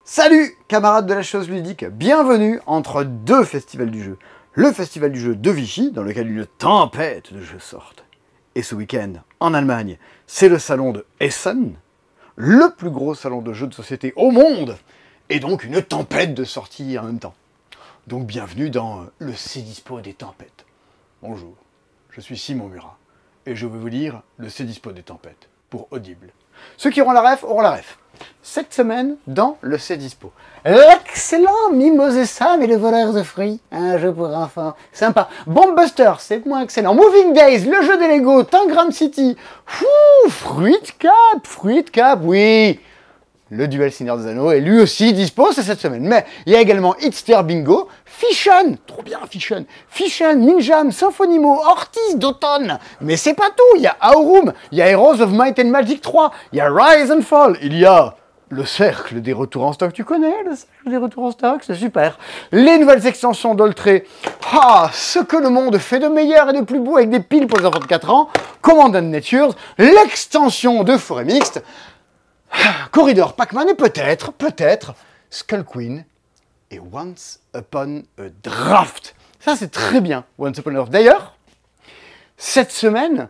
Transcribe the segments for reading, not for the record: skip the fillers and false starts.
Salut camarades de la chose ludique, bienvenue entre deux festivals du jeu. Le festival du jeu de Vichy, dans lequel une tempête de jeux sortent. Et ce week-end, en Allemagne, c'est le salon de Essen, le plus gros salon de jeux de société au monde, et donc une tempête de sorties en même temps. Donc bienvenue dans le Cdispo des tempêtes. Bonjour, je suis Simon Murat, et je vais vous lire le Cdispo des tempêtes, pour Audible. Ceux qui auront la ref auront la ref. Cette semaine, dans le Cdispo, l'excellent Mimosessa et le voleur de fruits, un jeu pour enfants, sympa. Bombbuster, c'est moins excellent. Moving Days, le jeu des Lego, Tangram City, Fruit Cap, oui. Le duel Seigneur des Anneaux est lui aussi dispo, c'est cette semaine. Mais il y a également Hitster Bingo, Fission, trop bien Fission, Ninjam, Symphonimo, Ortiz d'automne. Mais c'est pas tout, il y a Aurum, il y a Heroes of Might and Magic 3, il y a Rise and Fall, il y a le cercle des retours en stock, tu connais le cercle des retours en stock, c'est super. Les nouvelles extensions d'Oltré, ce que le monde fait de meilleur et de plus beau avec des piles pour les enfants de 4 ans, Command & Natures, l'extension de Forêt Mixte, Corridor Pac-Man et peut-être Skull Queen et Once Upon a Draft. Ça c'est très bien, Once Upon a Draft. D'ailleurs, cette semaine,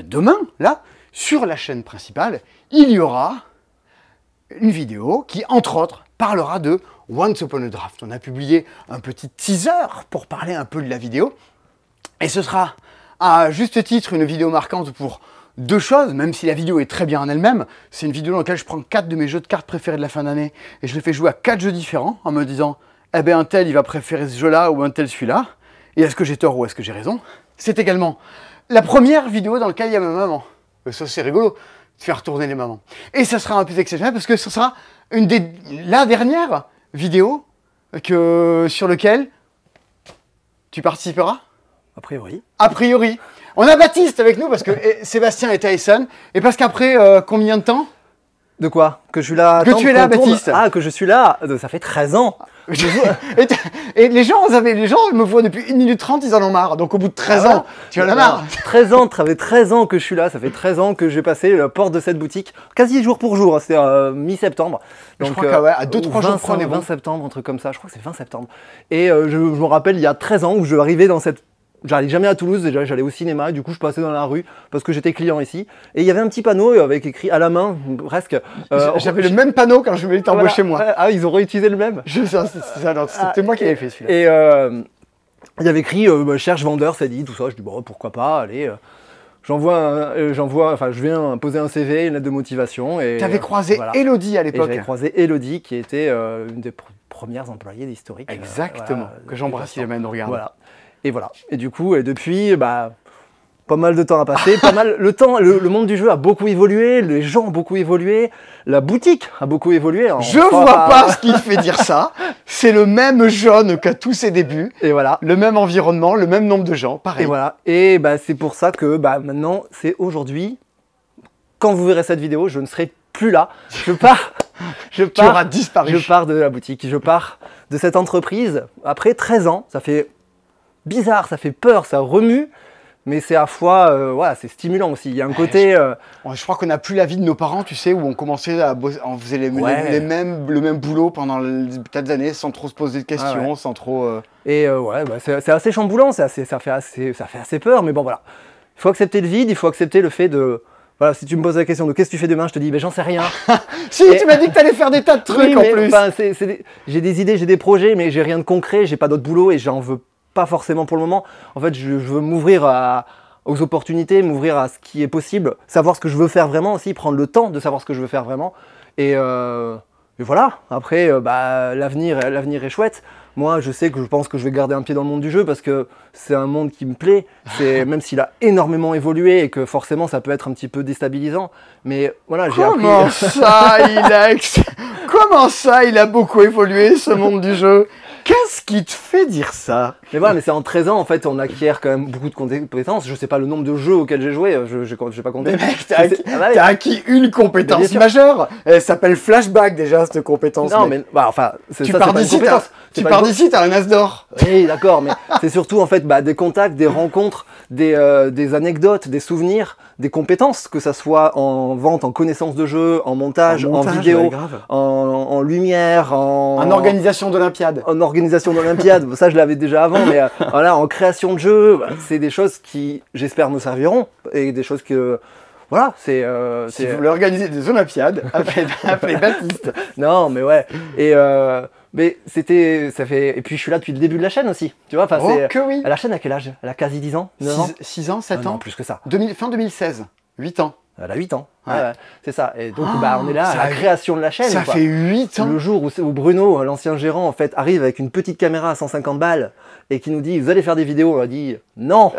demain, là, sur la chaîne principale, il y aura une vidéo qui, entre autres, parlera de Once Upon a Draft. On a publié un petit teaser pour parler un peu de la vidéo. Et ce sera, à juste titre, une vidéo marquante pour deux choses, même si la vidéo est très bien en elle-même. C'est une vidéo dans laquelle je prends 4 de mes jeux de cartes préférés de la fin d'année et je les fais jouer à 4 jeux différents en me disant eh ben un tel il va préférer ce jeu-là ou un tel celui-là. Et est-ce que j'ai tort ou est-ce que j'ai raison? C'est également la première vidéo dans laquelle il y a ma maman. Ça c'est rigolo de faire tourner les mamans. Et ça sera un peu exceptionnel parce que ce sera la dernière vidéo sur laquelle tu participeras. A priori. A priori. On a Baptiste avec nous parce que Sébastien est à Essen. Et parce qu'après combien de temps? De quoi? Que je suis là. Que tu es là, Baptiste. Ah, que je suis là. Ça fait 13 ans. Et les gens me voient depuis 1 minute 30, ils en ont marre. Donc au bout de 13 ans, tu en as marre. 13 ans, ça fait 13 ans que je suis là. Ça fait 13 ans que j'ai passé la porte de cette boutique, quasi jour pour jour. C'est mi-septembre. Donc, je crois qu'à 2-3 jours, 20 septembre, un truc comme ça. Je crois que c'est 20 septembre. Et je me rappelle, il y a 13 ans où je arrivais dans cette... J'allais jamais à Toulouse, déjà j'allais au cinéma, et du coup je passais dans la rue parce que j'étais client ici. Et il y avait un petit panneau avec écrit à la main, presque. J'avais le même panneau quand je voulais t'embaucher moi. Ah, ils ont réutilisé le même. C'était moi qui l'avais fait celui-là. Et il y avait écrit cherche vendeur, ça dit, tout ça. Je dis bon, pourquoi pas, allez. Je viens poser un CV, une lettre de motivation. Et t'avais croisé Elodie à l'époque. J'avais croisé Elodie qui était une des premières employées d'Historique. Exactement, que j'embrasse si jamais nous regarde. Voilà. Et voilà. Et du coup, depuis, pas mal de temps a passé, le monde du jeu a beaucoup évolué, les gens ont beaucoup évolué, la boutique a beaucoup évolué. Je vois pas ce qui te fait dire ça. C'est le même jaune qu'à tous ses débuts. Et voilà. Le même environnement, le même nombre de gens, pareil. Et voilà. Et c'est pour ça que maintenant, c'est aujourd'hui. Quand vous verrez cette vidéo, je ne serai plus là. Tu auras disparu. Je pars de la boutique. Je pars de cette entreprise. Après 13 ans, ça fait bizarre, ça fait peur, ça remue, mais c'est à la fois, c'est stimulant aussi. Il y a un côté... Je crois qu'on n'a plus la vie de nos parents, tu sais, où on commençait à bosser, on faisait le même boulot pendant peut-être des années, sans trop se poser de questions, sans trop... Et c'est assez chamboulant, ça fait assez peur, mais bon voilà. Il faut accepter le vide, il faut accepter le fait de... Voilà, si tu me poses la question de qu'est-ce que tu fais demain, je te dis, j'en sais rien. Tu m'as dit que tu allais faire des tas de trucs en plus. J'ai des idées, j'ai des projets, mais j'ai rien de concret, j'ai pas d'autre boulot et j'en veux pas forcément pour le moment. En fait, je veux m'ouvrir aux opportunités, m'ouvrir à ce qui est possible, savoir ce que je veux faire vraiment aussi, prendre le temps de savoir ce que je veux faire vraiment. Et voilà. Après, l'avenir est chouette. Moi, je sais que je pense que je vais garder un pied dans le monde du jeu parce que c'est un monde qui me plaît. Même s'il a énormément évolué et que forcément, ça peut être un petit peu déstabilisant. Mais voilà, j'ai appris... Comment ça, il a beaucoup évolué, ce monde du jeu? Qu'est-ce qui te fait dire ça? Mais voilà, mais c'est en 13 ans, en fait, on acquiert quand même beaucoup de compétences. Je sais pas le nombre de jeux auxquels j'ai joué, je vais pas compter. Mais mec, t'as acquis une compétence majeure. Elle s'appelle Flashback, déjà, cette compétence. Non, mais enfin, tu pars d'ici, t'as un as d'or. Oui, d'accord, mais c'est surtout, en fait, des contacts, des rencontres, des anecdotes, des souvenirs, des compétences, que ça soit en vente, en connaissance de jeu, en montage, en vidéo, ouais, grave. en lumière, En organisation d'Olympiade. en organisation d'Olympiade. Ça, je l'avais déjà avant, mais voilà, en création de jeux, bah, c'est des choses qui, j'espère, nous serviront et des choses que, voilà, Si vous voulez organiser des Olympiades, appelez Baptiste. Non, mais ouais. Et mais ça fait. Et puis je suis là depuis le début de la chaîne aussi. Tu vois, enfin, Oh que oui. La chaîne, à quel âge? Elle a quasi 10 ans, 9 ans. 6 ans, 7 Ah non, ans. plus que ça. Fin 2016. 8 ans. Elle a 8 ans. Ouais. Ouais, c'est ça. Et donc, bah, on est là à ça la a- création de la chaîne. Ça quoi. fait 8 ans. Le jour où Bruno, l'ancien gérant, en fait, arrive avec une petite caméra à 150 balles et qui nous dit, vous allez faire des vidéos, on a dit, non,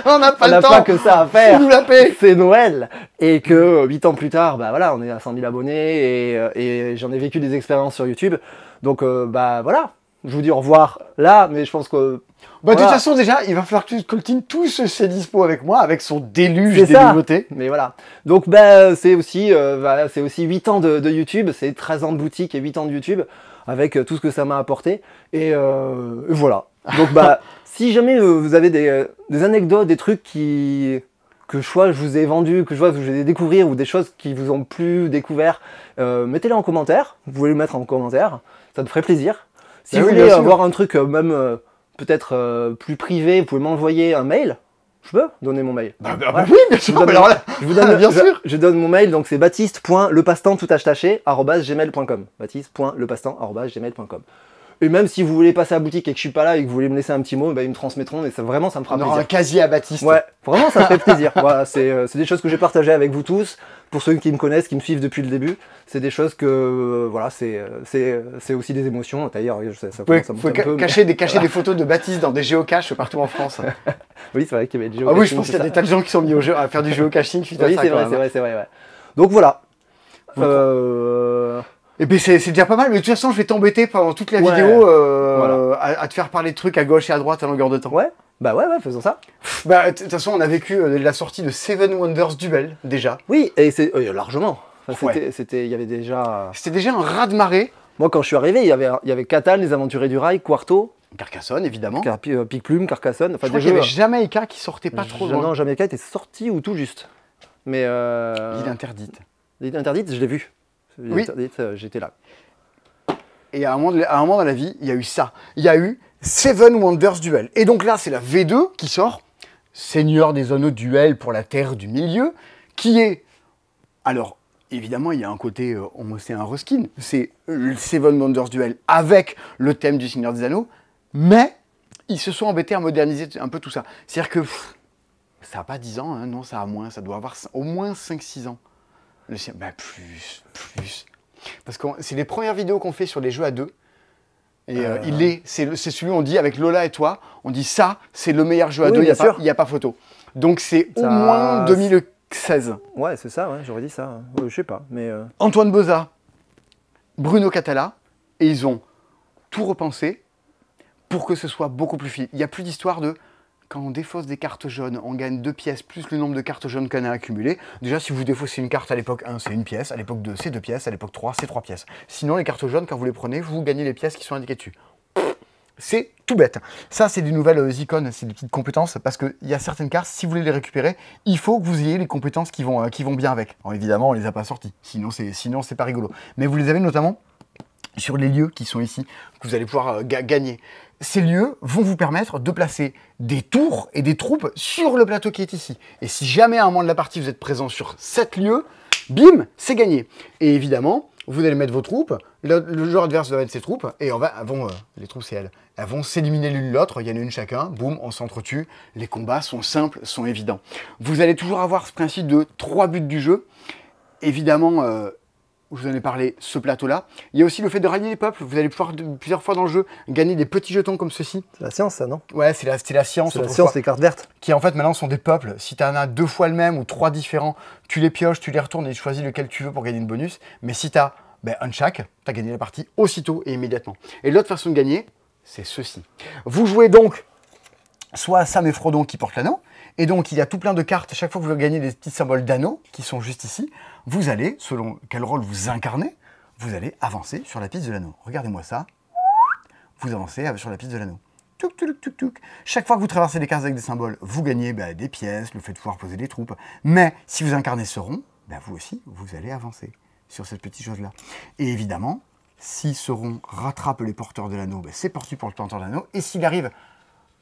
On n'a pas on le n'a temps. pas que ça à faire. Nous la paix. C'est Noël. Et que 8 ans plus tard, bah voilà, on est à 100 000 abonnés et j'en ai vécu des expériences sur YouTube. Donc, bah voilà, je vous dis au revoir là, mais je pense que. Bah, de Voilà. toute façon, déjà, il va falloir que tu coltines tous ses dispo avec moi, avec son déluge C'est des ça. nouveautés. Mais voilà. Donc, bah, c'est aussi 8 ans de YouTube, c'est 13 ans de boutique et 8 ans de YouTube, avec tout ce que ça m'a apporté. Et voilà. Donc, bah, si jamais vous avez des anecdotes, des trucs que je vous ai vendus, que je vous ai découvrir, ou des choses qui vous ont plu, découvert, mettez-les en commentaire. Vous pouvez le mettre en commentaire, ça me ferait plaisir. Si Bah vous oui, voulez bien sûr. avoir un truc même peut-être plus privé, vous pouvez m'envoyer un mail. Je peux donner mon mail. Bah, Ouais. oui, bien Je sûr. vous donne, mais alors là, je vous donne- bien sûr. je donne mon mail, donc c'est baptiste.lepastetemps tout attaché @gmail.com. baptiste.lepastetemps@gmail.com. Et même si vous voulez passer à la boutique et que je suis pas là et que vous voulez me laisser un petit mot, bah, ils me transmettront et vraiment ça me fera On aura plaisir. un casier à Baptiste. Ouais, vraiment ça me fait plaisir. Voilà, c'est des choses que j'ai partagées avec vous tous. Pour ceux qui me connaissent, qui me suivent depuis le début, c'est des choses que voilà, c'est aussi des émotions. D'ailleurs, ça Vous pouvez, commence à me vous pouvez monter un peu, cacher des photos de Baptiste dans des géocaches partout en France. Oui, c'est vrai qu'il y avait des Ah oui, je géocaching, pense qu'il y a tout des ça. tas de gens qui sont mis au jeu à faire du géocaching suite à Oui, ça. c'est quand vrai, même. c'est vrai, c'est vrai. Ouais. Donc voilà. Et puis c'est déjà pas mal, mais de toute façon, je vais t'embêter pendant toute la Ouais. vidéo Voilà. à te faire parler de trucs à gauche et à droite à longueur de temps. Ouais, bah ouais, faisons ça. Bah, de toute façon, on a vécu la sortie de Seven Wonders Duel déjà. Oui, et c'est largement. Enfin, Ouais. il y avait déjà. C'était déjà un raz-de-marée. Moi, quand je suis arrivé, il y avait Catan, Les Aventuriers du Rail, Quarto, Carcassonne, évidemment. Pic Plume, Carcassonne. Enfin, Je crois des qu'il y jeux. avait Jamaïca qui sortait pas trop loin. Non, Jamaica était sorti ou tout juste. Mais. L'île interdite. L'île interdite, je l'ai vu. L'île Oui. interdite, j'étais là. Et à un moment dans la vie, il y a eu ça. Il y a eu Seven Wonders Duel. Et donc là, c'est la V2 qui sort. Seigneur des Anneaux Duel pour la Terre du Milieu. Qui est... Alors, évidemment, il y a un côté... c'est un reskin. C'est Seven Wonders Duel avec le thème du Seigneur des Anneaux. Mais ils se sont embêtés à moderniser un peu tout ça. C'est-à-dire que... ça n'a pas 10 ans, hein, non, ça a moins. Ça doit avoir au moins 5-6 ans. Bah plus. Parce que c'est les premières vidéos qu'on fait sur les jeux à deux. Et c'est celui on dit avec Lola et toi, on dit ça, c'est le meilleur jeu à Oui, deux, bien il sûr. n'y a pas photo. Donc c'est au Ça- moins 2016. Ouais, c'est ça, ouais, j'aurais dit ça. Je sais pas, mais. Antoine Boza, Bruno Catala, et ils ont tout repensé pour que ce soit beaucoup plus fluide. Il n'y a plus d'histoire de quand on défausse des cartes jaunes, on gagne 2 pièces plus le nombre de cartes jaunes qu'on a accumulées. Déjà, si vous défaussez une carte à l'époque 1, c'est 1 pièce, à l'époque 2, c'est 2 pièces, à l'époque 3, c'est 3 pièces. Sinon, les cartes jaunes, quand vous les prenez, vous gagnez les pièces qui sont indiquées dessus. C'est tout bête. Ça, c'est des nouvelles icônes, c'est des petites compétences, parce qu'il y a certaines cartes, si vous voulez les récupérer, il faut que vous ayez les compétences qui vont bien avec. Alors évidemment, on les a pas sorties, sinon c'est pas rigolo. Mais vous les avez notamment sur les lieux qui sont ici, que vous allez pouvoir gagner. Ces lieux vont vous permettre de placer des tours et des troupes sur le plateau qui est ici. Et si jamais à un moment de la partie vous êtes présent sur 7 lieux, bim, c'est gagné. Et évidemment, vous allez mettre vos troupes, le joueur adverse va mettre ses troupes, et les troupes c'est elles vont s'éliminer l'une l'autre, il y en a une chacun, boum, on s'entretue, les combats sont simples, sont évidents. Vous allez toujours avoir ce principe de 3 buts du jeu. Évidemment, je vous en ai parlé, ce plateau-là. Il y a aussi le fait de rallier les peuples. Vous allez pouvoir, plusieurs fois dans le jeu, gagner des petits jetons comme ceci. C'est la science, ça, non? Ouais, c'est la science. C'est la autrefois, science, les cartes vertes. qui en fait maintenant sont des peuples. Si tu en as 2 fois le même ou 3 différents, tu les pioches, tu les retournes et tu choisis lequel tu veux pour gagner une bonus. Mais si tu as un de chaque, tu as gagné la partie aussitôt et immédiatement. Et l'autre façon de gagner, c'est ceci. Vous jouez donc soit Sam et Frodon qui portent l'anneau, et donc il y a tout plein de cartes. Chaque fois que vous gagnez des petits symboles d'anneau qui sont juste ici, vous allez, selon quel rôle vous incarnez, vous allez avancer sur la piste de l'anneau. Regardez-moi ça. Vous avancez sur la piste de l'anneau. Tuc, tuc, tuc, tuc. Chaque fois que vous traversez des cases avec des symboles, vous gagnez des pièces, le fait de pouvoir poser des troupes. Mais si vous incarnez ce rond, vous aussi, vous allez avancer sur cette petite chose-là. Et évidemment, si ce rond rattrape les porteurs de l'anneau, c'est parti pour le porteur de l'anneau. Et s'il arrive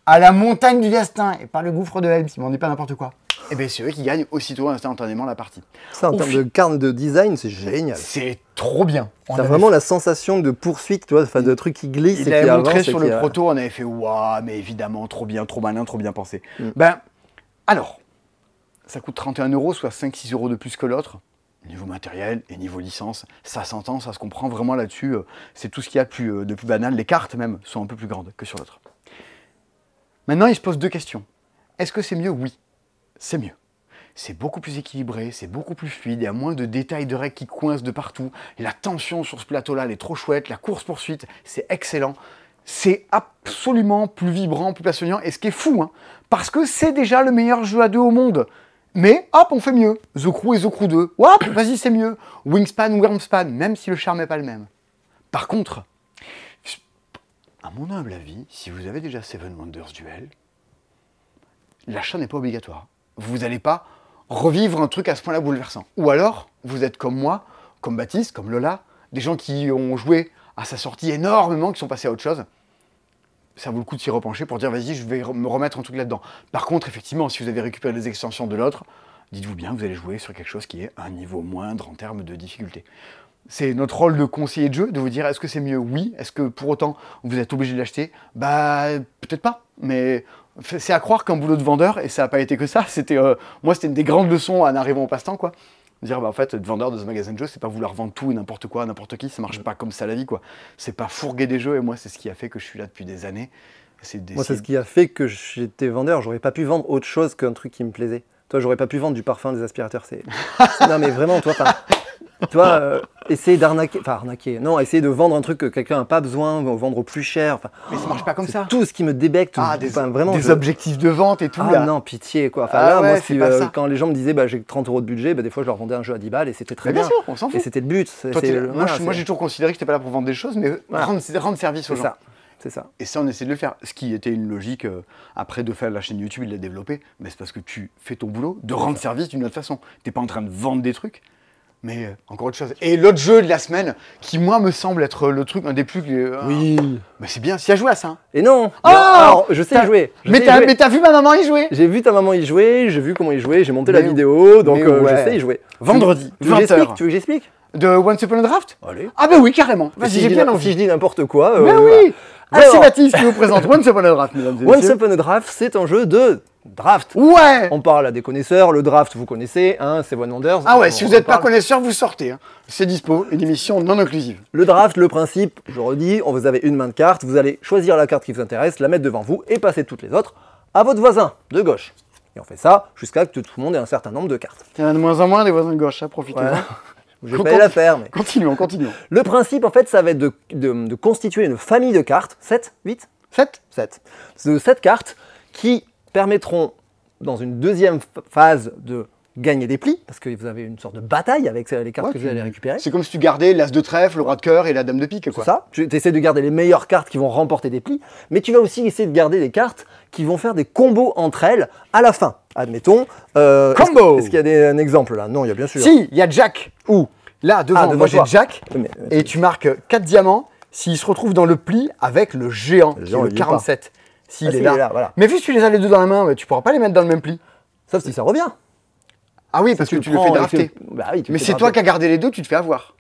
à la montagne du destin et par le gouffre de Helm, si on n'est pas n'importe quoi, c'est eux qui gagnent aussitôt instantanément la partie. Ça, en termes de carte de design, c'est génial. C'est trop bien. T'as vraiment la sensation de poursuite, tu vois, de trucs qui glissent et qui avancent. Il a montré sur le proto, on avait fait waouh, mais évidemment, trop bien, trop malin, trop bien pensé. Alors, ça coûte 31 €, soit 5-6 € de plus que l'autre. Niveau matériel et niveau licence, ça s'entend, ça se comprend vraiment là-dessus. C'est tout ce qu'il y a de plus banal. Les cartes même sont un peu plus grandes que sur l'autre. Maintenant, il se pose deux questions. Est-ce que c'est mieux? Oui, c'est mieux. C'est beaucoup plus équilibré, c'est beaucoup plus fluide, il y a moins de détails de règles qui coincent de partout. La tension sur ce plateau-là, elle est trop chouette. La course-poursuite, c'est excellent. C'est absolument plus vibrant, plus passionnant. Et ce qui est fou, parce que c'est déjà le meilleur jeu à deux au monde. Mais hop, on fait mieux. The Crew et The Crew 2. Hop, vas-y, c'est mieux. Wingspan ou Wormspan, même si le charme n'est pas le même. Par contre, à mon humble avis, si vous avez déjà Seven Wonders Duel, l'achat n'est pas obligatoire. Vous n'allez pas revivre un truc à ce point-là bouleversant. Ou alors, vous êtes comme moi, comme Baptiste, comme Lola, des gens qui ont joué à sa sortie énormément, qui sont passés à autre chose. Ça vaut le coup de s'y repencher pour dire, vas-y, je vais me remettre un truc là-dedans. Par contre, effectivement, si vous avez récupéré les extensions de l'autre, dites-vous bien, vous allez jouer sur quelque chose qui est un niveau moindre en termes de difficulté. C'est notre rôle de conseiller de jeu, de vous dire, est-ce que c'est mieux? Oui. Est-ce que pour autant, vous êtes obligé de l'acheter? Peut-être pas, mais c'est à croire qu'un boulot de vendeur, et ça n'a pas été que ça, moi, c'était une des grandes leçons en arrivant au passe-temps, quoi. Dire, en fait, être vendeur de ce magasin de jeux, c'est pas vouloir vendre tout et n'importe quoi, n'importe qui, ça marche pas comme ça la vie, quoi. C'est pas fourguer des jeux, et moi, c'est ce qui a fait que je suis là depuis des années. Moi, c'est ce qui a fait que j'étais vendeur. J'aurais pas pu vendre autre chose qu'un truc qui me plaisait. Toi, j'aurais pas pu vendre du parfum, des aspirateurs. Non, mais vraiment, toi, essayer d'arnaquer, non, essayer de vendre un truc que quelqu'un n'a pas besoin, vendre au plus cher. Mais ça marche pas comme ça. Tout ce qui me débecte. Des objectifs de vente et tout. Ah non, pitié, quoi. Quand les gens me disaient, j'ai 30 € de budget, des fois, je leur vendais un jeu à 10 balles et c'était très bien. Bien sûr, on s'en fout. Et c'était le but. Moi, j'ai toujours considéré que j'étais pas là pour vendre des choses, mais rendre service aux gens. C'est ça. Et ça, on essaie de le faire. Ce qui était une logique, après de faire la chaîne YouTube, il l'a développé, mais c'est parce que tu fais ton boulot de rendre service d'une autre façon. T'es pas en train de vendre des trucs, mais encore autre chose. Et l'autre jeu de la semaine, qui moi me semble être le truc, un des plus... oui. C'est bien, s'il y a joué à ça. Et non. Alors, je sais y jouer. Mais t'as vu ma maman y jouer? J'ai vu ta maman y jouer, j'ai vu comment y jouer, j'ai monté la vidéo, donc je sais y jouer. Vendredi, tu veux que j'explique? De Once Upon a Draft? Allez. Ah oui, carrément. Vas-y, j'ai bien envie. Si je dis n'importe quoi... oui. C'est Baptiste qui vous présente Once Upon a Draft, mesdames et messieurs. Once Upon a Draft, c'est un jeu de draft. Ouais. On parle à des connaisseurs, le draft, vous connaissez, c'est Seven Wonders. Ah ouais, si vous n'êtes pas connaisseur, vous sortez. C'est dispo, une émission non inclusive. Le draft, le principe, je redis, vous avez une main de cartes, vous allez choisir la carte qui vous intéresse, la mettre devant vous et passer toutes les autres à votre voisin de gauche. Et on fait ça jusqu'à ce que tout le monde ait un certain nombre de cartes. Il y en a de moins en moins des voisins de gauche, profitez-en. Ouais. Je vais pas la faire, mais... Continuons. Le principe, en fait, ça va être de constituer une famille de cartes, 7, 8 7. De 7 cartes qui permettront, dans une deuxième phase, de gagner des plis, parce que vous avez une sorte de bataille avec les cartes que vous allez récupérer. C'est comme si tu gardais l'as de trèfle, le roi de cœur et la dame de pique, quoi. C'est ça. Tu essaies de garder les meilleures cartes qui vont remporter des plis, mais tu vas aussi essayer de garder des cartes qui vont faire des combos entre elles à la fin. Admettons. Combo. Est-ce qu'il y a un exemple là? Non, il y a bien sûr. Si, il y a Jack. Où? Là, devant moi j'ai Jack, et tu marques 4 diamants s'il se retrouve dans le pli avec le géant, qui est le 47. S'il est là. Voilà. Mais vu que tu les as les deux dans la main, tu pourras pas les mettre dans le même pli. Sauf si ça revient. Ah oui, parce que tu le fais drafter. Mais c'est toi qui as gardé les deux, tu te fais avoir.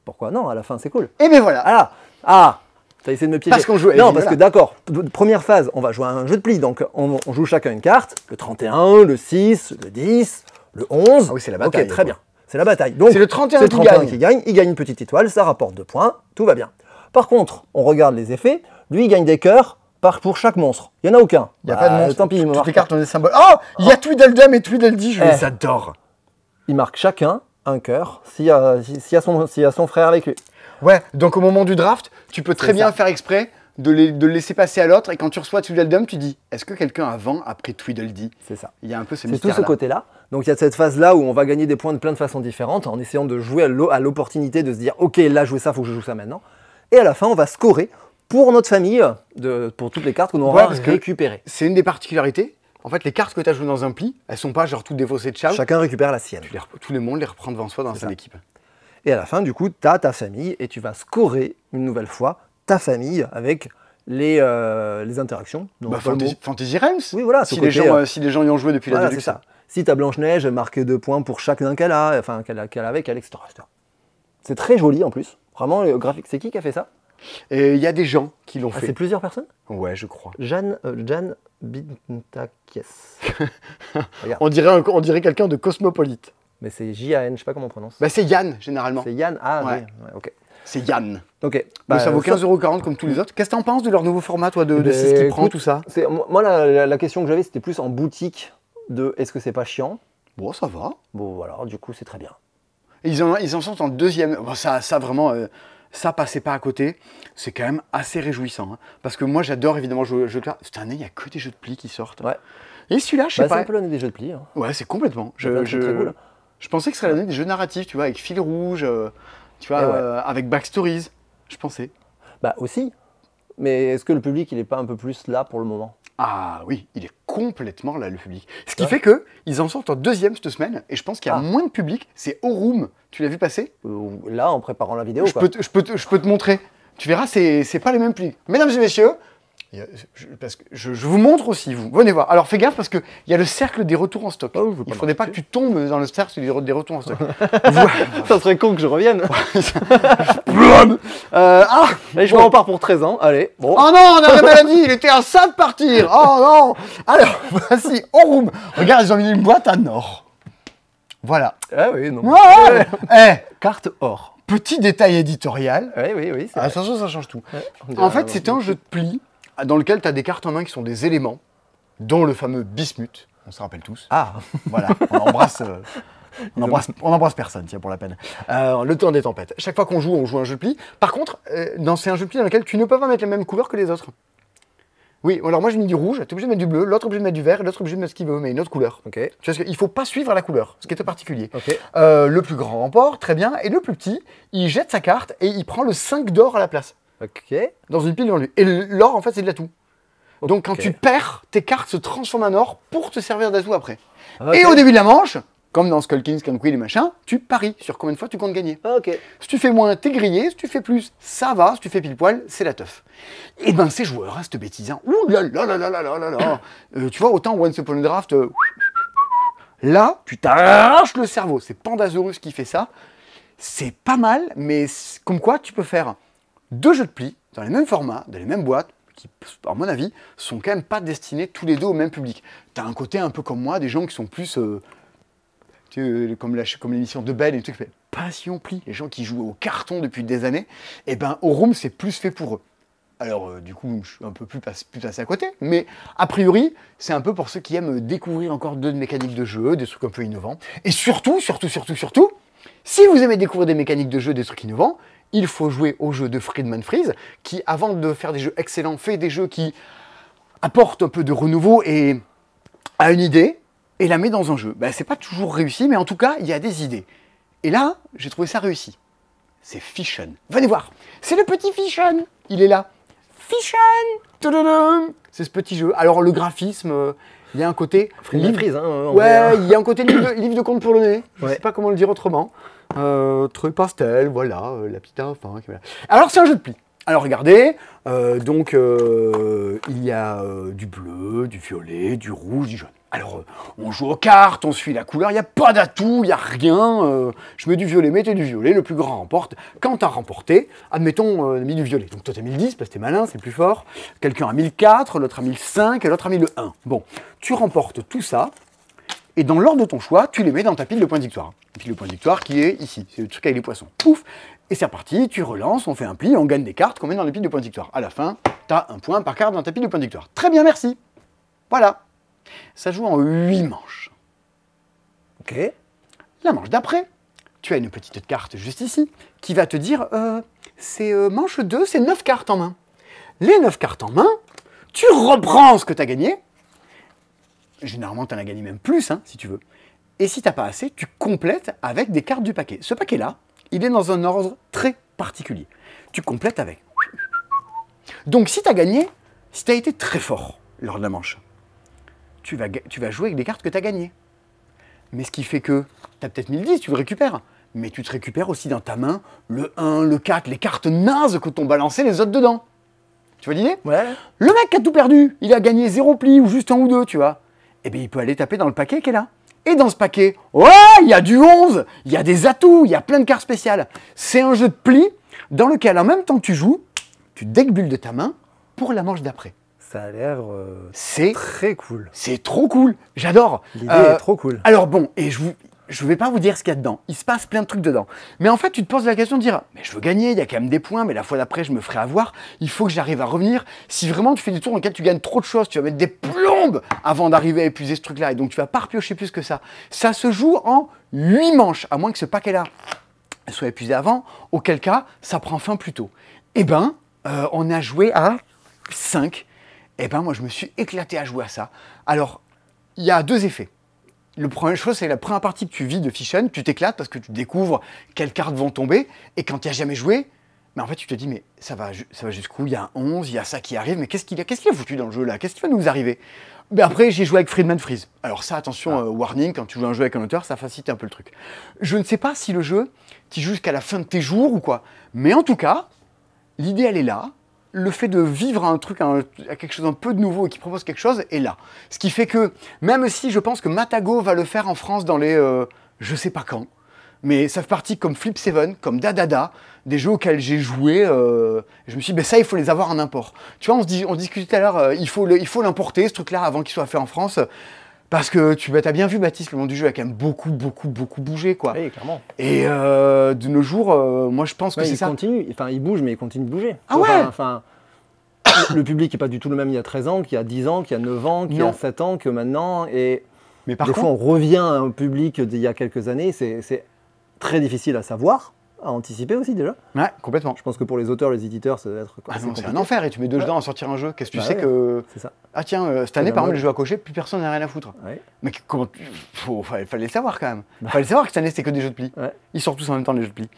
Pourquoi non? À la fin, c'est cool. Et ben voilà. T'as essayé de me piéger. Parce qu'on joue. Non, parce que d'accord, première phase, on va jouer à un jeu de plis. Donc on joue chacun une carte, le 31, le 6, le 10, le 11. Ah oui, c'est la bataille. Ok, très bien. C'est la bataille. Donc c'est le 31 qui gagne. Il gagne une petite étoile, ça rapporte 2 points, tout va bien. Par contre, on regarde les effets. Lui, il gagne des cœurs pour chaque monstre. Il n'y en a aucun. Il n'y a pas de monstre. Tant pis, toutes les cartes ont des symboles. Oh, il y a Tweedledum et Tweedledee, je les adore. Il marque chacun un cœur s'il y a son frère avec lui. Ouais, donc au moment du draft, tu peux très bien faire exprès de le laisser passer à l'autre, et quand tu reçois Tweedledum, tu dis, est-ce que quelqu'un avant a pris Tweedledee? C'est ça. Il y a un peu ce mystère-là. C'est tout ce côté-là. Donc il y a cette phase-là où on va gagner des points de plein de façons différentes, en essayant de jouer à l'opportunité de se dire, ok, là, jouer ça, il faut que je joue ça maintenant. Et à la fin, on va scorer pour notre famille, pour toutes les cartes qu'on Ouais, aura parce que- récupérées. C'est une des particularités. En fait, les cartes que tu as jouées dans un pli, elles sont pas genre toutes défaussées de ciao. Chacun récupère la sienne. Tout le monde les reprend devant soi dans C'est son ça. équipe. Et à la fin, du coup, tu as ta famille et tu vas scorer une nouvelle fois ta famille avec les interactions. Non, Bah, pas le mot. Fantasy Realms. Oui, voilà, ce Si les, côté, si les gens y ont joué depuis la voilà, c'est Deluxe. ça. Si ta Blanche-Neige, marque 2 points pour chacun qu'elle a, enfin qu'elle a avec elle, etc. etc. C'est très joli en plus. Vraiment, le graphique, c'est qui a fait ça? Et il y a des gens qui l'ont Ah, fait. c'est plusieurs personnes? Ouais, je crois. Jan Bintakis. On dirait quelqu'un de cosmopolite. Mais c'est J-A-N, je sais pas comment on prononce. Bah, c'est Yann, généralement. C'est Yann. Ah, Ouais. oui, ouais, ok. C'est Yann. Ok. Mais Bah, ça vaut 15,40 € comme tous les autres. Qu'est-ce que t'en penses de leur nouveau format, toi, de Ben, ce qui prend, écoute, tout ça? Moi, la question que j'avais, c'était plus en boutique de est-ce que c'est pas chiant? Bon, ça va. Bon, voilà, du coup, c'est très bien. Et ils en sont en deuxième. Bon, ça vraiment, ça, passez pas à côté. C'est quand même assez réjouissant. Hein. Parce que moi, j'adore évidemment jouer aux jeux de cartes. Cette année, il n'y a que des jeux de pli qui sortent. Ouais. Et celui-là, je sais Bah, c'est pas. un peu l'année des jeux de pli. Hein. Ouais, c'est complètement. C'est un truc très cool. Je pensais que ce serait l'année des jeux narratifs, tu vois, avec fil rouge, tu vois, Et ouais. avec backstories. Je pensais. Bah, aussi. Mais est-ce que le public, il est pas un peu plus là pour le moment? Ah oui, il est complètement là, le public. Ce qui Ouais. fait que ils en sortent en deuxième cette semaine, et je pense qu'il y a Ah. moins de public. C'est au room. Tu l'as vu passer? Là, en préparant la vidéo, je quoi. peux te montrer. Tu verras, c'est pas les mêmes plis. Mesdames et messieurs, parce que je vous montre aussi, vous. Venez voir. Alors fais gaffe parce qu'il y a le cercle des retours en stock. Oh, je veux pas Il ne faudrait pas que marcher. tu tombes dans le cercle des retours en stock. Voilà. Ça serait con que je revienne. Ah Allez, je m'en repars pour 13 ans. Allez, bon. Oh non, on a la maladie, il était à ça de partir. Oh non. Alors, voici, au room. Regarde, ils ont mis une boîte à or. Voilà. Ah oui, non. Ouais. Carte or. Petit détail éditorial. Oui, oui, oui. c'est vrai. Attention, ça change tout. Ouais, on dirait En fait, c'est un jeu de pli dans lequel tu as des cartes en main qui sont des éléments, dont le fameux bismuth. On se rappelle tous. Ah, Voilà, on embrasse personne, tiens, pour la peine. Le temps des tempêtes. Chaque fois qu'on joue, on joue un jeu de pli. Par contre, c'est un jeu de pli dans lequel tu ne peux pas mettre les mêmes couleurs que les autres. Oui, alors moi j'ai mis du rouge, tu es obligé de mettre du bleu, l'autre est obligé de mettre du vert, et l'autre est obligé de mettre ce qu'il veut, mais une autre couleur. ok. Tu vois, il ne faut pas suivre la couleur, ce qui est particulier. Ok. Le plus grand remporte, très bien, et le plus petit, il jette sa carte et il prend le 5 d'or à la place, Ok. dans une pile devant lui. Et l'or, en fait, c'est de l'atout. Donc quand Ok. tu perds, tes cartes se transforment en or pour te servir d'atout après. Ok. Et au début de la manche, comme dans Skull Kings, Skull Queen et machin, tu paries sur combien de fois tu comptes gagner. Ok. Si tu fais moins, t'es grillé. Si tu fais plus, ça va. Si tu fais pile poil, c'est la teuf. Et ben ces joueurs, hein, cette bêtise, hein, ouh là là là là là là là là. Tu vois, autant Once Upon a Draft, là, tu t'arraches le cerveau. C'est Pandasaurus qui fait ça. C'est pas mal, mais comme quoi tu peux faire deux jeux de pli dans les mêmes formats, dans les mêmes boîtes, qui, à mon avis, sont quand même pas destinés tous les deux au même public. T'as un côté un peu comme moi, des gens qui sont plus... comme l'émission de Belle et tout, qui fait passion pli, les gens qui jouent au carton depuis des années, et ben au room c'est plus fait pour eux. Alors du coup je suis un peu plus passé à côté, mais a priori c'est un peu pour ceux qui aiment découvrir encore d'autres mécaniques de jeu, des trucs un peu innovants. Et surtout, si vous aimez découvrir des mécaniques de jeu, des trucs innovants, il faut jouer au jeu de Friedman Freeze, qui avant de faire des jeux excellents, fait des jeux qui apportent un peu de renouveau et a une idée, et la met dans un jeu. Ben, c'est pas toujours réussi, mais en tout cas, il y a des idées. Et là, j'ai trouvé ça réussi. C'est Fission. Venez voir. C'est le petit Fission. Il est là. Fission. Tadadam. C'est ce petit jeu. Alors, le graphisme, il y a un côté... Friedman Freeze, hein. en Ouais, vrai, hein. il y a un côté livre de conte pour le nez. Je Ouais. sais pas comment le dire autrement. Truc pastel, voilà, la petite info. Voilà. Alors, c'est un jeu de pli. Alors, regardez. Il y a du bleu, du violet, du rouge, du jaune. Alors, on joue aux cartes, on suit la couleur, il n'y a pas d'atout, il n'y a rien. Je mets du violet, mettez du violet, le plus grand remporte. Quand tu as remporté, admettons, on a mis du violet. Donc toi, tu as mis le 10 parce que tu es malin, c'est le plus fort. Quelqu'un a mis le 4, l'autre a mis le 5 et l'autre a mis le 1. Bon, tu remportes tout ça. Et dans l'ordre de ton choix, tu les mets dans ta pile de points de victoire. Une pile de points de victoire qui est ici. C'est le truc avec les poissons. Pouf. Et c'est reparti, tu relances, on fait un pli, on gagne des cartes qu'on met dans les piles de points de victoire. À la fin, tu as un point par carte dans ta pile de points de victoire. Très bien, merci. Voilà. Ça joue en 8 manches. Ok. La manche d'après, tu as une petite carte juste ici qui va te dire c'est manche 2, c'est 9 cartes en main. Les 9 cartes en main, tu reprends ce que tu as gagné. Généralement, tu en as gagné même plus, hein, si tu veux. Et si tu n'as pas assez, tu complètes avec des cartes du paquet. Ce paquet-là, il est dans un ordre très particulier. Tu complètes avec Donc si tu as gagné, si tu as été très fort lors de la manche, tu vas jouer avec des cartes que tu as gagnées. Mais ce qui fait que tu as peut-être 1010, tu le récupères. Mais tu te récupères aussi dans ta main le 1, le 4, les cartes nazes que t'ont balancé les autres dedans. Tu vois l'idée? Ouais. Le mec qui a tout perdu, il a gagné 0 pli ou juste 1 ou 2, tu vois. Eh bien, il peut aller taper dans le paquet qui est là. Et dans ce paquet, ouais, il y a du 11, il y a des atouts, il y a plein de cartes spéciales. C'est un jeu de pli dans lequel, en même temps que tu joues, tu débules de ta main pour la manche d'après. Ça a l'air C'est très cool. C'est trop cool, j'adore. L'idée est trop cool. Alors bon, et je vais pas vous dire ce qu'il y a dedans. Il se passe plein de trucs dedans. Mais en fait, tu te poses la question de dire, mais je veux gagner, il y a quand même des points, mais la fois d'après, je me ferai avoir. Il faut que j'arrive à revenir. Si vraiment tu fais des tours dans lesquels tu gagnes trop de choses, tu vas mettre des plombes avant d'arriver à épuiser ce truc-là. Et donc, tu vas pas repiocher plus que ça. Ça se joue en 8 manches, à moins que ce paquet-là soit épuisé avant, auquel cas, ça prend fin plus tôt. Eh ben, on a joué à 5. Eh ben, moi, je me suis éclaté à jouer à ça. Alors, il y a 2 effets. La première chose, c'est la première partie que tu vis de Fiction, tu t'éclates parce que tu découvres quelles cartes vont tomber, et quand tu n'as jamais joué, mais en fait tu te dis, mais ça va jusqu'où? Il y a un 11, il y a ça qui arrive, mais qu'est-ce qu'il a foutu dans le jeu là? Qu'est-ce qui va nous arriver? Ben après, j'ai joué avec Friedman Freeze. Alors ça, attention, warning, quand tu joues un jeu avec un auteur, ça facilite un peu le truc. Je ne sais pas si le jeu, tu joues jusqu'à la fin de tes jours ou quoi, mais en tout cas, l'idée elle est là. Le fait de vivre un truc, à quelque chose un peu de nouveau et qui propose quelque chose est là. Ce qui fait que, même si je pense que Matago va le faire en France dans les je sais pas quand, mais ça fait partie comme Flip 7, comme Dadada, des jeux auxquels j'ai joué, je me suis dit, ben ça, il faut les avoir en import. Tu vois, on discutait tout à l'heure, il faut l'importer, ce truc-là, avant qu'il soit fait en France. Parce que tu as bien vu, Baptiste, le monde du jeu a quand même beaucoup bougé, quoi. Oui, clairement. Et de nos jours, moi je pense que c'est ça. Il bouge, mais il continue de bouger. Ah ouais. Le public n'est pas du tout le même il y a 13 ans, qu'il y a 10 ans, qu'il y a 9 ans, qu'il y a 7 ans, que maintenant. Et mais par des contre, fois, on revient à un public d'il y a quelques années. C'est très difficile à savoir, à anticiper aussi déjà. Ouais, complètement. Je pense que pour les auteurs, les éditeurs, ça va être c'est un enfer, et tu mets 2 ans à sortir un jeu. Qu'est-ce que tu sais que... C'est ça. Ah tiens, cette année, par exemple, les jeux à cocher, plus personne n'a rien à foutre. Ouais. Mais comment fallait le savoir quand même. Fallait savoir que cette année, c'était que des jeux de pli. Ouais. Ils sortent tous en même temps, les jeux de pli.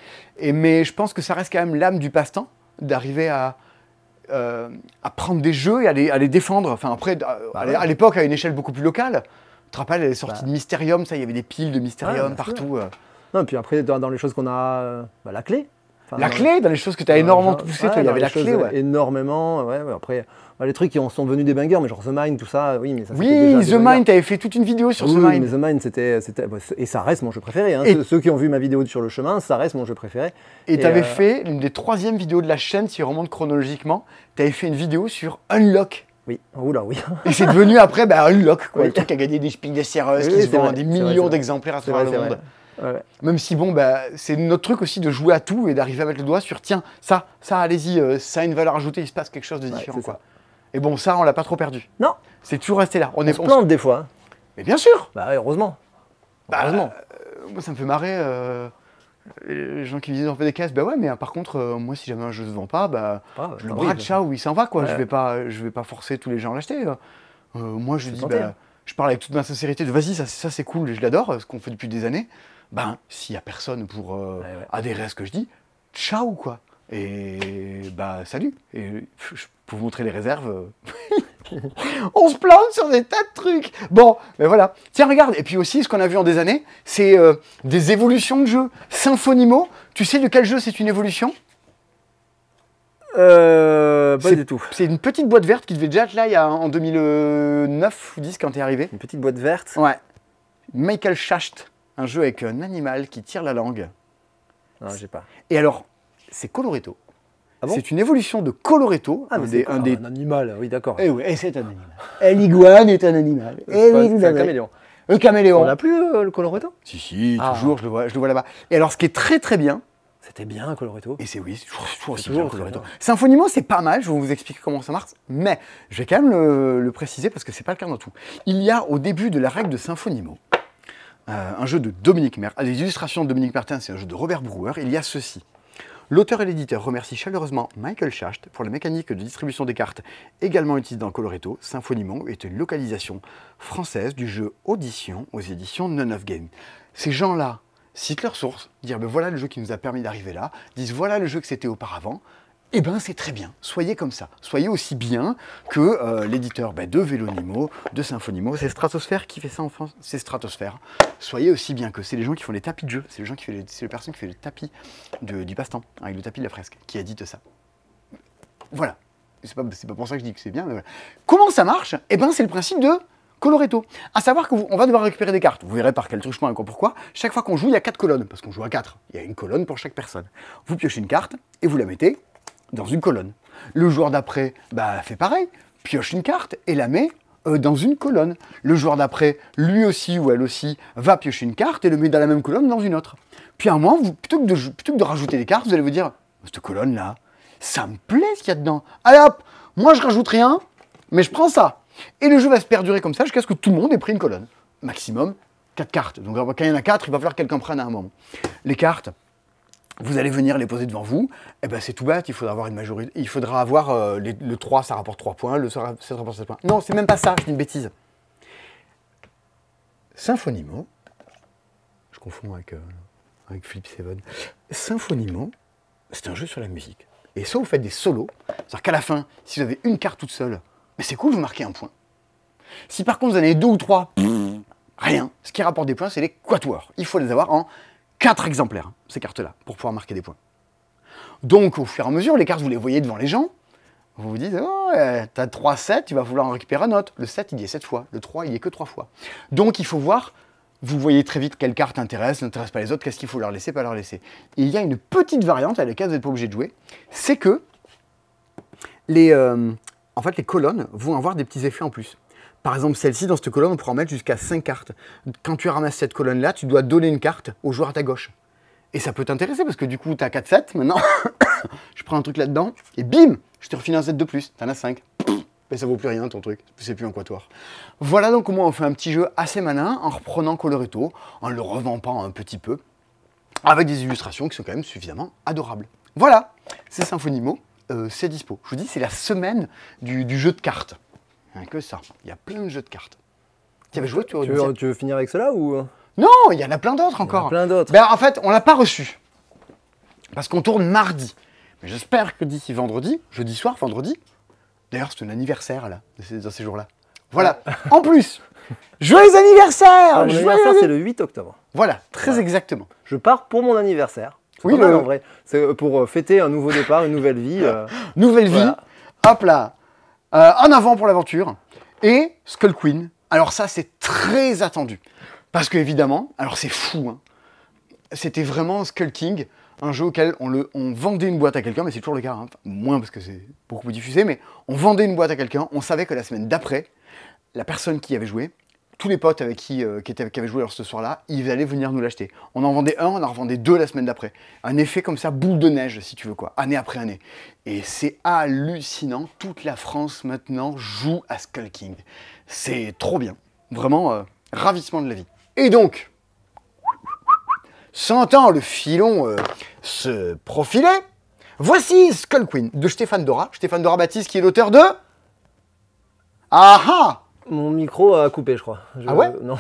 Mais je pense que ça reste quand même l'âme du passe-temps, d'arriver à prendre des jeux et à les défendre. Enfin, après, à l'époque, à une échelle beaucoup plus locale. Tu te rappelles, les sorties de Mysterium, ça, il y avait des piles de Mysterium partout. Non, puis après, dans les choses qu'on a, la clé. La clé, dans les choses que tu as énormément poussées, il y avait la clé. Énormément, après, les trucs qui sont venus des bangers, mais genre The Mind, tout ça, oui, mais ça oui, The Mind, tu avais fait toute une vidéo sur The Mind. Oui, mais The Mind, c'était, et ça reste mon jeu préféré. Hein. Ceux qui ont vu ma vidéo sur le chemin, ça reste mon jeu préféré. Et tu avais fait une des 3e vidéos de la chaîne, si on remonte chronologiquement, tu avais fait une vidéo sur Unlock. Oui, oula, oui. Et c'est devenu après Unlock, quoi. Le truc qui a gagné des Spiels des Sierras, qui se vend à des millions d'exemplaires à travers le monde. Ouais. Même si c'est notre truc aussi de jouer à tout et d'arriver à mettre le doigt sur tiens, ça allez-y, ça a une valeur ajoutée, il se passe quelque chose de différent, quoi. Et bon, ça, on l'a pas trop perdu. Non. C'est toujours resté là. On se plante des fois. Mais bien sûr. Heureusement. Heureusement. Moi, ça me fait marrer les gens qui me disent on fait des caisses. Ouais, mais par contre, moi, si jamais un jeu se vend pas, je le brade, ciao, il s'en va, quoi. Ouais. Je vais pas forcer tous les gens à l'acheter. Moi, je dis, je parle avec toute ma sincérité de vas-y, ça c'est cool, je l'adore, ce qu'on fait depuis des années. S'il y a personne pour adhérer à ce que je dis, ciao, quoi. Et salut. Et je peux vous montrer les réserves. On se plante sur des tas de trucs. Bon, mais voilà. Tiens, regarde. Et puis aussi, ce qu'on a vu en des années, c'est des évolutions de jeux. Symphonimo, tu sais de quel jeu c'est une évolution? Pas du tout. C'est une petite boîte verte qui devait déjà être là en 2009 ou 10 quand t'es arrivé. Une petite boîte verte? Ouais. Michael Schacht, un jeu avec un animal qui tire la langue. Non, j'ai pas. Et alors, c'est Coloretto. Ah bon? C'est une évolution de Coloretto. Ah, mais un animal, oui, d'accord. Eh oui, c'est un animal. L'iguane est un animal. C'est un caméléon. Un caméléon. On n'a plus le Coloretto? Si, toujours, je le vois là-bas. Et alors, ce qui est très très bien, c'était bien Coloretto. Et c'est toujours aussi bien Coloretto. Symphonimo, c'est pas mal, je vais vous expliquer comment ça marche, mais je vais quand même le préciser parce que c'est pas le cas dans tout. Il y a au début de la règle de Symphonimo, un jeu de Dominique Mertens, les illustrations de Dominique Mertens, c'est un jeu de Robert Brouwer, il y a ceci. L'auteur et l'éditeur remercient chaleureusement Michael Schacht pour la mécanique de distribution des cartes également utilisée dans Coloretto. Symphonimo est une localisation française du jeu Audition aux éditions None of Game. Ces gens-là citent leurs sources, dire voilà le jeu qui nous a permis d'arriver là, disent voilà le jeu que c'était auparavant, Eh ben c'est très bien, soyez comme ça. Soyez aussi bien que l'éditeur de Vélonimo, de Symphonimo. C'est Stratosphère qui fait ça en France, c'est Stratosphère. Soyez aussi bien que c'est les gens qui font les tapis de jeu, c'est les personnes qui font les tapis du passe-temps, avec le tapis de la fresque, qui édite ça. Voilà. C'est pas pour ça que je dis que c'est bien, mais voilà. Comment ça marche? Eh ben c'est le principe de Coloretto. À savoir qu'on va devoir récupérer des cartes. Vous verrez par quel truchement et pourquoi. Chaque fois qu'on joue, il y a 4 colonnes, parce qu'on joue à 4. Il y a une colonne pour chaque personne. Vous piochez une carte et vous la mettez dans une colonne. Le joueur d'après fait pareil, pioche une carte et la met dans une colonne. Le joueur d'après, lui aussi ou elle aussi, va piocher une carte et le met dans la même colonne dans une autre. Puis à un moment, plutôt que de rajouter des cartes, vous allez vous dire, cette colonne-là, ça me plaît ce qu'il y a dedans. Allez hop, moi je rajoute rien, mais je prends ça. Et le jeu va se perdurer comme ça jusqu'à ce que tout le monde ait pris une colonne. Maximum 4 cartes. Donc quand il y en a 4, il va falloir que quelqu'un prenne à un moment. Les cartes, vous allez venir les poser devant vous, et ben c'est tout bête, il faudra avoir une majorité. Il faudra avoir le 3, ça rapporte 3 points, le 7 rapporte 7 points. Non, c'est même pas ça, je dis une bêtise. Symphonimo, je confonds avec Philippe Seven. Symphonimo, c'est un jeu sur la musique. Et soit vous faites des solos, c'est-à-dire qu'à la fin, si vous avez une carte toute seule, mais c'est cool, vous marquez un point. Si par contre vous en avez 2 ou 3, rien. Ce qui rapporte des points, c'est les quatuors. Il faut les avoir en 4 exemplaires, ces cartes-là, pour pouvoir marquer des points. Donc, au fur et à mesure, les cartes, vous les voyez devant les gens, vous vous dites, oh, t'as 3 7, tu vas vouloir en récupérer un autre. Le 7, il y est 7 fois. Le 3, il y est que 3 fois. Donc, il faut voir, vous voyez très vite quelle carte n'intéresse pas les autres, qu'est-ce qu'il faut leur laisser, pas leur laisser. Et il y a une petite variante à laquelle vous n'êtes pas obligé de jouer, c'est que en fait, les colonnes vont avoir des petits effets en plus. Par exemple, celle-ci, dans cette colonne, on pourra en mettre jusqu'à 5 cartes. Quand tu ramasses cette colonne-là, tu dois donner une carte au joueur à ta gauche. Et ça peut t'intéresser, parce que du coup, tu as 4-7, maintenant, je prends un truc là-dedans, et bim, je te refile un 7 de plus, t'en as 5. Mais ça vaut plus rien, ton truc, c'est plus un quatuor. Voilà donc comment on fait un petit jeu assez malin, en reprenant Coloretto, en le revampant un petit peu, avec des illustrations qui sont quand même suffisamment adorables. Voilà, c'est Symphonimo, c'est dispo. Je vous dis, c'est la semaine du jeu de cartes. Rien que ça, il y a plein de jeux de cartes. Tu avais joué, tu veux finir avec cela ou... Non, il y en a plein d'autres encore. Plein d'autres. Ben, en fait, on l'a pas reçu. Parce qu'on tourne mardi. Mais j'espère que d'ici vendredi, jeudi soir, vendredi, d'ailleurs c'est un anniversaire là, dans ces jours-là. Voilà, en plus, joyeux anniversaire. Mon anniversaire c'est le 8 octobre. Voilà, très exactement. Je pars pour mon anniversaire. Oui, en vrai. C'est pour fêter un nouveau départ, une nouvelle vie. Nouvelle vie, voilà. Hop là, en avant pour l'aventure. Et Skull Queen, alors ça c'est très attendu. Parce que évidemment, alors c'est fou, hein. C'était vraiment Skull King, un jeu auquel on vendait une boîte à quelqu'un, mais c'est toujours le cas, hein. Enfin, moins parce que c'est beaucoup plus diffusé, mais on vendait une boîte à quelqu'un, on savait que la semaine d'après, la personne qui avait joué, tous les potes avec qui avaient joué ce soir-là, ils allaient venir nous l'acheter. On en vendait un, on en revendait 2 la semaine d'après. Un effet comme ça, boule de neige, si tu veux quoi, année après année. Et c'est hallucinant, toute la France maintenant joue à Skull King. C'est trop bien, vraiment ravissement de la vie. Et donc, sentant le filon se profiler, voici Skull Queen de Stéphane Dora. Stéphane Dora Baptiste qui est l'auteur de... Ah ah! Mon micro a coupé, je crois. Ah ouais? Non.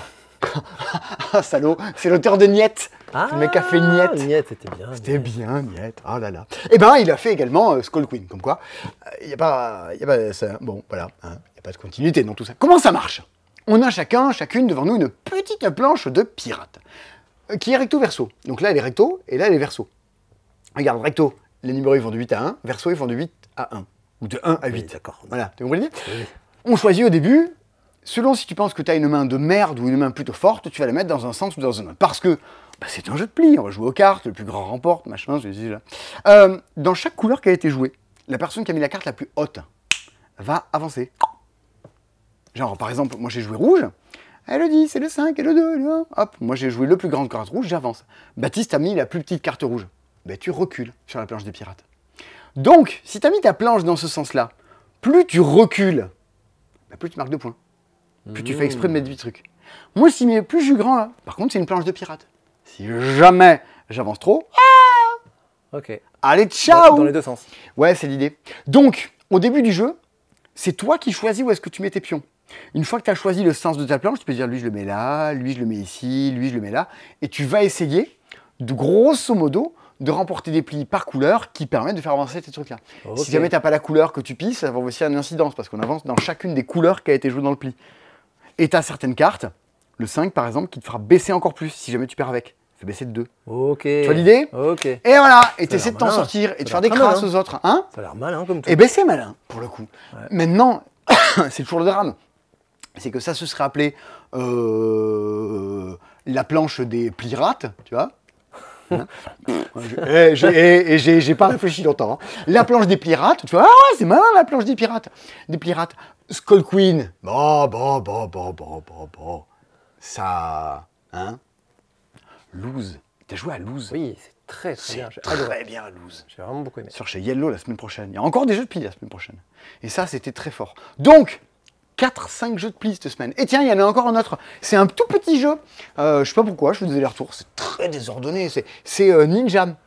Ah salaud, c'est l'auteur de Niet. Ah, le mec a fait Niet. Niet, c'était bien. C'était bien, Niet. Oh là là. Et ben, il a fait également Skull Queen, comme quoi. Il n'y a pas ça. Bon, voilà, il n'y a pas de continuité dans tout ça. Comment ça marche? On a chacune devant nous une petite planche de pirate, qui est recto verso. Donc là, elle est recto, et là, elle est verso. Regarde, recto, les numéros ils vont de 8 à 1, verso ils vont de 8 à 1, ou de 1 à 8. Oui, d'accord. Voilà, tu compris? Oui. On choisit au début, selon si tu penses que tu as une main de merde ou une main plutôt forte, tu vas la mettre dans un sens ou dans un autre. Parce que c'est un jeu de pli, on va jouer aux cartes, le plus grand remporte, machin, là. Dans chaque couleur qui a été jouée, la personne qui a mis la carte la plus haute va avancer. Genre, par exemple, moi j'ai joué rouge, elle le dit, c'est le 5 et le 2, le 1. Hop, moi j'ai joué le plus grande carte rouge, j'avance. Baptiste a mis la plus petite carte rouge. Ben, tu recules sur la planche des pirates. Donc, si tu as mis ta planche dans ce sens-là, plus tu recules, ben, plus tu marques de points. Plus tu fais exprès de mettre des trucs. Moi, plus je suis grand là, par contre, c'est une planche de pirate. Si jamais j'avance trop, Ok. allez, ciao! Dans les deux sens. Ouais, c'est l'idée. Donc, au début du jeu, c'est toi qui choisis où est-ce que tu mets tes pions. Une fois que tu as choisi le sens de ta planche, tu peux dire lui je le mets là, lui je le mets ici, lui je le mets là, et tu vas essayer, de grosso modo, de remporter des plis par couleur qui permettent de faire avancer tes trucs-là. Ok. Si jamais tu n'as pas la couleur que tu pisses, ça va avoir aussi une incidence parce qu'on avance dans chacune des couleurs qui a été jouée dans le pli. Et tu as certaines cartes, le 5 par exemple, qui te fera baisser encore plus si jamais tu perds avec. Fait baisser de 2. Ok. Tu vois l'idée? Ok. Et voilà, et tu a essaies l'air de t'en malin. sortir et Ça de a faire l'air des très crasses malin. aux autres. Hein? Ça a l'air malin comme tout. Et ben c'est malin, pour le coup. Ouais. Maintenant, c'est toujours le drame. C'est que ça se serait appelé la planche des pirates, tu vois. Hein? J'ai pas réfléchi longtemps. Hein. La planche des pirates, tu vois. Ah ouais, c'est malin la planche des pirates. Des pirates. Skull Queen. Bon. Ça. Hein? Lose. T'as joué à Lose? Oui, c'est très C'est bien. J'ai adoré. très bien Lose. J'ai vraiment beaucoup aimé. Sur chez Yellow la semaine prochaine. Il y a encore des jeux de plis la semaine prochaine. Et ça, c'était très fort. Donc, 4-5 jeux de plis cette semaine. Et tiens, il y en a encore un autre. C'est un tout petit jeu. Je sais pas pourquoi, je fais des allers-retours. C'est très désordonné. C'est Ninja.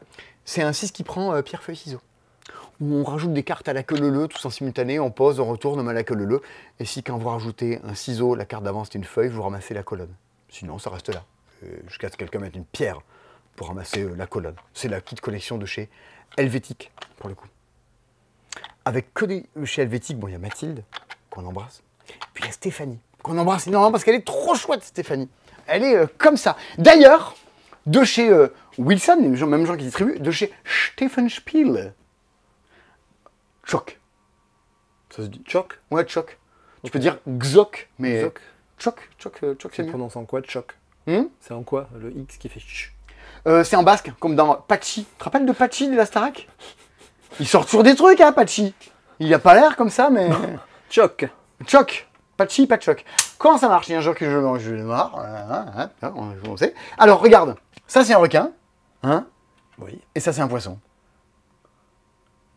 C'est un 6 qui prend pierre, feuille, ciseaux. Où on rajoute des cartes à la queue leu, tous en simultané. On pose, on retourne, on met la queue leu. Et si quand vous rajoutez un ciseau, la carte d'avant c'est une feuille, vous ramassez la colonne. Sinon, ça reste là. Jusqu'à ce que quelqu'un mette une pierre pour ramasser la colonne. C'est la petite collection de chez Helvétique, pour le coup. Avec que des... Chez Helvétique, bon, il y a Mathilde, qu'on embrasse. Puis il y a Stéphanie, qu'on embrasse énormément parce qu'elle est trop chouette, Stéphanie. Elle est comme ça. D'ailleurs, de chez Wilson, les mêmes gens qui distribuent, de chez Stephen Spiel. Choc. Ça se dit choc? Ouais, choc. Tu peux dire Xoc, mais... Choc. Choc, c'est C'est mieux. prononcé en quoi, choc? Hmm. C'est en quoi, le X qui fait ch? C'est en basque, comme dans Pachi. Tu te rappelles de Pachi de la Starac? Il sort toujours des trucs, hein, Pachi. Il a pas l'air comme ça, mais... Choc. Choc. Pachi, pas de choc. Comment ça marche? Il y a un jour que je démarre. On sait. Alors, regarde. Ça, c'est un requin. Hein? Oui. Et ça, c'est un poisson.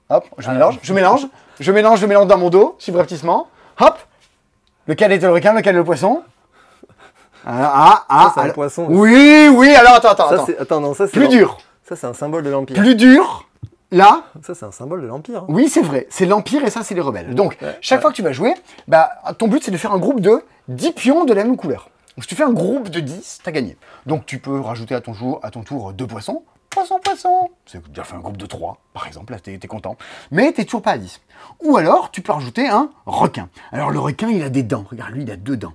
Hop, je mélange dans mon dos, subrepticement. Hop. Lequel était le requin, lequel est le poisson? Ça, c'est un poisson. Oui, alors attends. Non, ça, c'est Plus dur. Ça, c'est un symbole de l'Empire. Plus dur. Là, Ça, c'est un symbole de l'Empire. oui, c'est vrai. C'est l'Empire et ça, c'est les rebelles. Donc, chaque fois que tu vas jouer, bah, ton but, c'est de faire un groupe de 10 pions de la même couleur. Donc, si tu fais un groupe de 10, t'as gagné. Donc, tu peux rajouter à ton tour 2 poissons. Poisson. C'est déjà fait un groupe de 3, par exemple. Là, t'es content. Mais t'es toujours pas à 10. Ou alors, tu peux rajouter un requin. Alors, le requin, il a des dents. Regarde, lui, il a 2 dents.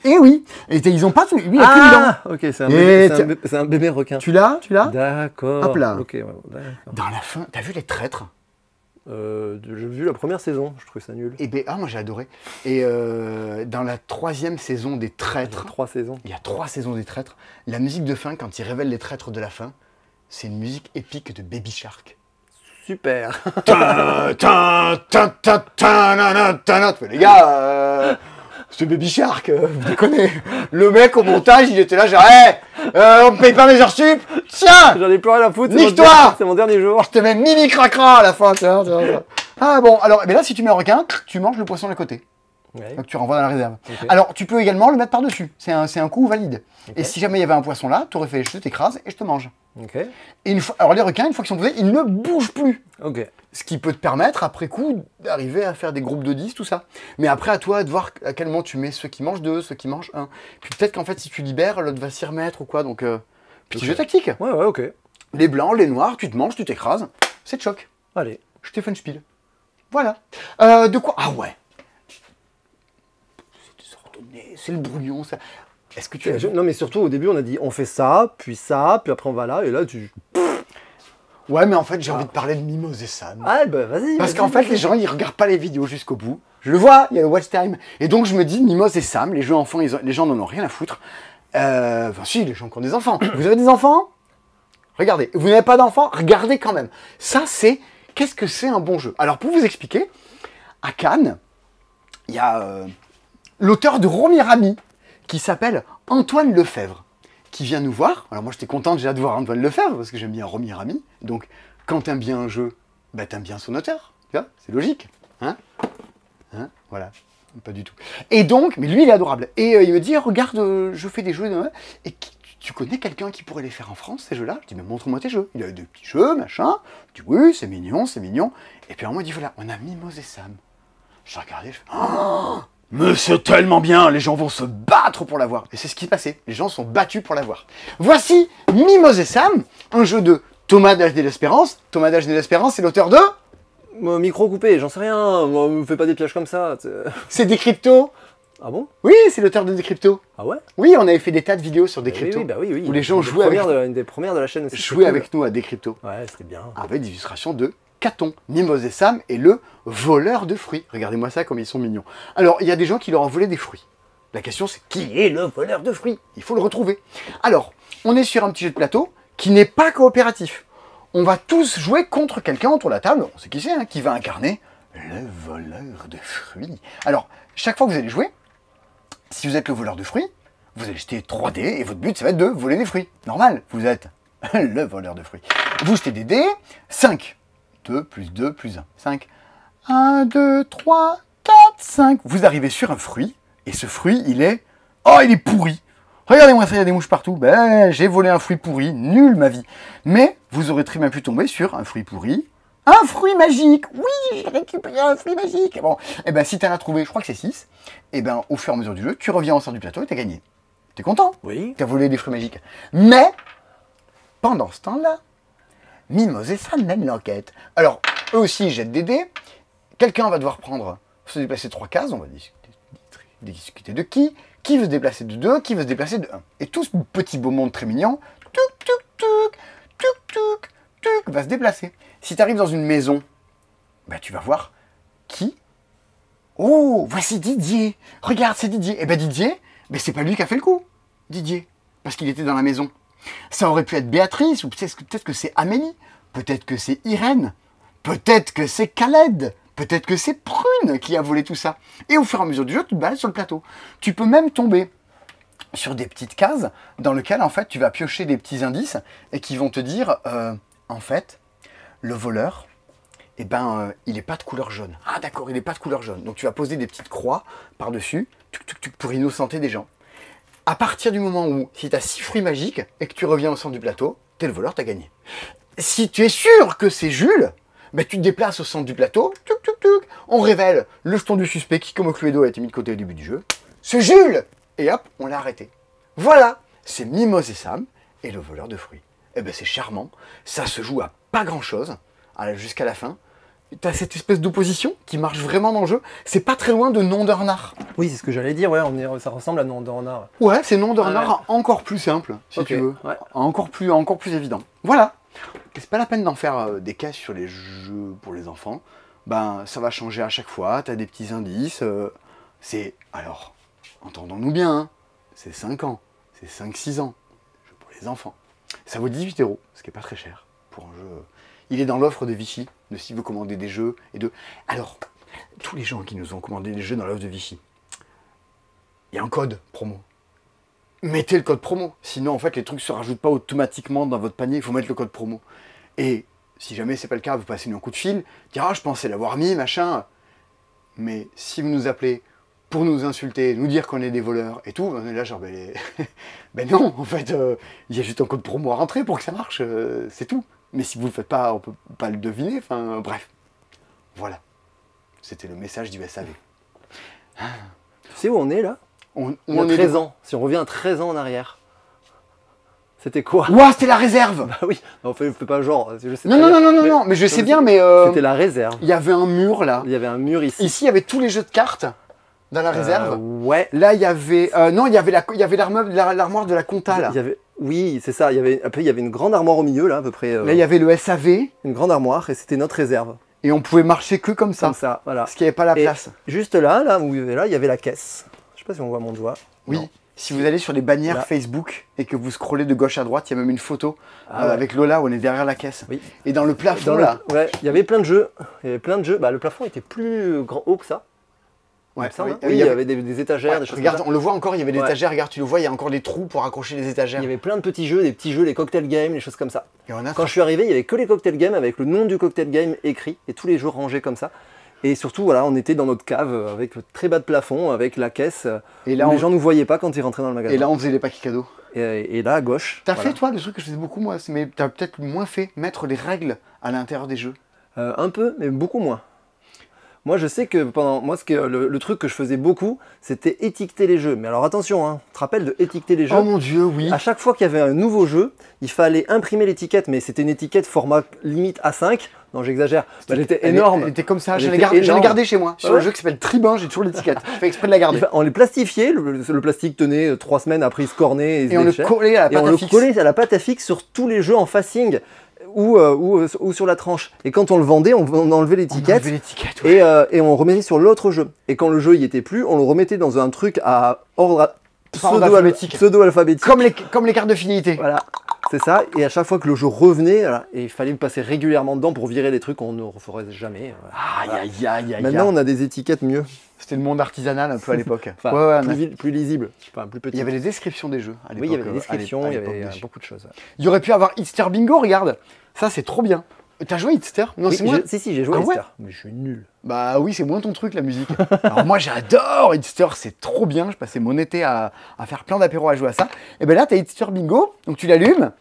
Et oui. Et ils ont pas tout. Lui, il a qu'une dent. Ok, c'est un, Et c'est un bébé requin. Tu l'as? D'accord. Hop là. Ok, ouais, d'accord. Dans la fin, t'as vu les traîtres? J'ai vu la première saison, je trouvais ça nul. Et ben, moi j'ai adoré. Et dans la 3e saison des traîtres, 3 saisons. il y a 3 saisons des traîtres, la musique de fin, quand ils révèlent les traîtres de la fin, c'est une musique épique de Baby Shark. Super. Les gars, ce Baby Shark, vous déconnez. Le mec au montage, il était là, genre, on me paye pas mes heures sup. Tiens, J'en ai plus rien à foutre. Nique-toi. C'est mon dernier jour. je te mets mini cracra à la fin. Tiens. Ah bon, alors, mais là, si tu mets un requin, tu manges le poisson de côté. Ouais. Donc tu renvoies dans la réserve. Ok. Alors, tu peux également le mettre par-dessus. C'est un coup valide. Ok. Et si jamais il y avait un poisson là, tu aurais fait, je t'écrase et je te mange. Ok. Et alors les requins, une fois qu'ils sont posés, ils ne bougent plus. Ok. Ce qui peut te permettre, après coup, d'arriver à faire des groupes de 10, tout ça. Mais après, à toi de voir à quel moment tu mets ceux qui mangent 2, ceux qui mangent 1. Puis peut-être qu'en fait, si tu libères, l'autre va s'y remettre ou quoi. Donc, petit Ok. jeu tactique. Ouais, ok. Les blancs, les noirs, tu te manges, tu t'écrases. C'est de choc. Allez. Stephen Spiel. Voilà. De quoi? Ah ouais. C'est désordonné, c'est le brouillon, ça. Est-ce que tu as... Non, mais surtout, au début, on a dit on fait ça, puis après on va là, et là, tu. Ouais, mais en fait, j'ai envie de parler de Mimose et Sam. Ah, bah vas-y. Parce vas-y, qu'en fait, vas-y. les gens, ils regardent pas les vidéos jusqu'au bout. Je le vois, il y a le watch time. Et donc, je me dis, Mimose et Sam, les jeux enfants, les gens n'en ont rien à foutre. Enfin, si, les gens qui ont des enfants. Vous avez des enfants? Regardez. Vous n'avez pas d'enfants? Regardez quand même. Ça, c'est... Qu'est-ce que c'est un bon jeu? Alors, pour vous expliquer, à Cannes, il y a l'auteur de Romirami, qui s'appelle Antoine Lefebvre, qui vient nous voir. Alors moi, j'étais content déjà de voir Antoine Lefebvre, parce que j'aime bien Romirami. Donc, quand t'aimes bien un jeu, bah, t'aimes bien son auteur. Tu vois, c'est logique. Hein? Voilà. Pas du tout. Et donc, mais lui, il est adorable. Et il me dit, regarde, je fais des jeux, et tu connais quelqu'un qui pourrait les faire en France, ces jeux-là? Je dis, mais montre-moi tes jeux. Il a des petits jeux, machin. Je dis, oui, c'est mignon, c'est mignon. Et puis, à moi, il dit, voilà, on a Mimose et Sam. Je regardais, je fais, oh, mais c'est tellement bien, les gens vont se battre pour l'avoir. Et c'est ce qui se passait, les gens sont battus pour l'avoir. Voici Mimose et Sam, un jeu de Thomas d'Âge de l'Espérance. Thomas d'Âge de l'Espérance, c'est l'auteur de... Micro coupé, j'en sais rien. Moi, me fais pas des pièges comme ça. C'est Décrypto. Ah bon? Oui, c'est l'auteur de Décrypto. Ah ouais? Oui, on avait fait des tas de vidéos sur Oui, Décrypto. oui, bah oui, oui. Où les gens jouaient avec... Une des premières de la chaîne aussi. Jouaient avec nous à Décrypto. Ouais, c'était bien. Avec des illustrations de Caton, Mimose et Sam et le voleur de fruits. Regardez-moi ça comme ils sont mignons. Alors, il y a des gens qui leur ont volé des fruits. La question c'est qui est le voleur de fruits? Il faut le retrouver. Alors, on est sur un petit jeu de plateau qui n'est pas coopératif. On va tous jouer contre quelqu'un autour de la table, on sait qui c'est, hein, qui va incarner le voleur de fruits. Alors, chaque fois que vous allez jouer, si vous êtes le voleur de fruits, vous allez jeter 3 dés et votre but ça va être de voler des fruits. Normal, vous êtes le voleur de fruits. Vous jetez des dés, 5. 2 plus 2 plus 1. 5. 1, 2, 3, 4, 5. Vous arrivez sur un fruit, et ce fruit, il est... Oh, il est pourri. Regardez-moi ça, il y a des mouches partout. Ben, j'ai volé un fruit pourri, nul ma vie. Mais vous aurez très bien pu tomber sur un fruit pourri. Un fruit magique. Oui, j'ai récupéré un fruit magique. Bon, et ben si tu en as trouvé, je crois que c'est 6, et ben au fur et à mesure du jeu, tu reviens au centre du plateau et tu as gagné. T'es content? Oui. Tu as volé des fruits magiques. Mais, pendant ce temps-là, Mimose et Sam mènent l'enquête. Alors, eux aussi ils jettent des dés. Quelqu'un va devoir se déplacer 3 cases, on va discuter de qui veut se déplacer de 2, qui veut se déplacer de 1. Et tout ce petit beau monde très mignon, va se déplacer. Si tu arrives dans une maison, bah, tu vas voir qui. Oh, voici Didier. Regarde, c'est Didier. Et ben Didier, ben, c'est pas lui qui a fait le coup. Didier, parce qu'il était dans la maison. Ça aurait pu être Béatrice, ou peut-être que c'est Amélie, peut-être que c'est Irène, peut-être que c'est Khaled, peut-être que c'est Prune qui a volé tout ça. Et au fur et à mesure du jeu, tu te balades sur le plateau. Tu peux même tomber sur des petites cases dans lesquelles en fait tu vas piocher des petits indices et qui vont te dire en fait le voleur il n'est pas de couleur jaune. Ah d'accord, il n'est pas de couleur jaune. Donc tu vas poser des petites croix par-dessus pour innocenter des gens. À partir du moment où si tu as 6 fruits magiques et que tu reviens au centre du plateau, t'es le voleur, t'as gagné. Si tu es sûr que c'est Jules, ben, tu te déplaces au centre du plateau, on révèle le jeton du suspect qui, comme au Cluedo, a été mis de côté au début du jeu. C'est Jules! Et hop, on l'a arrêté. Voilà, c'est Mimose et Sam et le voleur de fruits. Eh ben c'est charmant, ça se joue à pas grand-chose, jusqu'à la fin. T'as cette espèce d'opposition qui marche vraiment dans le jeu. C'est pas très loin de Nom de Renard. Oui, c'est ce que j'allais dire, ouais, ça ressemble à Nom de Renard. Ouais, c'est Nom de Renard encore plus simple, si tu veux. Ouais. Encore plus évident. Voilà. Et c'est pas la peine d'en faire des caisses sur les jeux pour les enfants. Ben, ça va changer à chaque fois, t'as des petits indices. C'est... Alors, entendons-nous bien, hein, c'est 5 ans, c'est 5-6 ans, jeu pour les enfants. Ça vaut 18 €, ce qui est pas très cher pour un jeu. Il est dans l'offre de Vichy, de si vous commandez des jeux et de... Alors, tous les gens qui nous ont commandé des jeux dans l'offre de Vichy, il y a un code promo. Mettez le code promo, sinon en fait les trucs se rajoutent pas automatiquement dans votre panier, il faut mettre le code promo. Et si jamais c'est pas le cas, vous passez nous un coup de fil, dire ah je pensais l'avoir mis, machin. Mais si vous nous appelez pour nous insulter, nous dire qu'on est des voleurs et tout, on est là genre ben non, en fait il y a juste un code promo à rentrer pour que ça marche, c'est tout. Mais si vous le faites pas, on peut pas le deviner, enfin bref. Voilà. C'était le message du SAV. Tu sais où on est là? Il y a 13 ans, si on revient 13 ans en arrière. C'était quoi? Ouah, c'était la réserve. Bah oui, on fait pas genre. Je sais non, mais je sais bien, mais... C'était la réserve. Il y avait un mur là. Il y avait un mur ici. Ici, il y avait tous les jeux de cartes dans la réserve. Ouais. Là, il y avait... non, il y avait l'armoire de la compta là. Oui, c'est ça. Après, il y avait une grande armoire au milieu là, à peu près. Là, il y avait le SAV. Une grande armoire et c'était notre réserve. Et on pouvait marcher que comme ça. Comme ça, voilà. Parce qu'il n'y avait pas la place. Juste là, où il y avait la caisse. Je sais pas si on voit mon doigt. Oui. Non. Si vous allez sur les bannières là. Facebook et que vous scrollez de gauche à droite, il y a même une photo avec Lola où on est derrière la caisse. Oui. Et dans le plafond là. Ouais, il y avait plein de jeux. Bah, le plafond était plus haut que ça. Ouais, ça, oui, il y avait des étagères, des choses regarde, comme ça. On le voit encore, il y avait des étagères, regarde, tu le vois, il y a encore des trous pour accrocher les étagères. Il y avait plein de petits jeux, les cocktail games, les choses comme ça. Quand je suis arrivé, il n'y avait que les cocktail games avec le nom du cocktail game écrit et tous les jeux rangés comme ça. Et surtout, voilà, on était dans notre cave avec le très bas de plafond, avec la caisse. Et là, les gens ne nous voyaient pas quand ils rentraient dans le magasin. Et là, on faisait les paquets cadeaux. Et là, à gauche. T'as fait, toi, le truc que je faisais beaucoup, moi, mais t'as peut-être moins fait, mettre les règles à l'intérieur des jeux. Un peu, mais beaucoup moins. Moi, je sais que moi, le truc que je faisais beaucoup, c'était étiqueter les jeux. Mais alors attention, hein, tu te rappelles de étiqueter les jeux? Oh mon Dieu, oui. À chaque fois qu'il y avait un nouveau jeu, il fallait imprimer l'étiquette, mais c'était une étiquette format limite A5. Non, j'exagère. Elle était énorme. Elle était comme ça. Elle J'en ai était énorme. gardé chez moi. Sur Ouais. le jeu qui s'appelle Tribun, j'ai toujours l'étiquette. Je fais exprès de la garder. On les plastifiait. Le plastique tenait 3 semaines, après il se cornait. Et on le collait à la pâte à fixe. On le collait à la pâte à fixe sur tous les jeux en facing. Ou sur la tranche. Et quand on le vendait, on enlevait l'étiquette ouais. et on remettait sur l'autre jeu. Et quand le jeu y était plus, on le remettait dans un truc à ordre pseudo-alphabétique. Comme les cartes de fidélité. Voilà, c'est ça. Et à chaque fois que le jeu revenait, voilà, et il fallait passer régulièrement dedans pour virer les trucs qu'on ne referait jamais. Voilà. Aïe. Maintenant, on a des étiquettes mieux. C'était le monde artisanal un peu à l'époque. Enfin, plus lisible, enfin, plus petit. Il y avait les descriptions des jeux à l'époque. Oui, il y avait des descriptions, il y avait beaucoup de choses. Il y aurait pu avoir Hitster Bingo, regarde. Ça, c'est trop bien. T'as joué Hitster? Non, oui, c'est moi. Si, j'ai joué à Hitster. Ouais, mais je suis nul. Bah oui, c'est moins ton truc, la musique. Alors moi, j'adore Hitster, c'est trop bien. Je passais mon été à faire plein d'apéros à jouer à ça. Et ben là, t'as Hitster Bingo, donc tu l'allumes.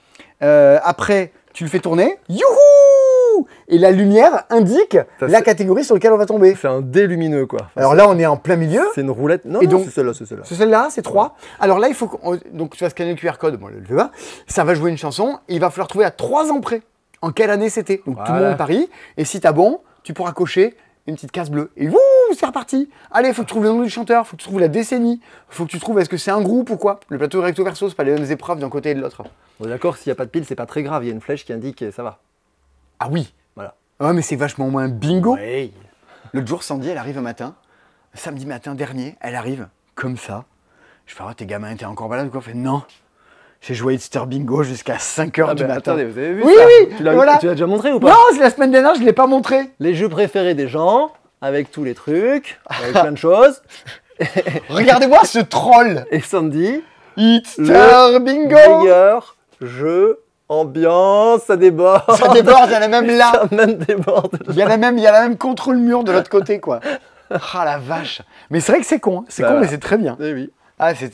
Après, tu le fais tourner. Youhou! Et la lumière indique la catégorie sur laquelle on va tomber. C'est un dé lumineux, quoi. Enfin, alors là, on est en plein milieu. C'est une roulette. Non, c'est celle-là, c'est celle-là. C'est celle-là, c'est 3. Alors là, il faut donc tu vas scanner le QR code. Moi, je le fais pas. Ça va jouer une chanson. Et il va falloir trouver à 3 ans près en quelle année c'était. Donc tout le monde parie. Et si t'as bon, tu pourras cocher une petite case bleue. Et wouh, c'est reparti. Allez, il faut que tu trouves le nom du chanteur, il faut que tu trouves la décennie, il faut que tu trouves est-ce que c'est un groupe ou quoi. Le plateau recto verso, c'est pas les mêmes épreuves d'un côté et de l'autre. Bon, d'accord, s'il n'y a pas de pile, c'est pas très grave. Il y a une flèche qui indique ça va. Ah oui. Voilà. Ouais, mais c'est vachement moins bingo. Ouais. L'autre jour, Sandy, elle arrive un matin. Samedi matin dernier, elle arrive comme ça. Je fais, oh, tes gamins étaient encore malades ou quoi? Elle fait, non. J'ai joué Hitster Bingo jusqu'à 5h du matin. Attendez, vous avez vu oui, ça? Oui, tu l'as déjà montré ou pas? Non, c'est la semaine dernière, je ne l'ai pas montré. Les jeux préférés des gens, avec tous les trucs, avec plein de choses. Regardez-moi ce troll. Et Sandy, Hitster Bingo. Meilleur jeu, ambiance, ça déborde. Ça déborde, il y en a même là. Ça même déborde. Il y en a même contre le mur de l'autre côté, quoi. Ah la vache. Mais c'est vrai que c'est con, hein. C'est con, mais c'est très bien. Eh oui. Ah, c'est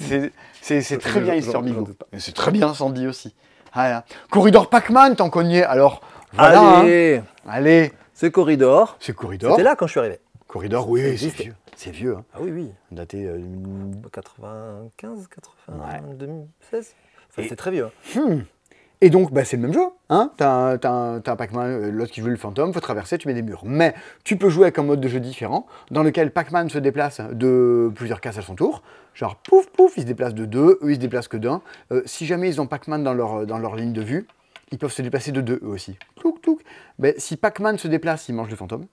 très bien Hitster Bingo. C'est très bien Sandy aussi. Ah, là. Corridor Pac-Man, t'en connais. Alors, voilà. Allez, Allez. C'est Corridor. C'est Corridor. C'était là quand je suis arrivé. Corridor, oui, c'est vieux. C'est vieux. Hein. Ah oui, oui. Daté 95, 80, 2016. Enfin, c'était très vieux. Et donc, bah, c'est le même jeu. Hein, t'as un Pac-Man, l'autre qui joue le fantôme, faut traverser, tu mets des murs. Mais tu peux jouer avec un mode de jeu différent, dans lequel Pac-Man se déplace de plusieurs cases à son tour. Genre, pouf, pouf, il se déplace de 2, eux, ils se déplacent que d'un. Si jamais ils ont Pac-Man dans leur ligne de vue, ils peuvent se déplacer de 2, eux aussi. Tlouk, tlouk. Ben, si Pac-Man se déplace, il mange le fantôme.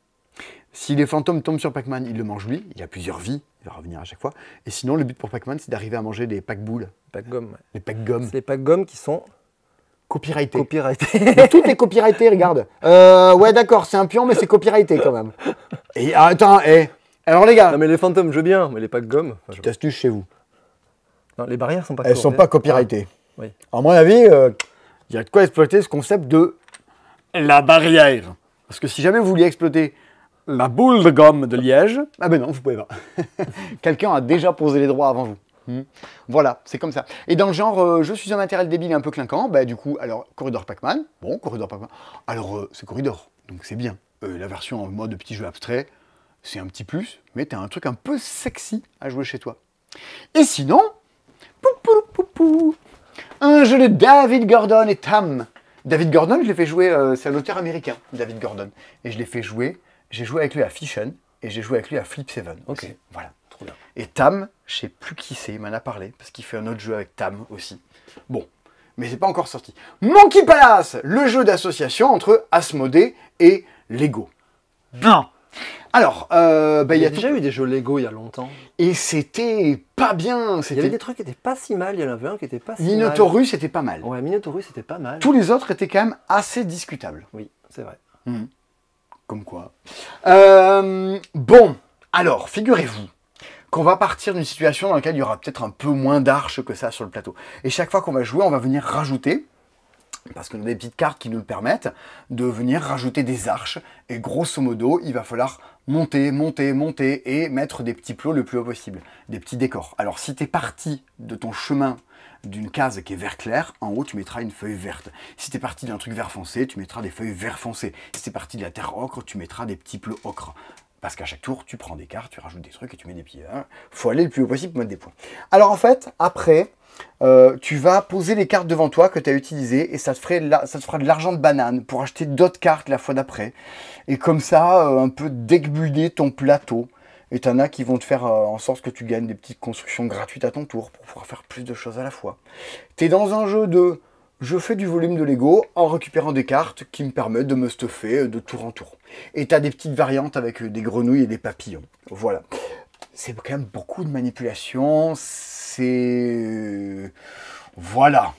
Si les fantômes tombent sur Pac-Man, il le mange lui. Il a plusieurs vies, il va revenir à chaque fois. Et sinon, le but pour Pac-Man, c'est d'arriver à manger des Pac-boules. Pac-gomme. Ouais. Les Pac-gommes. C'est les Pac-gommes qui sont... Copyrighté. Mais tout est copyrighté, regarde. Ouais, d'accord, c'est un pion, mais c'est copyrighté quand même. Et attends, alors les gars. Non, mais les fantômes, je veux bien, mais les Pac-gomme. Enfin, t'astuces chez vous. Non, les barrières sont pas Elles sont pas copyrightées. Ah, oui. À mon avis, il y a de quoi exploiter ce concept de la barrière. Parce que si jamais vous vouliez exploiter la boule de gomme de Liège, ah ben non, vous pouvez pas. Quelqu'un a déjà posé les droits avant vous. Voilà, c'est comme ça. Et dans le genre, je suis un matériel débile et un peu clinquant, bah du coup, alors, Corridor Pac-Man, bon, Corridor Pac-Man, alors c'est Corridor, donc c'est bien. La version en mode petit jeu abstrait, c'est un petit plus, mais t'as un truc un peu sexy à jouer chez toi. Et sinon, un jeu de David Gordon et Tam. David Gordon, je l'ai fait jouer, c'est un auteur américain, David Gordon, et je l'ai fait jouer, j'ai joué avec lui à Fission, et j'ai joué avec lui à Flip 7. Ok, voilà. Trop bien. Et Tam, je sais plus qui c'est, il m'en a parlé, parce qu'il fait un autre jeu avec Tam aussi. Bon, mais c'est pas encore sorti. Monkey Palace, le jeu d'association entre Asmodée et Lego. Bien. Alors, il y a déjà eu des jeux Lego il y a longtemps. Et c'était pas bien. Il y avait des trucs qui étaient pas si mal, il y en avait un qui était pas si Minotaurus, c'était pas mal. Ouais, Minotaurus, c'était pas mal. Tous les autres étaient quand même assez discutables. Oui, c'est vrai. Comme quoi. Bon, alors, figurez-vous qu'on va partir d'une situation dans laquelle il y aura peut-être un peu moins d'arches que ça sur le plateau. Et chaque fois qu'on va jouer, on va venir rajouter, parce qu'on a des petites cartes qui nous permettent de venir rajouter des arches. Et grosso modo, il va falloir monter, monter, monter et mettre des petits plots le plus haut possible. Des petits décors. Alors, si tu es parti de ton chemin d'une case qui est vert clair, en haut, tu mettras une feuille verte. Si tu es parti d'un truc vert foncé, tu mettras des feuilles vert foncé. Si tu es parti de la terre ocre, tu mettras des petits plots ocre. Parce qu'à chaque tour, tu prends des cartes, tu rajoutes des trucs et tu mets des pieds. Hein. Faut aller le plus haut possible pour mettre des points. Alors en fait, après, tu vas poser les cartes devant toi que tu as utilisées et ça te fera de l'argent de banane pour acheter d'autres cartes la fois d'après. Et comme ça, un peu deck builder ton plateau. Et t'en as qui vont te faire en sorte que tu gagnes des petites constructions gratuites à ton tour pour pouvoir faire plus de choses à la fois. T'es dans un jeu de... Je fais du volume de Lego en récupérant des cartes qui me permettent de me stuffer de tour en tour. Et tu as des petites variantes avec des grenouilles et des papillons. Voilà. C'est quand même beaucoup de manipulation. C'est... Voilà.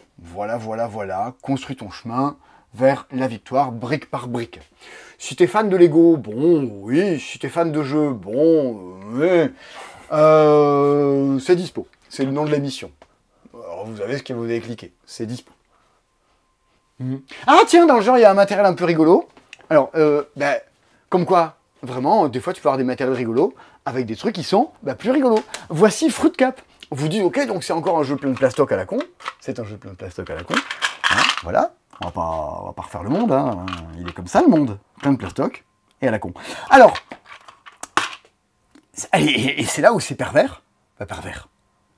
Construis ton chemin vers la victoire, brique par brique. Si t'es fan de Lego, bon, oui. Si t'es fan de jeu, bon, oui. C'est dispo. C'est le nom de l'émission. Alors vous avez ce que vous avez cliqué. C'est dispo. Ah tiens, dans le genre, il y a un matériel un peu rigolo. Alors, comme quoi, vraiment, des fois, tu peux avoir des matériels rigolos avec des trucs qui sont plus rigolos. Voici Fruit Cup. On vous dit, ok, donc c'est encore un jeu plein de plastoc à la con. C'est un jeu plein de plastoc à la con. Hein, voilà, on va pas refaire le monde. Hein. Il est comme ça, le monde. Plein de plastoc et à la con. Alors, et c'est là où c'est pervers. Pas pervers.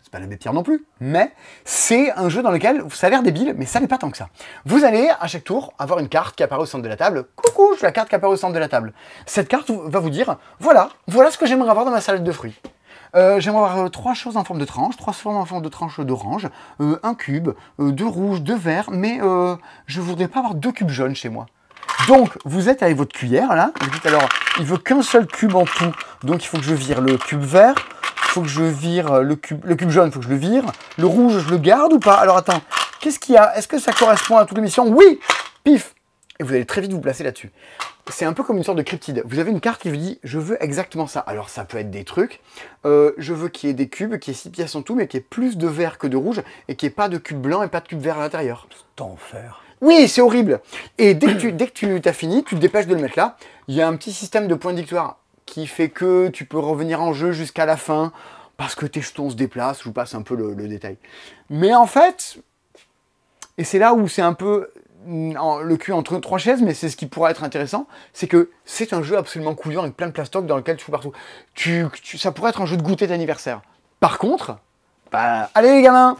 C'est pas l'abbé Pierre non plus, mais c'est un jeu dans lequel ça a l'air débile, mais ça n'est pas tant que ça. Vous allez, à chaque tour, avoir une carte qui apparaît au centre de la table. Coucou, je suis la carte qui apparaît au centre de la table. Cette carte va vous dire, voilà ce que j'aimerais avoir dans ma salade de fruits. J'aimerais avoir 3 choses en forme de tranche, 3 formes en forme de tranche d'orange, un cube, 2 rouges, 2 verts, mais je voudrais pas avoir 2 cubes jaunes chez moi. Donc, vous êtes avec votre cuillère, là, vous dites alors, il veut qu'un seul cube en tout, donc il faut que je vire le cube vert, faut que je vire le cube jaune, faut que je le vire. Le rouge, je le garde ou pas? Alors attends, qu'est-ce qu'il y a? Est-ce que ça correspond à toute l'émission? Oui! Pif! Et vous allez très vite vous placer là-dessus. C'est un peu comme une sorte de cryptide. Vous avez une carte qui vous dit, je veux exactement ça. Alors ça peut être des trucs. Je veux qu'il y ait des cubes, qu'il y ait 6 pièces en tout, mais qu'il y ait plus de vert que de rouge, et qu'il n'y ait pas de cube blanc et pas de cube vert à l'intérieur. C'est enfer. Oui, c'est horrible. Et dès que tu as fini, tu te dépêches de le mettre là. Il y a un petit système de points de victoire qui fait que tu peux revenir en jeu jusqu'à la fin, parce que tes jetons se déplacent, je vous passe un peu le détail. Mais en fait, et c'est là où c'est un peu le cul entre 3 chaises, mais c'est ce qui pourrait être intéressant, c'est que c'est un jeu absolument couillant avec plein de plastoc dans lequel tu fous partout. Ça pourrait être un jeu de goûter d'anniversaire. Par contre, allez les gamins,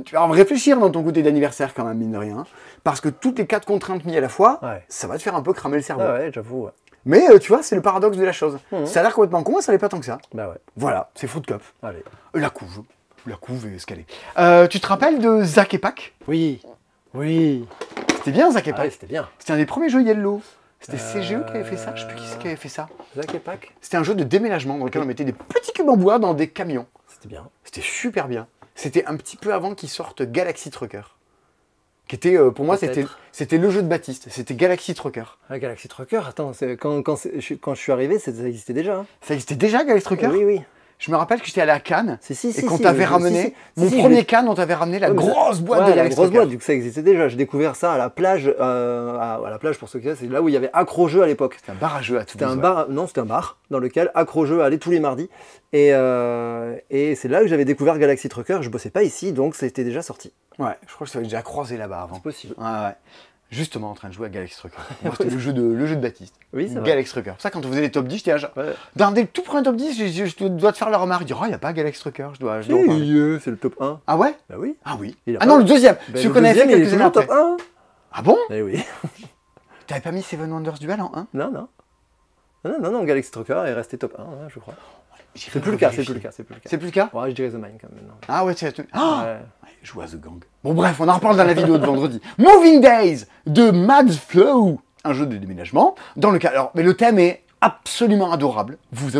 tu vas réfléchir dans ton goûter d'anniversaire quand même, mine de rien, parce que toutes les 4 contraintes mises à la fois, ça va te faire un peu cramer le cerveau. Ah ouais, j'avoue. Ouais. Mais tu vois, c'est le paradoxe de la chose. Ça a l'air complètement con, mais ça n'est pas tant que ça. Bah ouais. Voilà, c'est Fruit Cup. Allez. La couve est escalée. Tu te rappelles de Zack et Pack? Oui. Oui. C'était bien Zack et Ah Pack. ouais, c'était bien. C'était un des premiers jeux Yellow. C'était CGE qui avait fait ça. Je sais plus qui c'est qui avait fait ça. Zack et Pack. C'était un jeu de déménagement dans lequel on mettait des petits cubes en bois dans des camions. C'était bien. C'était super bien. C'était un petit peu avant qu'ils sortent Galaxy Trucker. Qui était, pour moi, c'était le jeu de Baptiste. C'était Galaxy Trucker. Ah, Galaxy Trucker, attends, quand je suis arrivé, ça existait déjà. Hein. Ça existait déjà, Galaxy Trucker? Oui, oui. Je me rappelle que j'étais allé à Cannes et qu'on si, t'avait ramené, mon premier Cannes, on t'avait ramené la grosse boîte de Galaxy la grosse Trucker. boîte, du coup ça existait déjà. J'ai découvert ça à la plage, à la plage pour ceux qui savent, c'est là où il y avait Accro-Jeu à l'époque. C'était un bar à jeux à tout. C'était un bar, non, c'était un bar dans lequel Accro-Jeu allait tous les mardis. Et c'est là que j'avais découvert Galaxy Trucker. Je bossais pas ici, donc c'était déjà sorti. Ouais, je crois que ça avait déjà croisé là-bas avant. C'est possible. Ouais. Justement en train de jouer à Galaxy Trucker. C'était le jeu de Baptiste. Oui, c'est vrai. Galaxy Trucker. C'est pour ça quand on faisait les top 10, j'étais dans des tout premiers top 10, je dois te faire la remarque. Dire, oh, il n'y a pas Galaxy Trucker. Je dois en parler. C'est le top 1. Ah ouais? Bah oui. Ah oui. Ah non, le deuxième. Je connais quelques quelques années le top après. 1. Ah bon? Eh oui. T'avais pas mis Seven Wonders Duel en 1? Non, Galaxy Trucker est resté top 1, hein, je crois. C'est plus le cas, c'est plus le cas. C'est plus le cas? Ouais, je dirais The Mind quand même maintenant. Ah ouais, c'est... Ouais. Je joue à The Gang. Bon bref, on en reparle dans la vidéo de vendredi. Moving Days de Mad Flow, un jeu de déménagement dans le cas. Alors, mais le thème est absolument adorable. Vous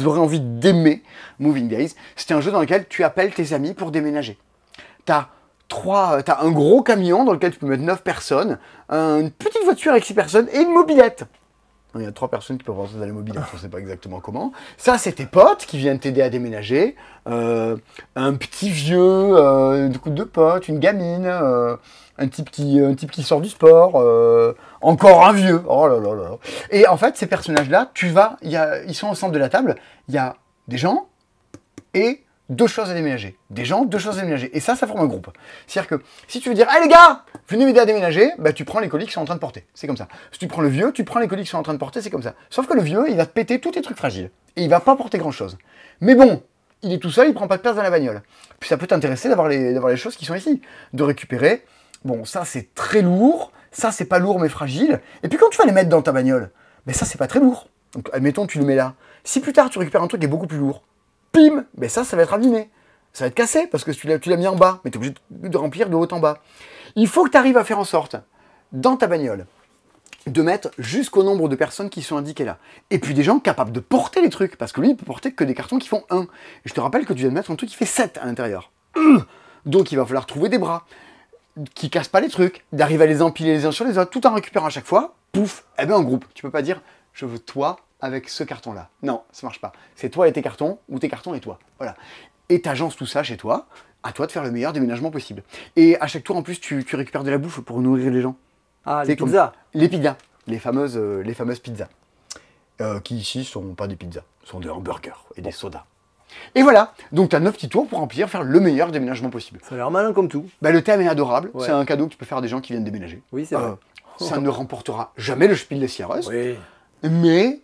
aurez envie d'aimer Moving Days. C'est un jeu dans lequel tu appelles tes amis pour déménager. T'as un gros camion dans lequel tu peux mettre 9 personnes, une petite voiture avec 6 personnes et une mobilette. Il y a 3 personnes qui peuvent rentrer dans les mobilettes, on ne sait pas exactement comment. Ça, c'est tes potes qui viennent t'aider à déménager. Un petit vieux, du coup 2 potes, une gamine, un type qui sort du sport, encore un vieux. Oh là là là. Et en fait, ces personnages-là, ils sont au centre de la table. Il y a des gens et deux choses à déménager. Des gens, deux choses à déménager. Et ça forme un groupe. C'est-à-dire que si tu veux dire, allez les gars, venez m'aider à déménager, bah tu prends les colis qui sont en train de porter. C'est comme ça. Si tu prends le vieux, tu prends les colis qui sont en train de porter, c'est comme ça. Sauf que le vieux, il va te péter tous tes trucs fragiles. Et il va pas porter grand-chose. Mais bon, il est tout seul, il prend pas de place dans la bagnole. Puis ça peut t'intéresser d'avoir les choses qui sont ici. De récupérer. Bon, ça c'est très lourd. Ça c'est pas lourd mais fragile. Et puis quand tu vas les mettre dans ta bagnole, ben ça c'est pas très lourd. Donc admettons tu le mets là. Si plus tard tu récupères un truc qui est beaucoup plus lourd, pim, ben ça va être abîmé. Ça va être cassé parce que tu l'as mis en bas, mais tu es obligé de remplir de haut en bas. Il faut que tu arrives à faire en sorte, dans ta bagnole, de mettre jusqu'au nombre de personnes qui sont indiquées là. Et puis des gens capables de porter les trucs, parce que lui, il peut porter que des cartons qui font 1. Et je te rappelle que tu viens de mettre un truc qui fait 7 à l'intérieur. Donc il va falloir trouver des bras qui cassent pas les trucs, d'arriver à les empiler les uns sur les autres, tout en récupérant à chaque fois, pouf, eh bien en groupe. Tu peux pas dire, je veux toi avec ce carton-là. Non, ça marche pas. C'est toi et tes cartons, ou tes cartons et toi. Voilà. Et t'agences tout ça chez toi, à toi de faire le meilleur déménagement possible. Et à chaque tour, en plus, tu récupères de la bouffe pour nourrir les gens. Ah, les pizzas. Les pizzas, les fameuses pizzas. Qui ici sont pas des pizzas, sont des hamburgers et des sodas. Et voilà, donc tu as 9 petits tours pour remplir, faire le meilleur déménagement possible. Ça a l'air malin comme tout. Bah, le thème est adorable, Ouais. c'est un cadeau que tu peux faire à des gens qui viennent déménager. Oui, c'est vrai. Ça ne remportera jamais le Spiel des Jahres, Oui. mais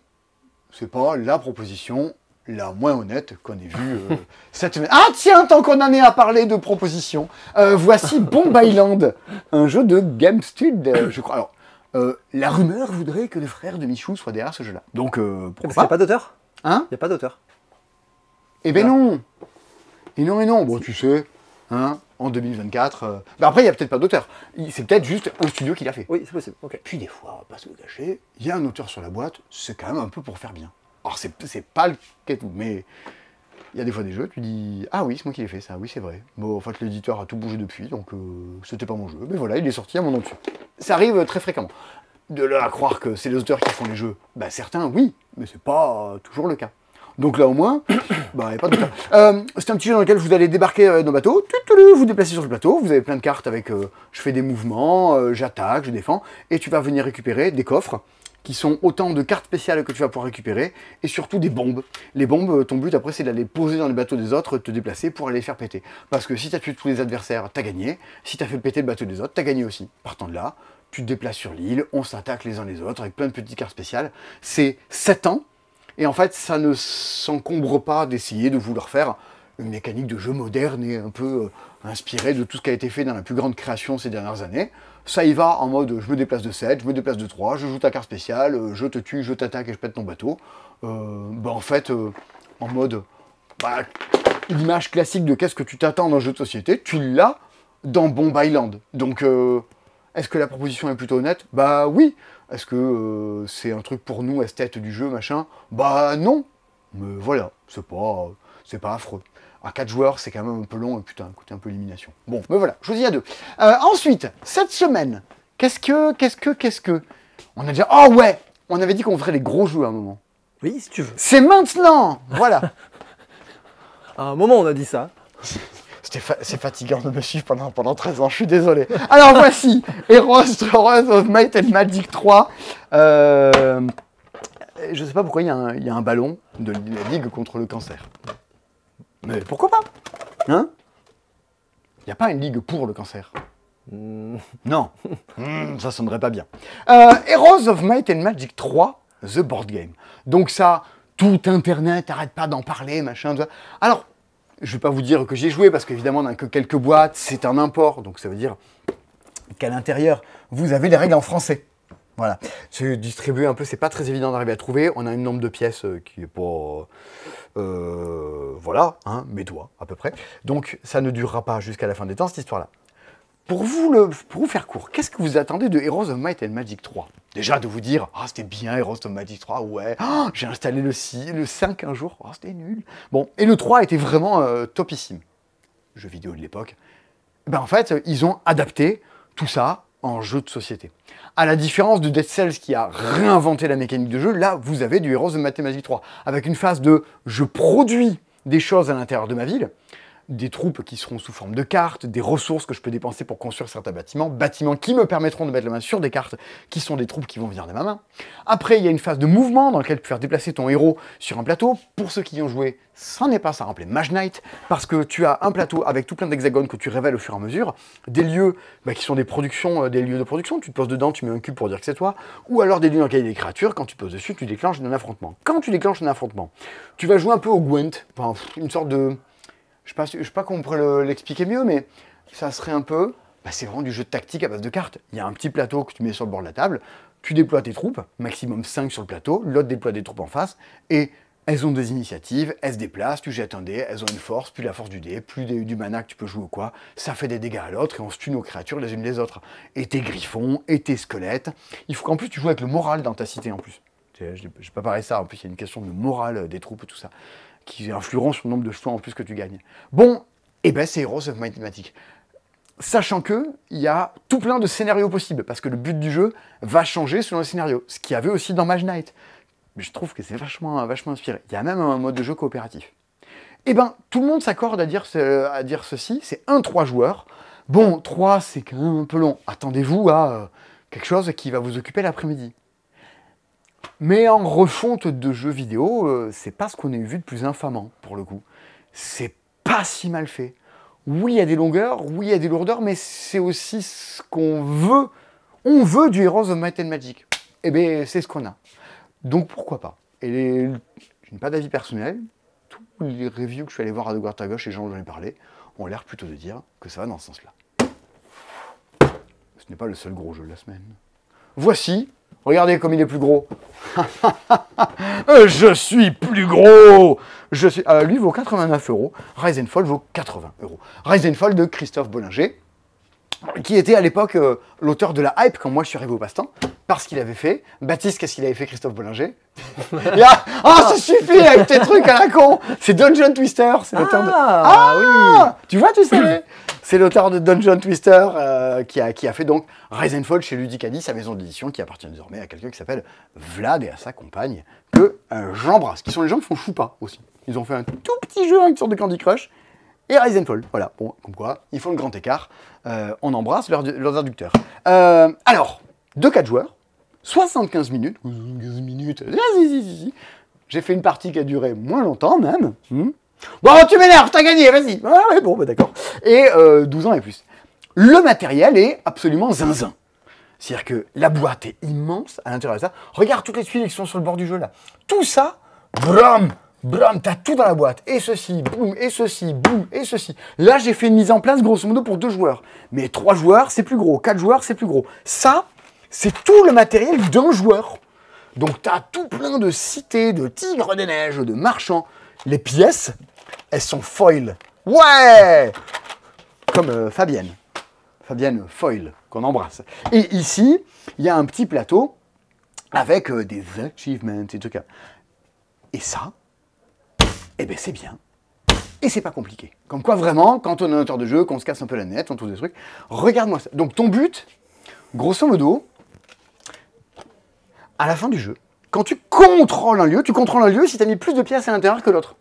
c'est pas la proposition la moins honnête qu'on ait vue cette semaine. Ah tiens, tant qu'on en est à parler de propositions, voici Bomb Island, un jeu de GameStud, je crois. Alors, la rumeur voudrait que le frère de Michou soit derrière ce jeu-là. Donc, Parce qu'il n'y pourquoi a pas d'auteur. Hein? Il n'y a pas d'auteur. Eh ben non. Et non, et non. Bon, tu sais, hein, en 2024... bah après, il n'y a peut-être pas d'auteur. C'est peut-être juste un studio qui l'a fait. Oui, c'est possible. Ok. Puis des fois, on va pas se le cacher, il y a un auteur sur la boîte, c'est quand même un peu pour faire bien. Alors, c'est pas le cas, mais il y a des fois des jeux, tu dis « Ah oui, c'est moi qui l'ai fait, ça. Oui, c'est vrai. » Bon, en fait, l'éditeur a tout bougé depuis, donc c'était pas mon jeu. Mais voilà, il est sorti à mon nom dessus. Ça arrive très fréquemment. De là à croire que c'est les auteurs qui font les jeux, bah certains, oui, mais c'est pas toujours le cas. Donc là, au moins, bah, il n'y a pas de cas. C'est un petit jeu dans lequel vous allez débarquer dans le bateau, vous déplacez sur le plateau, vous avez plein de cartes avec je fais des mouvements, j'attaque, je défends, et tu vas venir récupérer des coffres qui sont autant de cartes spéciales que tu vas pouvoir récupérer, et surtout des bombes. Les bombes, ton but après, c'est d'aller poser dans les bateaux des autres, te déplacer pour aller les faire péter. Parce que si tu as tué tous les adversaires, t'as gagné. Si tu as fait péter le bateau des autres, t'as gagné aussi. Partant de là, tu te déplaces sur l'île, on s'attaque les uns les autres avec plein de petites cartes spéciales. C'est 7 ans. Et en fait, ça ne s'encombre pas d'essayer de vouloir faire une mécanique de jeu moderne et un peu inspirée de tout ce qui a été fait dans la plus grande création ces dernières années. Ça y va en mode je me déplace de 7, je me déplace de 3, je joue ta carte spéciale, je te tue, je t'attaque et je pète ton bateau. En fait, en mode l'image classique de qu'est-ce que tu t'attends dans un jeu de société, tu l'as dans Bomb Island. Donc, est-ce que la proposition est plutôt honnête? Bah oui. Est-ce que c'est un truc pour nous, esthète du jeu, machin? Bah non. Mais voilà, c'est pas affreux. À 4 joueurs, c'est quand même un peu long et putain, côté un peu élimination. Bon, mais voilà, choisis à 2. Ensuite, cette semaine, qu'est-ce que... On a déjà... Oh ouais, on avait dit qu'on ferait les gros jeux à un moment. Oui, si tu veux. C'est maintenant. Voilà. À un moment, on a dit ça. C'est fatigant de me suivre pendant 13 ans, je suis désolé. Alors voici, Heroes of Might and Magic 3. Je sais pas pourquoi il y a un ballon de la Ligue contre le cancer. Mais pourquoi pas? Hein? Il n'y a pas une ligue pour le cancer. Non. Ça sonnerait pas bien. Heroes of Might and Magic 3, The Board Game. Donc ça, tout Internet arrête pas d'en parler, machin, tout ça. Alors, je vais pas vous dire que j'ai joué, parce qu'évidemment, on n'a que quelques boîtes, c'est un import, donc ça veut dire qu'à l'intérieur, vous avez les règles en français. Voilà. C'est distribué un peu, c'est pas très évident d'arriver à trouver. On a un nombre de pièces qui est pas... voilà, hein, mes doigts, à peu près. Donc, ça ne durera pas jusqu'à la fin des temps, cette histoire-là. Pour vous faire court, qu'est-ce que vous attendez de Heroes of Might and Magic 3? Déjà, de vous dire, ah, c'était bien Heroes of Magic 3, ouais, oh, j'ai installé le 5 un jour, oh, c'était nul. Bon, et le 3 était vraiment topissime. Jeu vidéo de l'époque. Ben, en fait, ils ont adapté tout ça en jeu de société. À la différence de Dead Cells qui a réinventé la mécanique de jeu, là, vous avez du Heroes of Might and Magic 3, avec une phase de « je produis des choses à l'intérieur de ma ville », des troupes qui seront sous forme de cartes, des ressources que je peux dépenser pour construire certains bâtiments qui me permettront de mettre la main sur des cartes qui sont des troupes qui vont venir de ma main. Après, il y a une phase de mouvement dans laquelle tu peux faire déplacer ton héros sur un plateau. Pour ceux qui y ont joué, ça n'est pas ça rappelait Mage Knight, parce que tu as un plateau avec tout plein d'hexagones que tu révèles au fur et à mesure, des lieux qui sont des lieux de production, tu te poses dedans, tu mets un cube pour dire que c'est toi, ou alors des lieux dans lesquels il y a des créatures, quand tu poses dessus, tu déclenches un affrontement. Quand tu déclenches un affrontement, tu vas jouer un peu au Gwent, enfin, une sorte de... Je sais pas comment on pourrait l'expliquer mieux, mais ça serait un peu... c'est vraiment du jeu de tactique à base de cartes. Il y a un petit plateau que tu mets sur le bord de la table, tu déploies tes troupes, maximum 5 sur le plateau, l'autre déploie des troupes en face, et elles ont des initiatives, elles se déplacent, tu jettes un dé, elles ont une force, plus la force du dé, plus du mana que tu peux jouer ou quoi, ça fait des dégâts à l'autre, et on se tue nos créatures les unes les autres. Et tes griffons, et tes squelettes. Il faut qu'en plus tu joues avec le moral dans ta cité en plus. Je n'ai pas parlé ça, en plus il y a une question de morale des troupes et tout ça, qui influeront sur le nombre de jetons en plus que tu gagnes. Bon, et c'est Heroes of Might and Magic. Sachant qu'il y a tout plein de scénarios possibles, parce que le but du jeu va changer selon le scénario, ce qu'il y avait aussi dans Mage Knight. Mais je trouve que c'est vachement inspiré. Il y a même un mode de jeu coopératif. Tout le monde s'accorde à dire ceci, c'est 3 joueurs. Bon, 3, c'est quand même un peu long. Attendez-vous à quelque chose qui va vous occuper l'après-midi. Mais en refonte de jeux vidéo, c'est pas ce qu'on a vu de plus infamant, pour le coup. C'est pas si mal fait. Oui, il y a des longueurs, oui, il y a des lourdeurs, mais c'est aussi ce qu'on veut. On veut du Heroes of Might and Magic. C'est ce qu'on a. Donc pourquoi pas. Et je n'ai pas d'avis personnel. Tous les reviews que je suis allé voir à droite à gauche, les gens dont j'en ai parlé, ont l'air plutôt de dire que ça va dans ce sens-là. Ce n'est pas le seul gros jeu de la semaine. Voici, regardez comme il est plus gros. Je suis plus gros. Lui vaut 89 €. Rise and Fall vaut 80 €. Rise and Fall de Christophe Bollinger, qui était à l'époque l'auteur de la hype quand moi je suis arrivé au passe-temps, parce qu'il avait fait. Baptiste, qu'est-ce qu'il avait fait, Christophe Bollinger? Ça suffit avec tes trucs à la con. C'est Dungeon Twister, c'est l'auteur de... oui. Tu vois, tu savais. C'est l'auteur de Dungeon Twister qui a fait donc Rise and Fall chez Ludicadi, sa maison d'édition, qui appartient désormais à quelqu'un qui s'appelle Vlad et à sa compagne, que j'embrasse, qui sont les gens qui font Choupa aussi. Ils ont fait un tout petit jeu avec une sorte de Candy Crush, et Rise and Fall. Voilà, bon, comme quoi, ils font le grand écart. On embrasse leurs adducteurs. Alors, 2-4 joueurs, 75 minutes. 15 minutes. J'ai fait une partie qui a duré moins longtemps même. Bon, tu m'énerves, t'as gagné, vas-y. Ah ouais, bon, d'accord. Et 12 ans et plus. Le matériel est absolument zinzin. C'est-à-dire que la boîte est immense à l'intérieur de ça. Regarde toutes les tuiles qui sont sur le bord du jeu là. Tout ça, brum, t'as tout dans la boîte. Et ceci, boum, et ceci, boum, et ceci. Là, j'ai fait une mise en place grosso modo pour 2 joueurs. Mais 3 joueurs, c'est plus gros. 4 joueurs, c'est plus gros. Ça, c'est tout le matériel d'un joueur. Donc, t'as tout plein de cités, de tigres des neiges, de marchands. Les pièces, elles sont foil. Ouais! Comme Fabienne Foil, qu'on embrasse. Et ici, il y a un petit plateau avec des achievements et tout ça. Et ça, c'est bien. Et c'est pas compliqué. Comme quoi, vraiment, quand on est un auteur de jeu, qu'on se casse un peu la nette, on trouve des trucs, regarde-moi ça. Donc, ton but, grosso modo, à la fin du jeu, quand tu contrôles un lieu si tu as mis plus de pièces à l'intérieur que l'autre.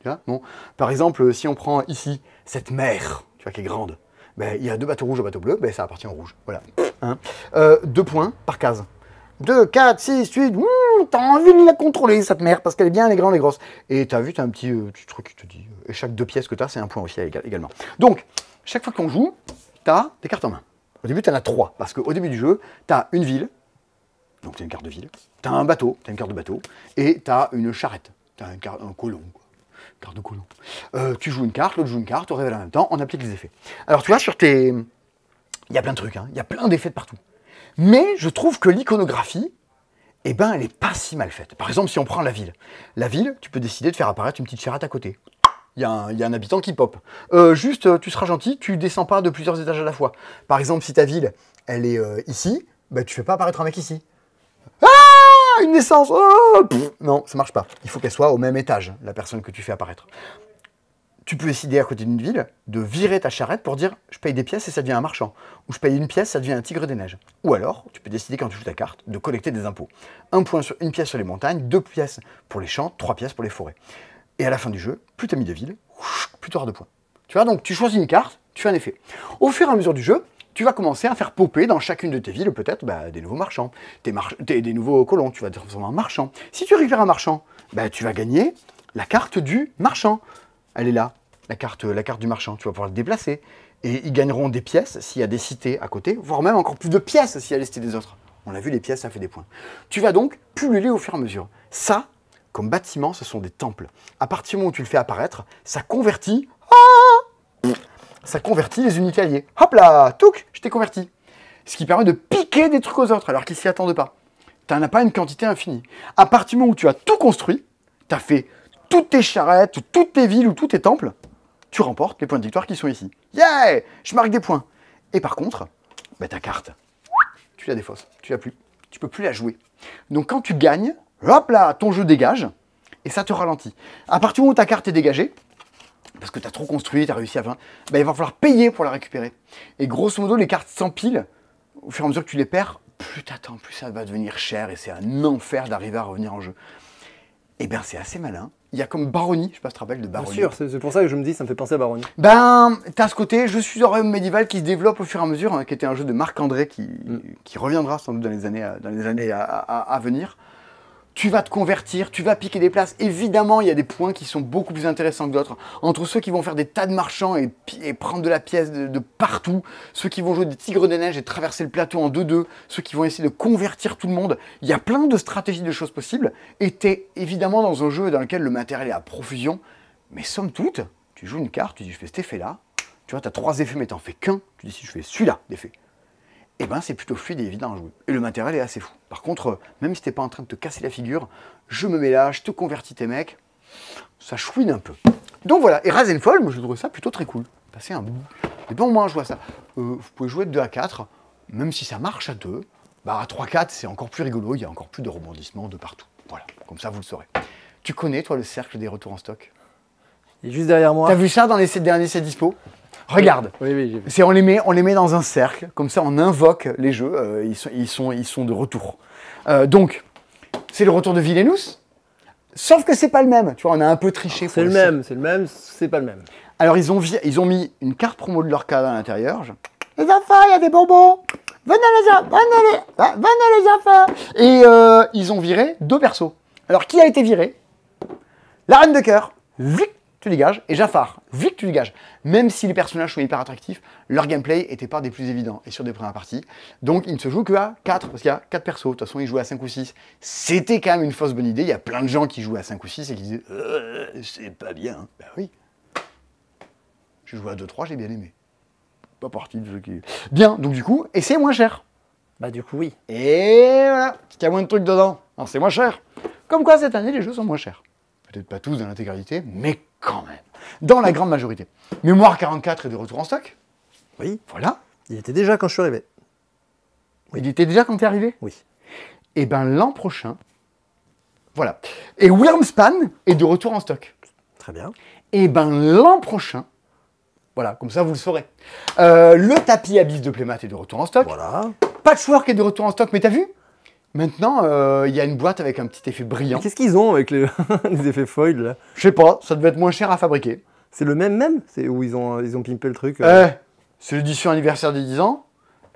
Tu vois, bon. Par exemple, si on prend ici cette mer, tu vois, qui est grande, il y a 2 bateaux rouges, 2 bateaux bleus, ça appartient au rouge. Voilà. 2 points par case. 2, 4, 6, 8, t'as envie de la contrôler, cette mer, parce qu'elle est bien, elle est grande et grosse. Et t'as vu, t'as un petit truc qui te dit, et chaque 2 pièces que t'as, c'est 1 point aussi également. Donc, chaque fois qu'on joue, t'as des cartes en main. Au début, t'en as 3, parce qu'au début du jeu, t'as une ville, donc t'as une carte de ville, t'as un bateau, t'as une carte de bateau, et t'as une charrette, t'as un colon, quoi. Carte de colon. Tu joues une carte, l'autre joue une carte, on révèle en même temps, on applique les effets. Alors tu vois, sur tes... Il y a plein de trucs, il y a plein d'effets de partout. Mais je trouve que l'iconographie, elle est pas si mal faite. Par exemple, si on prend la ville. La ville, tu peux décider de faire apparaître une petite charrette à côté. Il y a un habitant qui pop. Juste, tu seras gentil, tu descends pas de plusieurs étages à la fois. Par exemple, si ta ville, elle est ici, tu fais pas apparaître un mec ici. Une naissance, non, ça marche pas. Il faut qu'elle soit au même étage, la personne que tu fais apparaître. Tu peux décider à côté d'une ville de virer ta charrette pour dire je paye des pièces et ça devient un marchand. Ou je paye une pièce, ça devient un tigre des neiges. Ou alors, tu peux décider quand tu joues ta carte de collecter des impôts. Une pièce sur les montagnes, 2 pièces pour les champs, 3 pièces pour les forêts. Et à la fin du jeu, plus tu as mis de villes, plus tu auras de points. Tu vois, donc tu choisis une carte, tu fais un effet. Au fur et à mesure du jeu, tu vas commencer à faire popper dans chacune de tes villes peut-être des nouveaux marchands, des nouveaux colons, tu vas te transformer en marchand. Si tu récupères un marchand, tu vas gagner la carte du marchand. Elle est là, la carte du marchand, tu vas pouvoir le déplacer. Et ils gagneront des pièces s'il y a des cités à côté, voire même encore plus de pièces s'il y a les cités des autres. On l'a vu, les pièces, ça fait des points. Tu vas donc pulluler au fur et à mesure. Ça, comme bâtiment, ce sont des temples. À partir du moment où tu le fais apparaître, ça convertit... Ça convertit les unités alliées. Hop là, touc, je t'ai converti. Ce qui permet de piquer des trucs aux autres, alors qu'ils s'y attendent pas. Tu n'en as pas une quantité infinie. À partir du moment où tu as tout construit, tu as fait toutes tes charrettes, toutes tes villes ou tous tes temples, tu remportes les points de victoire qui sont ici. Yeah, je marque des points. Et par contre, ta carte, tu la défausses, tu l'as plus. Tu peux plus la jouer. Donc quand tu gagnes, hop là, ton jeu dégage, et ça te ralentit. À partir du moment où ta carte est dégagée, parce que tu as trop construit, tu as réussi à faire, il va falloir payer pour la récupérer. Et grosso modo, les cartes s'empilent, au fur et à mesure que tu les perds, plus tu attends, plus ça va devenir cher, et c'est un enfer d'arriver à revenir en jeu. Et bien c'est assez malin. Il y a comme Baronie, je sais pas si tu te rappelles de Baronie. Bien sûr, c'est pour ça que je me dis, ça me fait penser à Baronie. T'as ce côté, je suis au royaume médiéval qui se développe au fur et à mesure, qui était un jeu de Marc-André qui reviendra sans doute dans les années à venir. Tu vas te convertir, tu vas piquer des places. Évidemment, il y a des points qui sont beaucoup plus intéressants que d'autres. Entre ceux qui vont faire des tas de marchands et prendre de la pièce de partout, ceux qui vont jouer des tigres des neiges et traverser le plateau en 2-2, ceux qui vont essayer de convertir tout le monde. Il y a plein de stratégies, de choses possibles. Et t'es évidemment dans un jeu dans lequel le matériel est à profusion. Mais somme toute, tu joues une carte, tu dis je fais cet effet-là. Tu vois, tu as 3 effets mais t'en fais qu'un. Tu dis si je fais celui-là d'effet. Et c'est plutôt fluide et évident à jouer. Et le matériel est assez fou. Par contre, même si t'es pas en train de te casser la figure, je me mets là, je te convertis tes mecs, ça chouine un peu. Donc voilà, et Rasenfall, moi je trouve ça plutôt très cool. Passer des bons moments à jouer à ça. Vous pouvez jouer de 2 à 4, même si ça marche à 2, à 3-4 c'est encore plus rigolo, il y a encore plus de rebondissements de partout. Voilà, comme ça vous le saurez. Tu connais toi le cercle des retours en stock? Il est juste derrière moi. T'as vu ça dans les derniers sets dispo? Regarde, oui, j'ai vu. On les met dans un cercle, comme ça on invoque les jeux, ils sont de retour. Donc, c'est le retour de Villainous, sauf que c'est pas le même, tu vois, on a un peu triché. C'est le même, c'est pas le même. Alors ils ont mis une carte promo de leur cadre à l'intérieur. Les enfants, il y a des bonbons, venez les enfants. Et ils ont viré 2 persos. Alors qui a été viré? La Reine de Cœur, vite. Tu dégages, et Jafar, vu que tu dégages, même si les personnages sont hyper attractifs, leur gameplay n'était pas des plus évidents, et sur des premières parties, donc il ne se joue que à 4, parce qu'il y a 4 persos, de toute façon ils jouent à 5 ou 6, c'était quand même une fausse bonne idée, il y a plein de gens qui jouent à 5 ou 6 et qui disaient « c'est pas bien hein. ». Ben oui, j'ai joué à 2-3, j'ai bien aimé, pas partie de ceux qui... Bien, donc du coup, et c'est moins cher. Bah du coup oui. Et voilà, parce qu'il y a moins de trucs dedans, alors c'est moins cher. Comme quoi cette année les jeux sont moins chers. Peut-être pas tous dans l'intégralité, mais quand même, dans la grande majorité. Mémoire 44 est de retour en stock. Oui. Voilà. Il était déjà quand je suis arrivé. Oui. Il était déjà quand tu es arrivé? Oui. Et l'an prochain, voilà. Et Wyrmspan est de retour en stock. Très bien. Et l'an prochain, voilà, comme ça vous le saurez. Le tapis à bif de Playmat est de retour en stock. Voilà. Patchwork est de retour en stock, mais t'as vu? Maintenant, il y a une boîte avec un petit effet brillant. Qu'est-ce qu'ils ont avec les effets foil là? Je sais pas, ça devait être moins cher à fabriquer. C'est le même? C'est où ils ont pimpé le truc C'est l'édition anniversaire des 10 ans.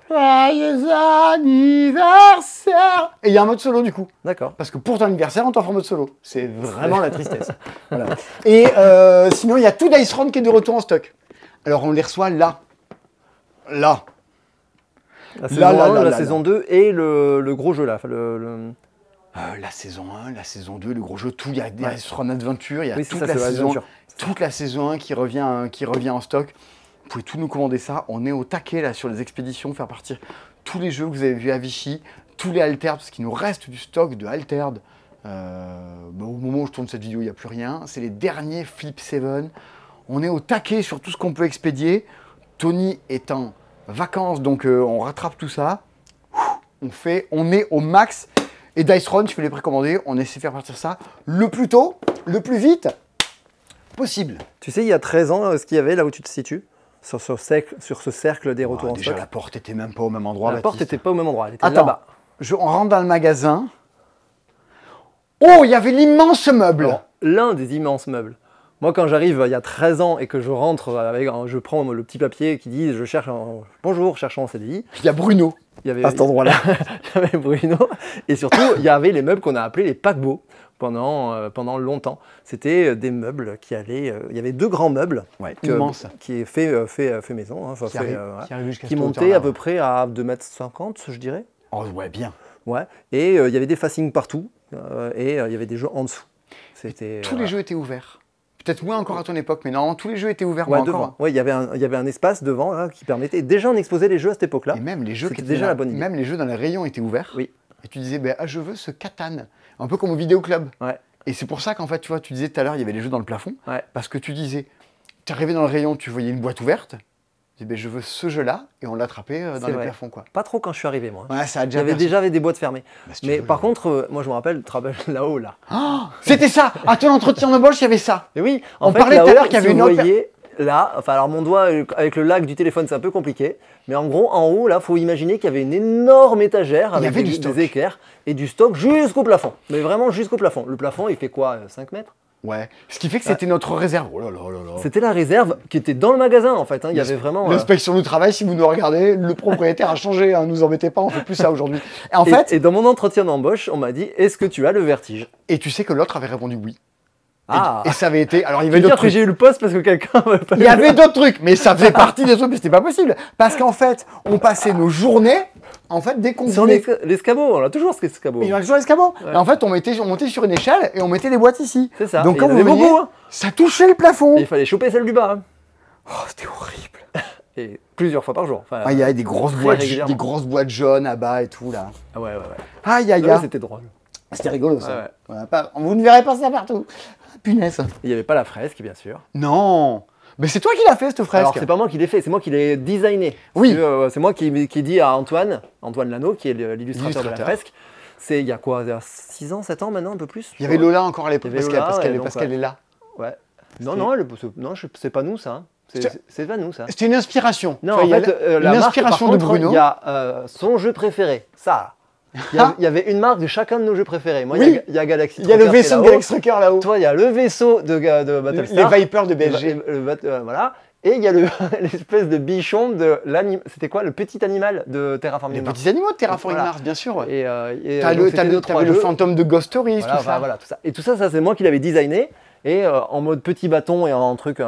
Joyeux anniversaire! Et il y a un mode solo du coup. D'accord. Parce que pour ton anniversaire, on t'offre un mode solo. C'est vraiment la tristesse. Voilà. Et sinon, il y a tout Dice Round qui est de retour en stock. Alors on les reçoit là. Là. La saison 1, la saison 2 et le gros jeu là. La saison 1, la saison 2, le gros jeu, tout. Il y a Dice Round Adventure, il y a toute la saison 1 qui revient en stock. Vous pouvez tout nous commander ça. On est au taquet là sur les expéditions, faire partir tous les jeux que vous avez vus à Vichy, tous les Altered, parce qu'il nous reste du stock de Altered. Au moment où je tourne cette vidéo, il n'y a plus rien. C'est les derniers Flip 7. On est au taquet sur tout ce qu'on peut expédier. Tony est en vacances, donc on rattrape tout ça. On est au max. Et Dice Run, tu peux les précommander. On essaie de faire partir ça le plus tôt, le plus vite possible. Tu sais, il y a 13 ans, ce qu'il y avait là où tu te situes sur ce cercle des retours en stock. Déjà, la porte n'était même pas au même endroit. La porte n'était pas au même endroit, elle était Attends, là-bas. On rentre dans le magasin. Oh, il y avait l'immense meuble. L'un des immenses meubles. Moi, quand j'arrive il y a 13 ans et que je rentre, je prends le petit papier qui dit je cherche bonjour, cherchant en CDI. Il y a Bruno Il y avait, à cet endroit-là. il y avait Bruno. Et surtout, il y avait les meubles qu'on a appelés les paquebots pendant longtemps. C'était des meubles qui allaient. Il y avait 2 grands meubles immenses. qui est fait maison. Hein, enfin, Qui qui montaient à peu près à 2,50 m, je dirais. Oh ouais, bien. Ouais. Et il y avait des facings partout. Et il y avait des jeux en dessous. Tous les jeux étaient ouverts. Peut-être moins encore à ton époque, mais normalement tous les jeux étaient ouverts. Ouais, devant. Ouais, il y avait un espace devant là, qui permettait. Déjà, on exposait les jeux à cette époque-là. Et même les jeux C'était déjà la bonne idée. Même les jeux dans les rayons étaient ouverts. Oui. Et tu disais, je veux ce Catan. Un peu comme au vidéoclub. Ouais. Et c'est pour ça qu'en fait, tu vois, tu disais tout à l'heure, il y avait les jeux dans le plafond. Ouais. Parce que tu disais, tu arrivais dans le rayon, tu voyais une boîte ouverte. Tu disais, je veux ce jeu-là. Et on l'attrapait dans les plafonds, quoi. Pas trop quand je suis arrivé, moi. Ouais, ça a Il y avait déjà des boîtes fermées. Mais par veux, contre, moi je me rappelle, là-haut, là. Oh, c'était ça. À ton entretien d'embauche, il y avait ça. Et oui, on parlait tout à l'heure qu'il y avait une autre. Là, enfin alors mon doigt avec le lag du téléphone c'est un peu compliqué, mais en gros en haut là faut imaginer qu'il y avait une énorme étagère avec des équerres et du stock jusqu'au plafond, mais vraiment jusqu'au plafond. Le plafond il fait quoi, 5 mètres? Ouais, ce qui fait que c'était notre réserve. Oh là là là là. C'était la réserve qui était dans le magasin en fait, hein. Il y avait vraiment... L'inspection du travail, si vous nous regardez, le propriétaire a changé, hein, nous embêtez pas, on fait plus ça aujourd'hui. Et dans mon entretien d'embauche, on m'a dit, est-ce que tu as le vertige? Et tu sais que l'autre avait répondu oui. Ah. Et ça avait été. Alors il y avait d'autres trucs. J'ai eu le poste parce que quelqu'un. Il y avait d'autres trucs, mais ça faisait partie des trucs, mais c'était pas possible. Parce qu'en fait, on passait nos journées, en fait, dès qu'on voulait. Sur l'escabeau, on a toujours ce escabeau. Il y a toujours l'escabeau. Ouais. Et en fait, on montait sur une échelle et on mettait les boîtes ici. C'est ça. Donc quand vous veniez, beaucoup, hein. Ça touchait le plafond. Et il fallait choper celle du bas. Hein. Oh, c'était horrible. Et plusieurs fois par jour. Enfin, il y avait des grosses boîtes jaunes à bas et tout là. Ah ouais. Aïe aïe aïe. C'était drôle. C'était rigolo ça. Ouais. Vous ne verrez pas ça partout. Punaise. Il n'y avait pas la fresque, bien sûr. Non. Mais c'est toi qui l'as fait, cette fresque. Alors, c'est pas moi qui l'ai fait, c'est moi qui l'ai designé. Oui. C'est moi qui dit à Antoine Lano, qui est l'illustrateur de la fresque. C'est il y a quoi, 6 ans, 7 ans maintenant, un peu plus. Il y avait Lola encore à l'époque, parce qu'elle est là. Ouais. Non, c'est pas nous, ça. C'est pas nous, ça. C'était une inspiration. Non, en fait, la inspiration de Bruno. Il y a son jeu préféré, ça. Il y avait une marque de chacun de nos jeux préférés. Moi, il y a Galaxy Trucker. Il y a le vaisseau de Galaxy Trucker là-haut. Toi, il y a le vaisseau de Battlestar. Les Vipers de BSG. Voilà. Et il y a l'espèce de bichon de l'animal. C'était quoi, le petit animal de Terraforming Mars? Les petits animaux de Terraforming Mars, bien sûr. Ouais. T'as le fantôme de Ghost Stories, tout ça. Voilà, tout ça. Et tout ça, c'est moi qui l'avais designé. Et en mode petit bâton et en truc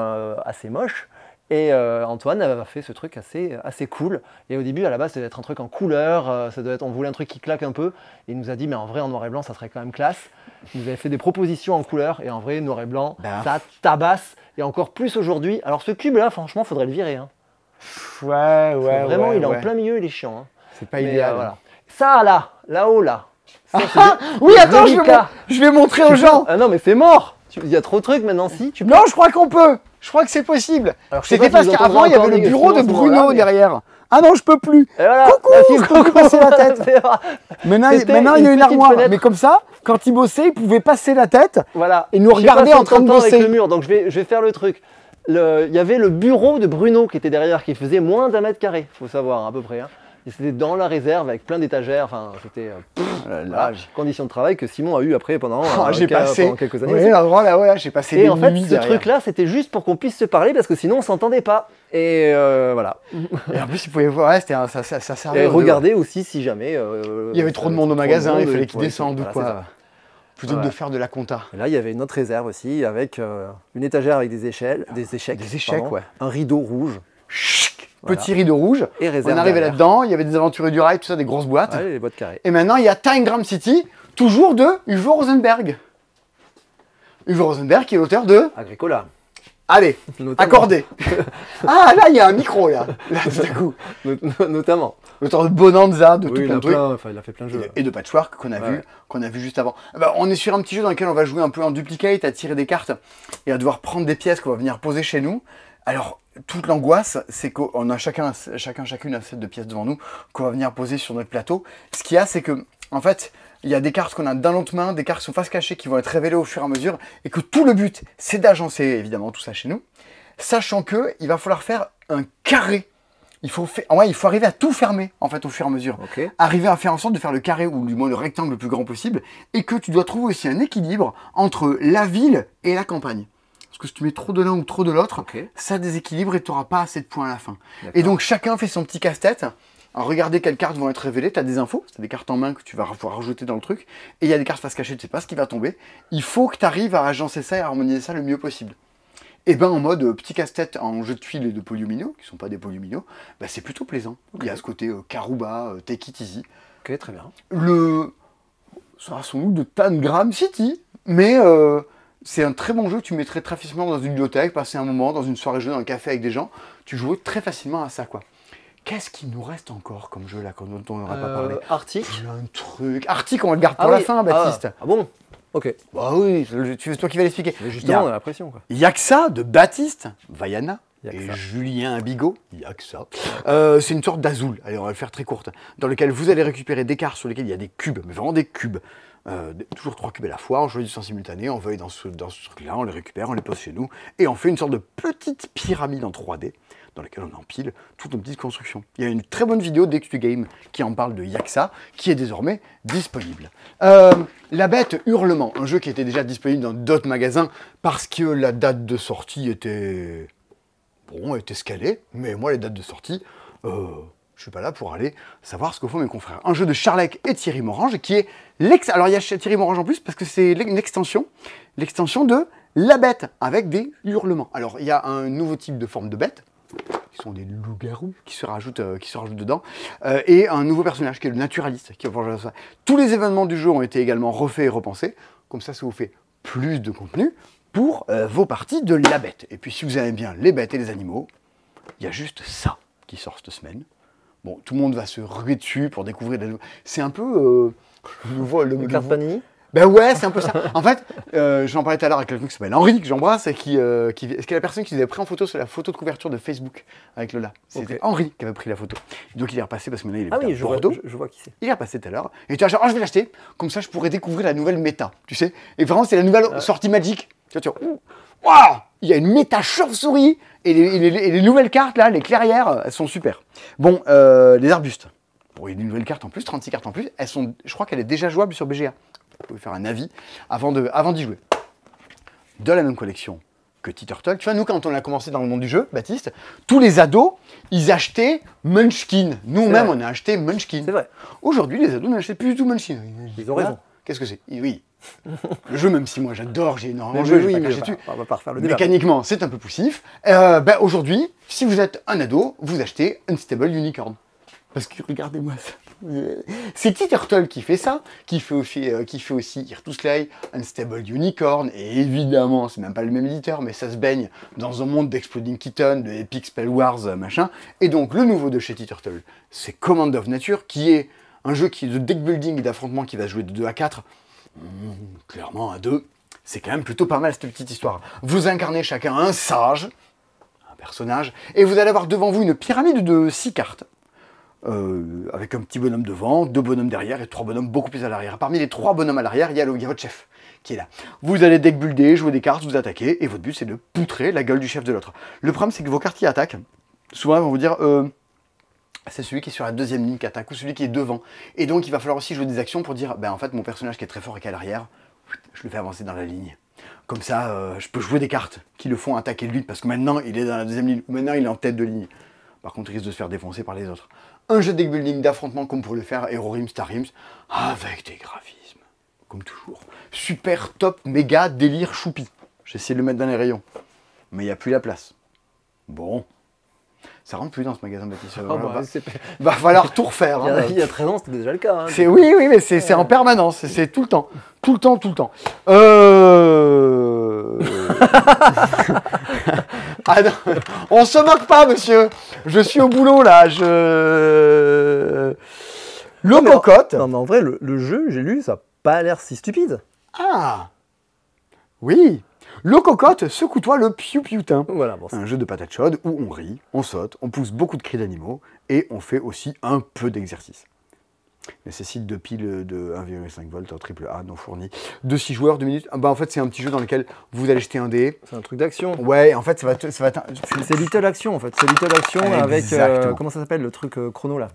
assez moche. Et Antoine a fait ce truc assez cool. Et au début, à la base, ça devait être un truc en couleur. On voulait un truc qui claque un peu. Et il nous a dit, mais en vrai, en noir et blanc, ça serait quand même classe. Il nous avait fait des propositions en couleur. Et en vrai, noir et blanc, ça tabasse. Et encore plus aujourd'hui. Alors ce cube-là, franchement, faudrait le virer. Hein. Ouais. Vraiment, il est en plein milieu, il est chiant. Hein. C'est pas idéal. Voilà. Ça, là-haut, là. Oui, attends, je vais montrer aux gens. Ah non, mais c'est mort. Il y a trop de trucs maintenant, si tu peux. Non, je crois qu'on peut. Je crois que c'est possible. C'était parce qu'avant, il y avait le bureau de Bruno derrière. Ah non, je peux plus. Voilà, coucou, je peux plus passer la tête. Maintenant, il y a une armoire. Mais comme ça, quand il bossait, il pouvait passer la tête et nous regarder en train de bosser. Avec le mur, donc je vais faire le truc. Il y avait le bureau de Bruno qui était derrière, qui faisait moins d'1 mètre carré, faut savoir à peu près. Hein. Et c'était dans la réserve avec plein d'étagères. Enfin, c'était conditions de travail que Simon a eu après pendant quelques années. Oui, l'endroit là, j'ai passé des nuits. Et en fait, ce truc-là, c'était juste pour qu'on puisse se parler parce que sinon, on s'entendait pas. Et voilà. Et en plus, il pouvait voir, ça servait. Et regarder aussi si jamais. Il y avait trop de monde au magasin, il fallait qu'ils descendent ou quoi. Plutôt que de faire de la compta. Et là, il y avait une autre réserve aussi avec une étagère avec des échecs. Des échecs, ouais. Un rideau rouge. Petit rideau rouge. Et on arrivait là-dedans, il y avait des aventuriers du rail, tout ça, des grosses boîtes. Ouais, les boîtes carrées. Et maintenant, il y a Tangram City, toujours de Uwe Rosenberg. Uwe Rosenberg qui est l'auteur de Agricola. Allez, accordé. Ah, là, il y a un micro, là tout à coup. Notamment. L'auteur de Bonanza, de tout plein de trucs. Il a fait plein de jeux. Et de Patchwork qu'on a vu juste avant. On est sur un petit jeu dans lequel on va jouer un peu en duplicate, à tirer des cartes et à devoir prendre des pièces qu'on va venir poser chez nous. Alors, toute l'angoisse, c'est qu'on a chacune un set de pièces devant nous qu'on va venir poser sur notre plateau. Ce qu'il y a, c'est que, en fait, il y a des cartes qu'on a dans notre main, des cartes qui sont face cachée qui vont être révélées au fur et à mesure, et que tout le but, c'est d'agencer évidemment tout ça chez nous, sachant que il va falloir faire un carré. Il faut arriver à tout fermer en fait au fur et à mesure. Okay. Arriver à faire en sorte de faire le carré ou du moins le rectangle le plus grand possible, et que tu dois trouver aussi un équilibre entre la ville et la campagne. parce que si tu mets trop de l'un ou trop de l'autre, Ok. ça déséquilibre et tu n'auras pas assez de points à la fin. D'accord. Et donc chacun fait son petit casse-tête. Alors, regardez quelles cartes vont être révélées, tu as des infos, c'est des cartes en main que tu vas pouvoir rajouter dans le truc, et il y a des cartes face cachée, tu sais pas ce qui va tomber. Il faut que tu arrives à agencer ça et à harmoniser ça le mieux possible. Et ben en mode petit casse-tête en jeu de tuiles et de polyomino, qui sont pas des polyomino, bah, c'est plutôt plaisant. Il y a ce côté Karuba, Take It Easy. Ok, très bien. Ça a son look de Tangram City, mais c'est un très bon jeu que tu mettrais très facilement dans une bibliothèque, passer un moment, dans une soirée jeu, dans un café avec des gens, tu joues très facilement à ça, quoi. Qu'est-ce qu'il nous reste encore comme jeu là, dont on n'aura pas parlé? Arctic. Plein de trucs. Arctic, on le garde pour la fin, Baptiste. Ah bon. Ok. Bah oui, c'est toi qui vas l'expliquer. Mais justement, on a la pression, quoi. Yaksa de Baptiste, Vaiana, et Yaksa. Julien Bigot, Yaksa. C'est une sorte d'Azul, allez on va le faire très courte, dans lequel vous allez récupérer des cartes sur lesquelles il y a des cubes, mais vraiment des cubes. Toujours 3 cubes à la fois, on choisit du sens simultané, on va dans ce truc-là, on les récupère, on les pose chez nous, et on fait une sorte de petite pyramide en 3D, dans laquelle on empile toutes nos petites constructions. Il y a une très bonne vidéo d'X2 Game qui en parle de Yaksa, qui est désormais disponible. La Bête Hurlement, un jeu qui était déjà disponible dans d'autres magasins, parce que la date de sortie était... Bon, était scalée, mais moi les dates de sortie... je suis pas là pour aller savoir ce que font mes confrères. Un jeu de Charlec et Thierry Morange qui est alors il y a Thierry Morange en plus parce que c'est une extension de La Bête avec des hurlements. Alors il y a un nouveau type de forme de bête qui sont des loups-garous qui se rajoutent dedans et un nouveau personnage qui est le naturaliste qui va pouvoir jouer à ça. Tous les événements du jeu ont été également refaits et repensés. Comme ça vous fait plus de contenu pour vos parties de La Bête. Et puis si vous aimez bien les bêtes et les animaux, il y a juste ça qui sort cette semaine. Bon, tout le monde va se ruer dessus pour découvrir des... C'est un peu... Une carte Panini. Ben ouais, c'est un peu ça. En fait, j'en parlais tout à l'heure avec quelqu'un qui s'appelle Henri, que j'embrasse, et qui est la personne qui nous avait pris en photo sur la photo de couverture de Facebook avec Lola. C'était Ok. Henri qui avait pris la photo. Donc il est repassé parce que maintenant il est Ah oui, à Bordeaux. je vois qui c'est. Il est repassé tout à l'heure. Et tu as genre, je vais l'acheter. Comme ça, je pourrais découvrir la nouvelle méta. Tu sais. Et vraiment, c'est la nouvelle sortie Magic. Tu vois, waouh, il y a une méta chauve-souris. Et les nouvelles cartes, là, les clairières, elles sont super. Bon, les arbustes. Bon, il y a une nouvelle carte en plus, 36 cartes en plus. Je crois qu'elle est déjà jouable sur BGA. Vous pouvez faire un avis avant d'y jouer. De la même collection que Turtle. Tu vois, nous, quand on a commencé dans le monde du jeu, Baptiste, tous les ados, ils achetaient Munchkin. Nous-mêmes, on a acheté Munchkin. C'est vrai. Aujourd'hui, les ados n'achètent plus du tout Munchkin. Ils ont raison. Qu'est-ce que c'est? Oui. Le jeu, même si moi j'adore, j'ai énormément de Mais jeux, oui, je vais mais pas cracher dessus. on va pas refaire le débat. Mécaniquement, c'est un peu poussif. Aujourd'hui, si vous êtes un ado, vous achetez Unstable Unicorn. Parce que regardez-moi ça. C'est Turtle qui fait ça, qui fait aussi Here to Slay, Unstable Unicorn, et évidemment, c'est même pas le même éditeur, mais ça se baigne dans un monde d'Exploding Kitten, de Epic Spell Wars, machin. Et donc, le nouveau de chez Turtle, c'est Command of Nature, qui est un jeu qui est de deck building et d'affrontement qui va se jouer de 2 à 4. Clairement, à 2, c'est quand même plutôt pas mal cette petite histoire. Vous incarnez chacun un sage, un personnage, et vous allez avoir devant vous une pyramide de 6 cartes. Avec un petit bonhomme devant, 2 bonhommes derrière et 3 bonhommes beaucoup plus à l'arrière. Parmi les 3 bonhommes à l'arrière, il y a votre chef qui est là. Vous allez deck builder, jouer des cartes, vous attaquer, et votre but c'est de poutrer la gueule du chef de l'autre. Le problème c'est que vos cartes qui attaquent, souvent ils vont vous dire c'est celui qui est sur la deuxième ligne qui attaque ou celui qui est devant. Et donc il va falloir aussi jouer des actions pour dire en fait mon personnage qui est très fort et qui est à l'arrière, je le fais avancer dans la ligne. Comme ça, je peux jouer des cartes qui le font attaquer lui, parce que maintenant il est dans la deuxième ligne, ou maintenant il est en tête de ligne. Par contre, il risque de se faire défoncer par les autres. Un jeu de deck building d'affrontement comme pour le faire Hero Rims, Star Rims, avec des graphismes, comme toujours. Super, top, méga, délire, choupi. J'ai essayé de le mettre dans les rayons, mais il n'y a plus la place. Bon, ça rentre plus dans ce magasin, Baptiste. Va falloir tout refaire. Il y a 13 ans, c'était déjà le cas. Hein. Oui, mais c'est en permanence, c'est tout le temps. Tout le temps. Ah non, on se moque pas, monsieur. Je suis au boulot, là. Cocotte. Non, mais en vrai, le jeu, j'ai lu, ça n'a pas l'air si stupide. Ah oui. Le Cocotte, secoue-toi le piou-pioutin. Voilà, bon, un jeu de patates chaudes où on rit, on saute, on pousse beaucoup de cris d'animaux et on fait aussi un peu d'exercice. Nécessite 2 piles de 1,5 volts en triple A non fournies. De 6 joueurs, 2 minutes. En fait, c'est un petit jeu dans lequel vous allez jeter un dé. c'est un truc d'action. Ouais, en fait, ça va être... C'est Little Action, en fait. C'est Little Action avec... comment ça s'appelle, le truc chrono, là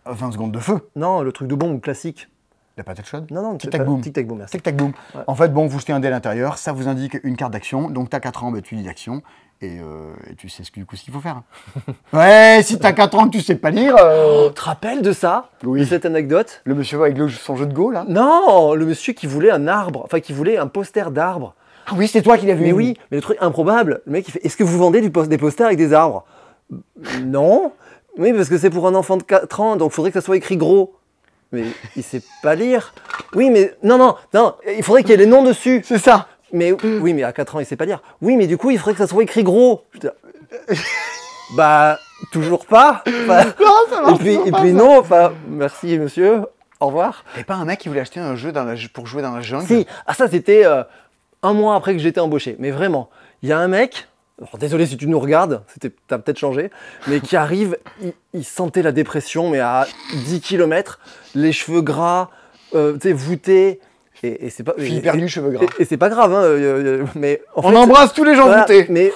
20 secondes de feu. Non, le truc de bombe classique. La patate chaude? Non, non, Tic-tac boom. Tic-tac boom, merci. Tic-tac boom. Ouais. En fait, bon, vous jetez un dé à l'intérieur, ça vous indique une carte d'action. Donc, t'as 4 ans, bah, tu lis l'action. Et tu sais ce qu'il faut faire. Ouais, si t'as 4 ans que tu sais pas lire. Tu te rappelles de ça? Oui. De cette anecdote? Le monsieur avec son jeu de Go, là? Non, le monsieur qui voulait un arbre, enfin qui voulait un poster d'arbre. Ah oui, c'est toi qui l'as vu. Mais oui, mais le truc improbable, le mec il fait, est-ce que vous vendez des posters avec des arbres? Non. Oui, parce que c'est pour un enfant de 4 ans, donc il faudrait que ça soit écrit gros. Mais il sait pas lire. Oui, mais non, il faudrait qu'il y ait les noms dessus. C'est ça. Mais oui, mais à 4 ans, il sait pas lire. Oui, mais du coup, il faudrait que ça soit écrit gros. Bah, toujours pas. Enfin, Non, ça marche et puis non, enfin, merci monsieur, au revoir. Et pas un mec qui voulait acheter un jeu pour jouer dans la jungle? Si, ah ça c'était un mois après que j'étais embauché. Mais vraiment, il y a un mec, alors désolé si tu nous regardes, t'as peut-être changé, mais qui arrive, il sentait la dépression, mais à 10 km, les cheveux gras, tu sais, voûtés. Et c'est pas. Fille perdue, cheveux gras. Et c'est pas grave, hein, mais en On fait, embrasse tous les gens voilà, voûtés. mais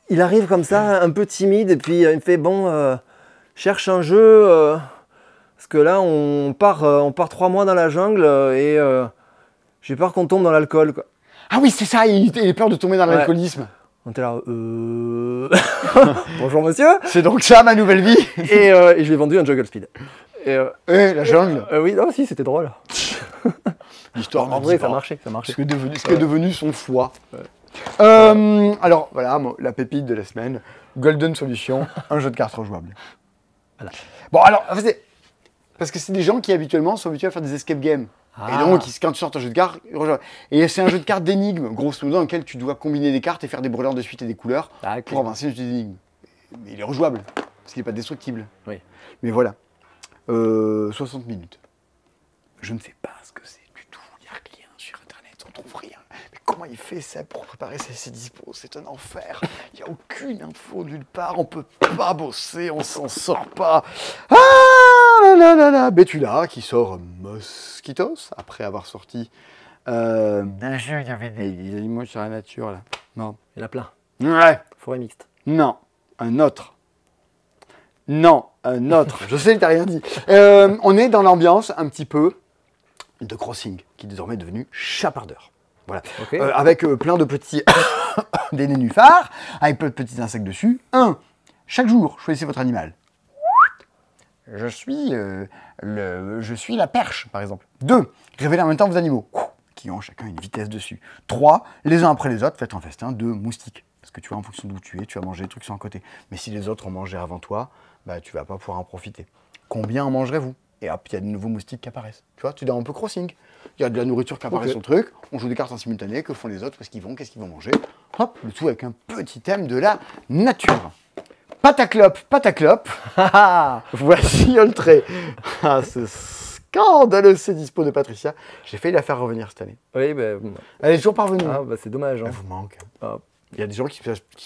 il arrive comme ça, un peu timide, et puis il me fait bon, cherche un jeu, parce que là on part 3 mois dans la jungle et j'ai peur qu'on tombe dans l'alcool, quoi. Ah oui, c'est ça, il a peur de tomber dans Ouais. l'alcoolisme. On était là, bonjour monsieur, C'est donc ça ma nouvelle vie. et je lui ai vendu un Juggle Speed. Et, La jungle. oui, non, si, c'était drôle. L'histoire En ne vrai, dit ça pas. marchait, ça marchait. Ce qui est devenu son foie. Alors, voilà, la pépite de la semaine. Golden Solution, un jeu de cartes rejouable. Voilà. Bon, alors, en fait, parce que c'est des gens qui habituellement sont habitués à faire des escape games. Et donc, quand tu sors un jeu de cartes, rejouable. Et c'est un jeu de cartes d'énigmes, grosso modo, dans lequel tu dois combiner des cartes et faire des brûleurs de suite et des couleurs pour avancer une énigme. Mais il est rejouable, parce qu'il n'est pas destructible. Oui. Mais voilà. 60 minutes. Je ne sais pas ce que c'est du tout. Il n'y a rien sur Internet, on trouve rien. Mais comment il fait ça pour préparer ses dispos? C'est un enfer. Il n'y a aucune info nulle part. On peut pas bosser, on s'en sort pas. Ah là là là là. Betula qui sort Mosquitos après avoir sorti un jeu, il y avait des animaux sur la nature là. Non. Il y en a plein. Ouais. Forêt mixte. Non. Un autre. Non, un autre. Je sais, t'as rien dit. On est dans l'ambiance un petit peu de Crossing, qui est désormais devenu chapardeur. Voilà. Ok. Avec plein de petits des nénuphars, avec plein de petits insectes dessus. Chaque jour, choisissez votre animal. Je suis la perche, par exemple. 2, révélez en même temps vos animaux, qui ont chacun une vitesse dessus. 3, les uns après les autres, faites un festin de moustiques. Parce que tu vois, en fonction d'où tu es, tu vas manger des trucs sur un côté. Mais si les autres ont mangé avant toi, bah, tu vas pas pouvoir en profiter. Combien en mangerez-vous? Et hop, il y a de nouveaux moustiques qui apparaissent. Tu vois, tu es un peu Crossing. Il y a de la nourriture qui apparaît sur le truc, on joue des cartes en simultané, que font les autres, où est-ce qu'ils vont, qu'est-ce qu'ils vont manger. Hop, le tout avec un petit thème de la nature. Pataclope, pataclope. Voici un trait. Ah, ce scandaleux, c'est dispo de Patricia. J'ai failli la faire revenir cette année. Oui, ben, Elle est toujours parvenue. ah, bah, c'est dommage. Hein. Elle vous manque. Ah. Il y a des gens qui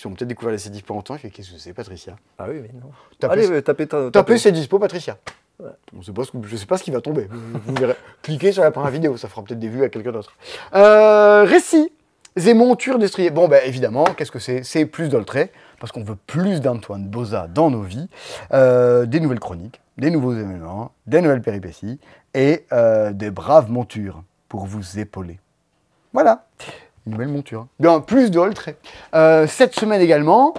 ont peut-être découvert les C10 pour longtemps. Qu'est-ce que c'est, Patricia? Ah oui, mais non. Tapez- Allez, tapez. Tapez C10 Patricia. Ouais. Je ne sais pas ce qui va tomber. Vous verrez. Cliquez sur la première vidéo, ça fera peut-être des vues à quelqu'un d'autre. Récit. Et montures destriers. Bon, ben évidemment, qu'est-ce que c'est? C'est plus d'Oltré, parce qu'on veut plus d'Antoine Boza dans nos vies. Des nouvelles chroniques, des nouveaux événements, des nouvelles péripéties et des braves montures pour vous épauler. Voilà. Une nouvelle monture. Bien, plus de Oltré. Cette semaine également,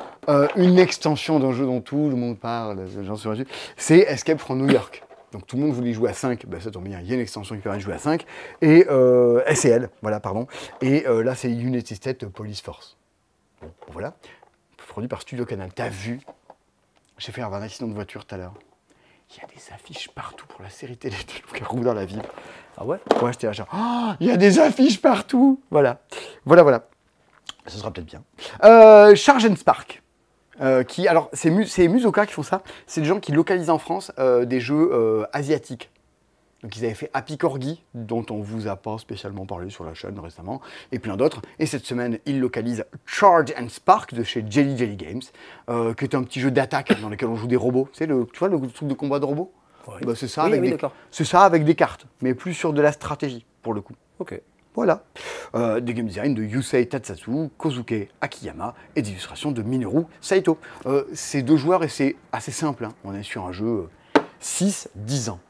une extension d'un jeu dont tout le monde parle, j'en suis sûr, c'est Escape from New York. Donc tout le monde voulait jouer à 5, ben, ça tombe bien, il y a une extension qui permet de jouer à 5, et SCL, voilà, pardon, et là c'est United States Police Force. Bon, voilà, produit par Studio Canal. T'as vu? J'ai fait un accident de voiture tout à l'heure. Il y a des affiches partout pour la série télé de Loup-garou dans la ville. Ah ouais? Ouais, j'étais là genre, oh, il y a des affiches partout. Voilà, voilà. Ce sera peut-être bien. Charge and Spark. Alors, c'est Musoka qui font ça. C'est des gens qui localisent en France des jeux asiatiques. Donc, ils avaient fait Happy Corgi, dont on vous a pas spécialement parlé sur la chaîne récemment, et plein d'autres. Et cette semaine, ils localisent Charge and Spark de chez Jelly Games, qui est un petit jeu d'attaque dans lequel on joue des robots. Tu vois le truc de combat de robots? Oui. Bah, c'est ça, Oui, ça avec des cartes, mais plus sur de la stratégie, pour le coup. Ok. Voilà. Des game design de Yusei Tatsatsu, Kozuke Akiyama et des illustrations de Minoru Saito. C'est 2 joueurs et c'est assez simple. Hein. On est sur un jeu 6-10 ans.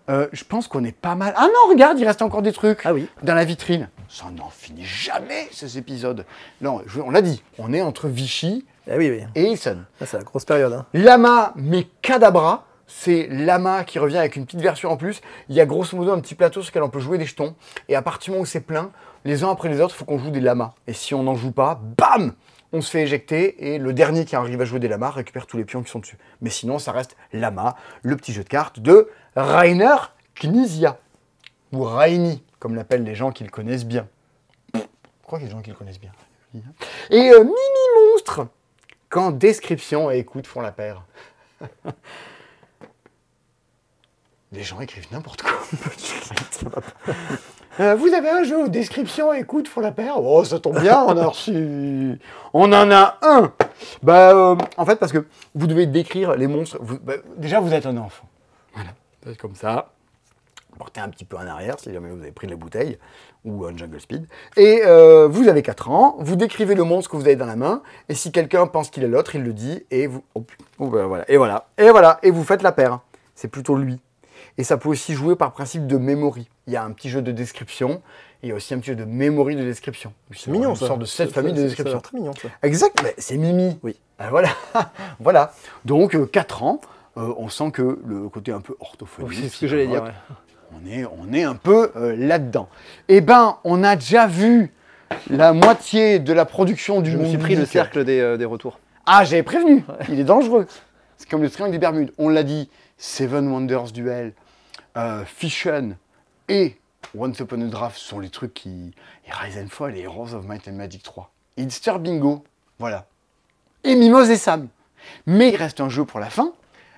Je pense qu'on est pas mal. Ah non, regarde, il reste encore des trucs Ah oui. dans la vitrine. Ça n'en finit jamais, ces épisodes. Non, on l'a dit, on est entre Vichy Ah oui, oui. et Hilson. Ah, c'est la grosse période. Hein. Lama, mais Cadabra, c'est Lama qui revient avec une petite version en plus. Il y a grosso modo un petit plateau sur lequel on peut jouer des jetons. Et à partir du moment où c'est plein, les uns après les autres, il faut qu'on joue des lamas. Et si on n'en joue pas, bam, on se fait éjecter. Et le dernier qui arrive à jouer des lamas récupère tous les pions qui sont dessus. Mais sinon, ça reste Lama, le petit jeu de cartes de Rainer Knizia. Ou Raini, comme l'appellent les gens qui le connaissent bien. Je crois qu'il y a des gens qui le connaissent bien. Et Mimi Monstre, quand description et écoute font la paire. Les gens écrivent n'importe quoi. Vous avez un jeu où description et écoute font la paire. Oh, ça tombe bien, on a reçu. On en a un. En fait, parce que vous devez décrire les monstres. Déjà, vous êtes un enfant. Voilà, c'est comme ça. Portez un petit peu en arrière si jamais vous avez pris la bouteille ou un Jungle Speed. Et vous avez 4 ans, vous décrivez le monstre que vous avez dans la main, et si quelqu'un pense qu'il est l'autre, il le dit, et vous... voilà. Et vous faites la paire. C'est plutôt lui. Et ça peut aussi jouer par principe de memory. Il y a un petit jeu de description, et il y a aussi un petit jeu de memory de description. C'est mignon, ça. Une sorte de 7 familles de description. C'est très mignon, ça. Exact, mais c'est Mimi. Oui. Voilà. Voilà. Donc, 4 ans, on sent que le côté un peu orthophonique... Oui, c'est ce que j'allais dire, ouais. On est un peu là-dedans. Eh ben, on a déjà vu la moitié de la production du Je me suis pris le cercle des retours. Ah, j'avais prévenu. Ouais. Il est dangereux. C'est comme le triangle des Bermudes. On l'a dit, Seven Wonders Duel, Fission et Once Upon a Draft sont les trucs qui... Et Rise and Fall et Heroes of Might and Magic 3. Hitster Bingo, voilà. Et Mimose et Sam. Mais il reste un jeu pour la fin.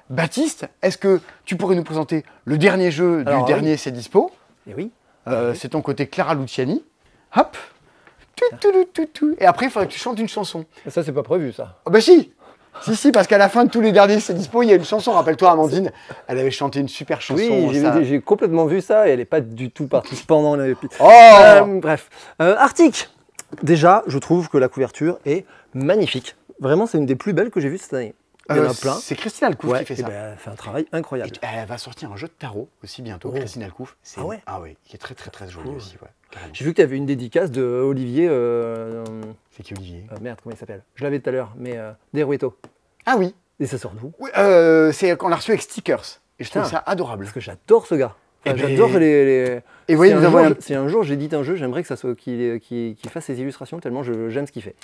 Baptiste, est-ce que tu pourrais nous présenter le dernier jeu du dernier C'est Dispo? Et oui. C'est ton côté Clara Luciani. Hop. Et après, il faudrait que tu chantes une chanson. Ça, c'est pas prévu, ça. Oh, bah si. Si, parce qu'à la fin de tous les derniers C'est Dispo, il y a une chanson. Rappelle-toi, Amandine, elle avait chanté une super chanson. Oui, j'ai complètement vu ça et elle n'est pas du tout partie pendant l'épisode. Oh bref. Arctic. Déjà, je trouve que la couverture est magnifique. Vraiment, c'est une des plus belles que j'ai vues cette année. Il y en a plein. C'est Christine Alcouf qui fait ça. Elle fait un travail incroyable. Et elle va sortir un jeu de tarot aussi bientôt, Christine Alcouf. Ah ouais. Ah oui, qui est très très très joli aussi. Ouais, j'ai vu que tu avais une dédicace de Olivier. C'est qui Olivier? Merde, comment il s'appelle? Je l'avais tout à l'heure, mais Derueto. Ah oui. Et ça sort d'où? Oui, c'est qu'on l'a reçu avec stickers. Et je trouve ça adorable. Parce que j'adore ce gars. Enfin, j'adore les... Et voyez, si un jour j'édite un jeu, j'aimerais que ça soit qu'il fasse ses illustrations tellement j'aime ce qu'il fait.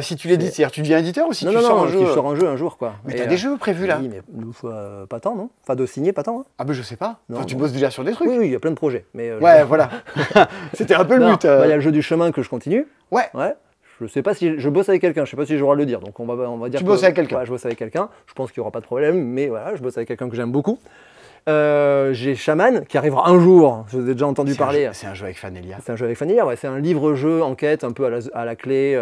Si tu l'édites, c'est-à-dire tu deviens éditeur ou si tu sors un jeu? Je sors un jeu un jour, quoi. Mais t'as des jeux prévus là? Oui, mais pas tant, non? Enfin, de signer, pas tant. Hein. Ah ben je sais pas. Non, tu bosses déjà sur des trucs? Oui, il y a plein de projets. Mais, ouais, voilà. C'était un peu le but. Il y a le jeu du chemin que je continue. Ouais. Je sais pas si je bosse avec quelqu'un, je sais pas si j'ai le droit de le dire, donc on va dire. Tu bosses avec quelqu'un? Ouais, je bosse avec quelqu'un. Je pense qu'il y aura pas de problème, mais voilà, je bosse avec quelqu'un que j'aime beaucoup. J'ai Shaman qui arrivera un jour, je vous ai déjà entendu parler. C'est un jeu avec Fanelia. C'est un jeu avec Fanelia, ouais. C'est un livre-jeu enquête un peu à la clé,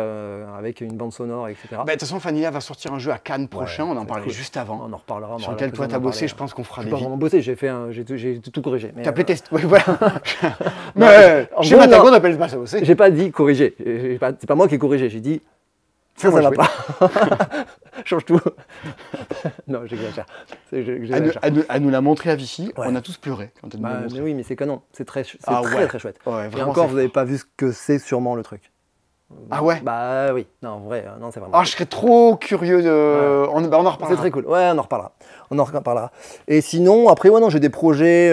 avec une bande sonore, etc. De toute façon, Fanelia va sortir un jeu à Cannes prochain, on en parlait juste avant. On en reparlera. Sur lequel toi t'as bossé, je pense qu'on fera des vidéos. J'ai pas vraiment bossé, j'ai tout corrigé. T'as playtest, oui voilà. Mais chez Matagon on appelle pas ça bosser. J'ai pas dit corriger, c'est pas moi qui ai corrigé, j'ai dit ça va pas. Change tout. Non, j'exagère. Elle nous l'a montré à Vichy, on a tous pleuré quand elle nous l'a montré. Mais oui, mais c'est canon, c'est très chouette. Ouais, et encore, vous n'avez pas vu ce que c'est sûrement le truc. Ah ouais? Bah oui, non, en vrai, non, c'est vraiment. Ah, je serais trop curieux de. On en reparlera. C'est très cool. Ouais, on en reparlera. Et sinon, après, ouais, non, j'ai des projets,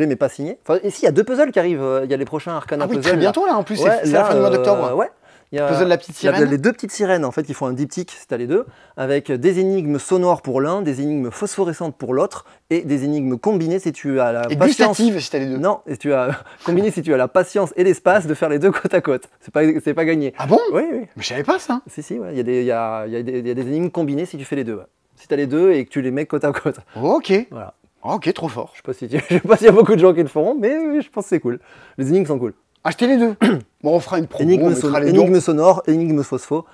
mais pas signés. Enfin, et si, il y a 2 puzzles qui arrivent. Il y a les prochains Arcana Puzzle. Très bientôt là, en plus, c'est la fin du mois d'octobre. Ouais. Il y a Puzzle de la petite sirène. Les 2 petites sirènes, en fait, qui font un diptyque, si t'as les 2, avec des énigmes sonores pour l'un, des énigmes phosphorescentes pour l'autre, et des énigmes combinées si tu as la patience. Gustatives si t'as les 2. Non, et tu as combiné si tu as la patience et l'espace de faire les 2 côte à côte. C'est pas gagné. Ah bon? Oui. Mais je savais pas ça. Si, ouais. Il y a des énigmes combinées si tu fais les 2. Ouais. Si t'as les 2 et que tu les mets côte à côte. Ok. Voilà. Ok, trop fort. Je sais pas s'il y a beaucoup de gens qui le feront, mais je pense que c'est cool. Les énigmes sont cool. Achetez les 2. Bon, on fera une promo, énigme sonore, énigme phospho,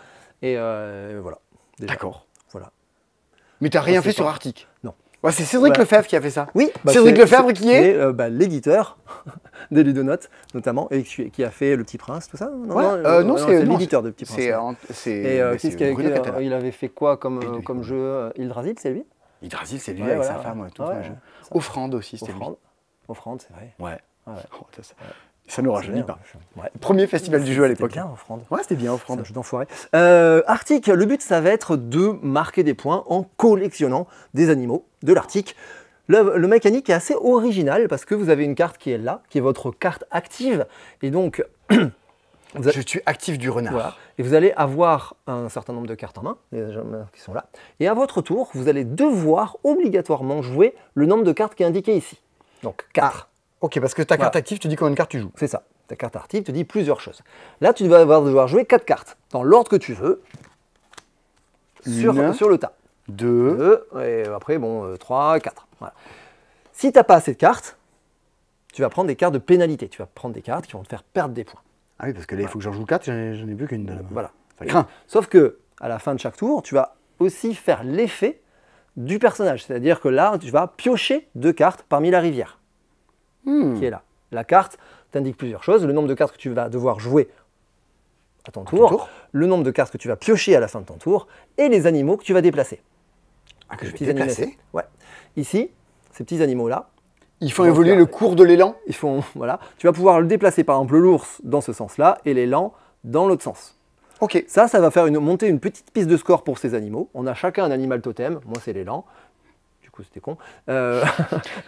et voilà. D'accord. Voilà. Mais t'as rien fait sur Arctic? Non. Ouais, c'est Cédric Lefebvre qui a fait ça. Oui. Cédric Lefebvre qui est l'éditeur des Ludonotes, notamment, et qui a fait Le Petit Prince, tout ça. Non, c'est l'éditeur de Petit Prince. Il avait fait quoi comme jeu? Yggdrasil, c'est lui? Yggdrasil, c'est lui avec sa femme, tout un jeu. Offrande aussi, c'était lui. Offrande, c'est vrai. Ouais. Ah ouais. Oh, ça nous C'est rajeunit bien, pas. ouais. Premier festival du jeu à C'était l'époque. bien, Offrande. Ouais, c'était bien, C'est un Offrande. jeu d'enfoiré. Arctic, le but, ça va être de marquer des points en collectionnant des animaux de l'Arctique. Le mécanique est assez original parce que vous avez une carte qui est là, qui est votre carte active. Et donc, Je suis actif du renard. voilà. Et vous allez avoir un certain nombre de cartes en main, les gens qui sont là. Et à votre tour, vous allez devoir obligatoirement jouer le nombre de cartes qui est indiqué ici. Donc 4. Ok, parce que ta carte Voilà. active, tu dis combien de cartes tu joues. C'est ça. Ta carte active te dit plusieurs choses. Là, tu vas devoir jouer 4 cartes dans l'ordre que tu veux sur le tas. 2. 2, et après, bon, 3, 4. Voilà. Si tu n'as pas assez de cartes, tu vas prendre des cartes de pénalité. Tu vas prendre des cartes qui vont te faire perdre des points. Ah oui, parce que là, il faut que j'en joue 4, j'en ai plus qu'une de la main. Voilà. Ça craint. Sauf que à la fin de chaque tour, tu vas aussi faire l'effet du personnage. C'est-à-dire que là, tu vas piocher 2 cartes parmi la rivière qui est là. La carte t'indique plusieurs choses. Le nombre de cartes que tu vas devoir jouer à ton tour, le nombre de cartes que tu vas piocher à la fin de ton tour, et les animaux que tu vas déplacer. Ah, que je vais Petits animaux. déplacer. Ouais. Ici, ces petits animaux-là, Ils font évoluer le cours de l'élan. ils font, voilà, tu vas pouvoir le déplacer, par exemple l'ours dans ce sens-là et l'élan dans l'autre sens. Ok. Ça va faire monter une petite piste de score pour ces animaux. On a chacun un animal totem. Moi, c'est l'élan. Du coup, c'était con.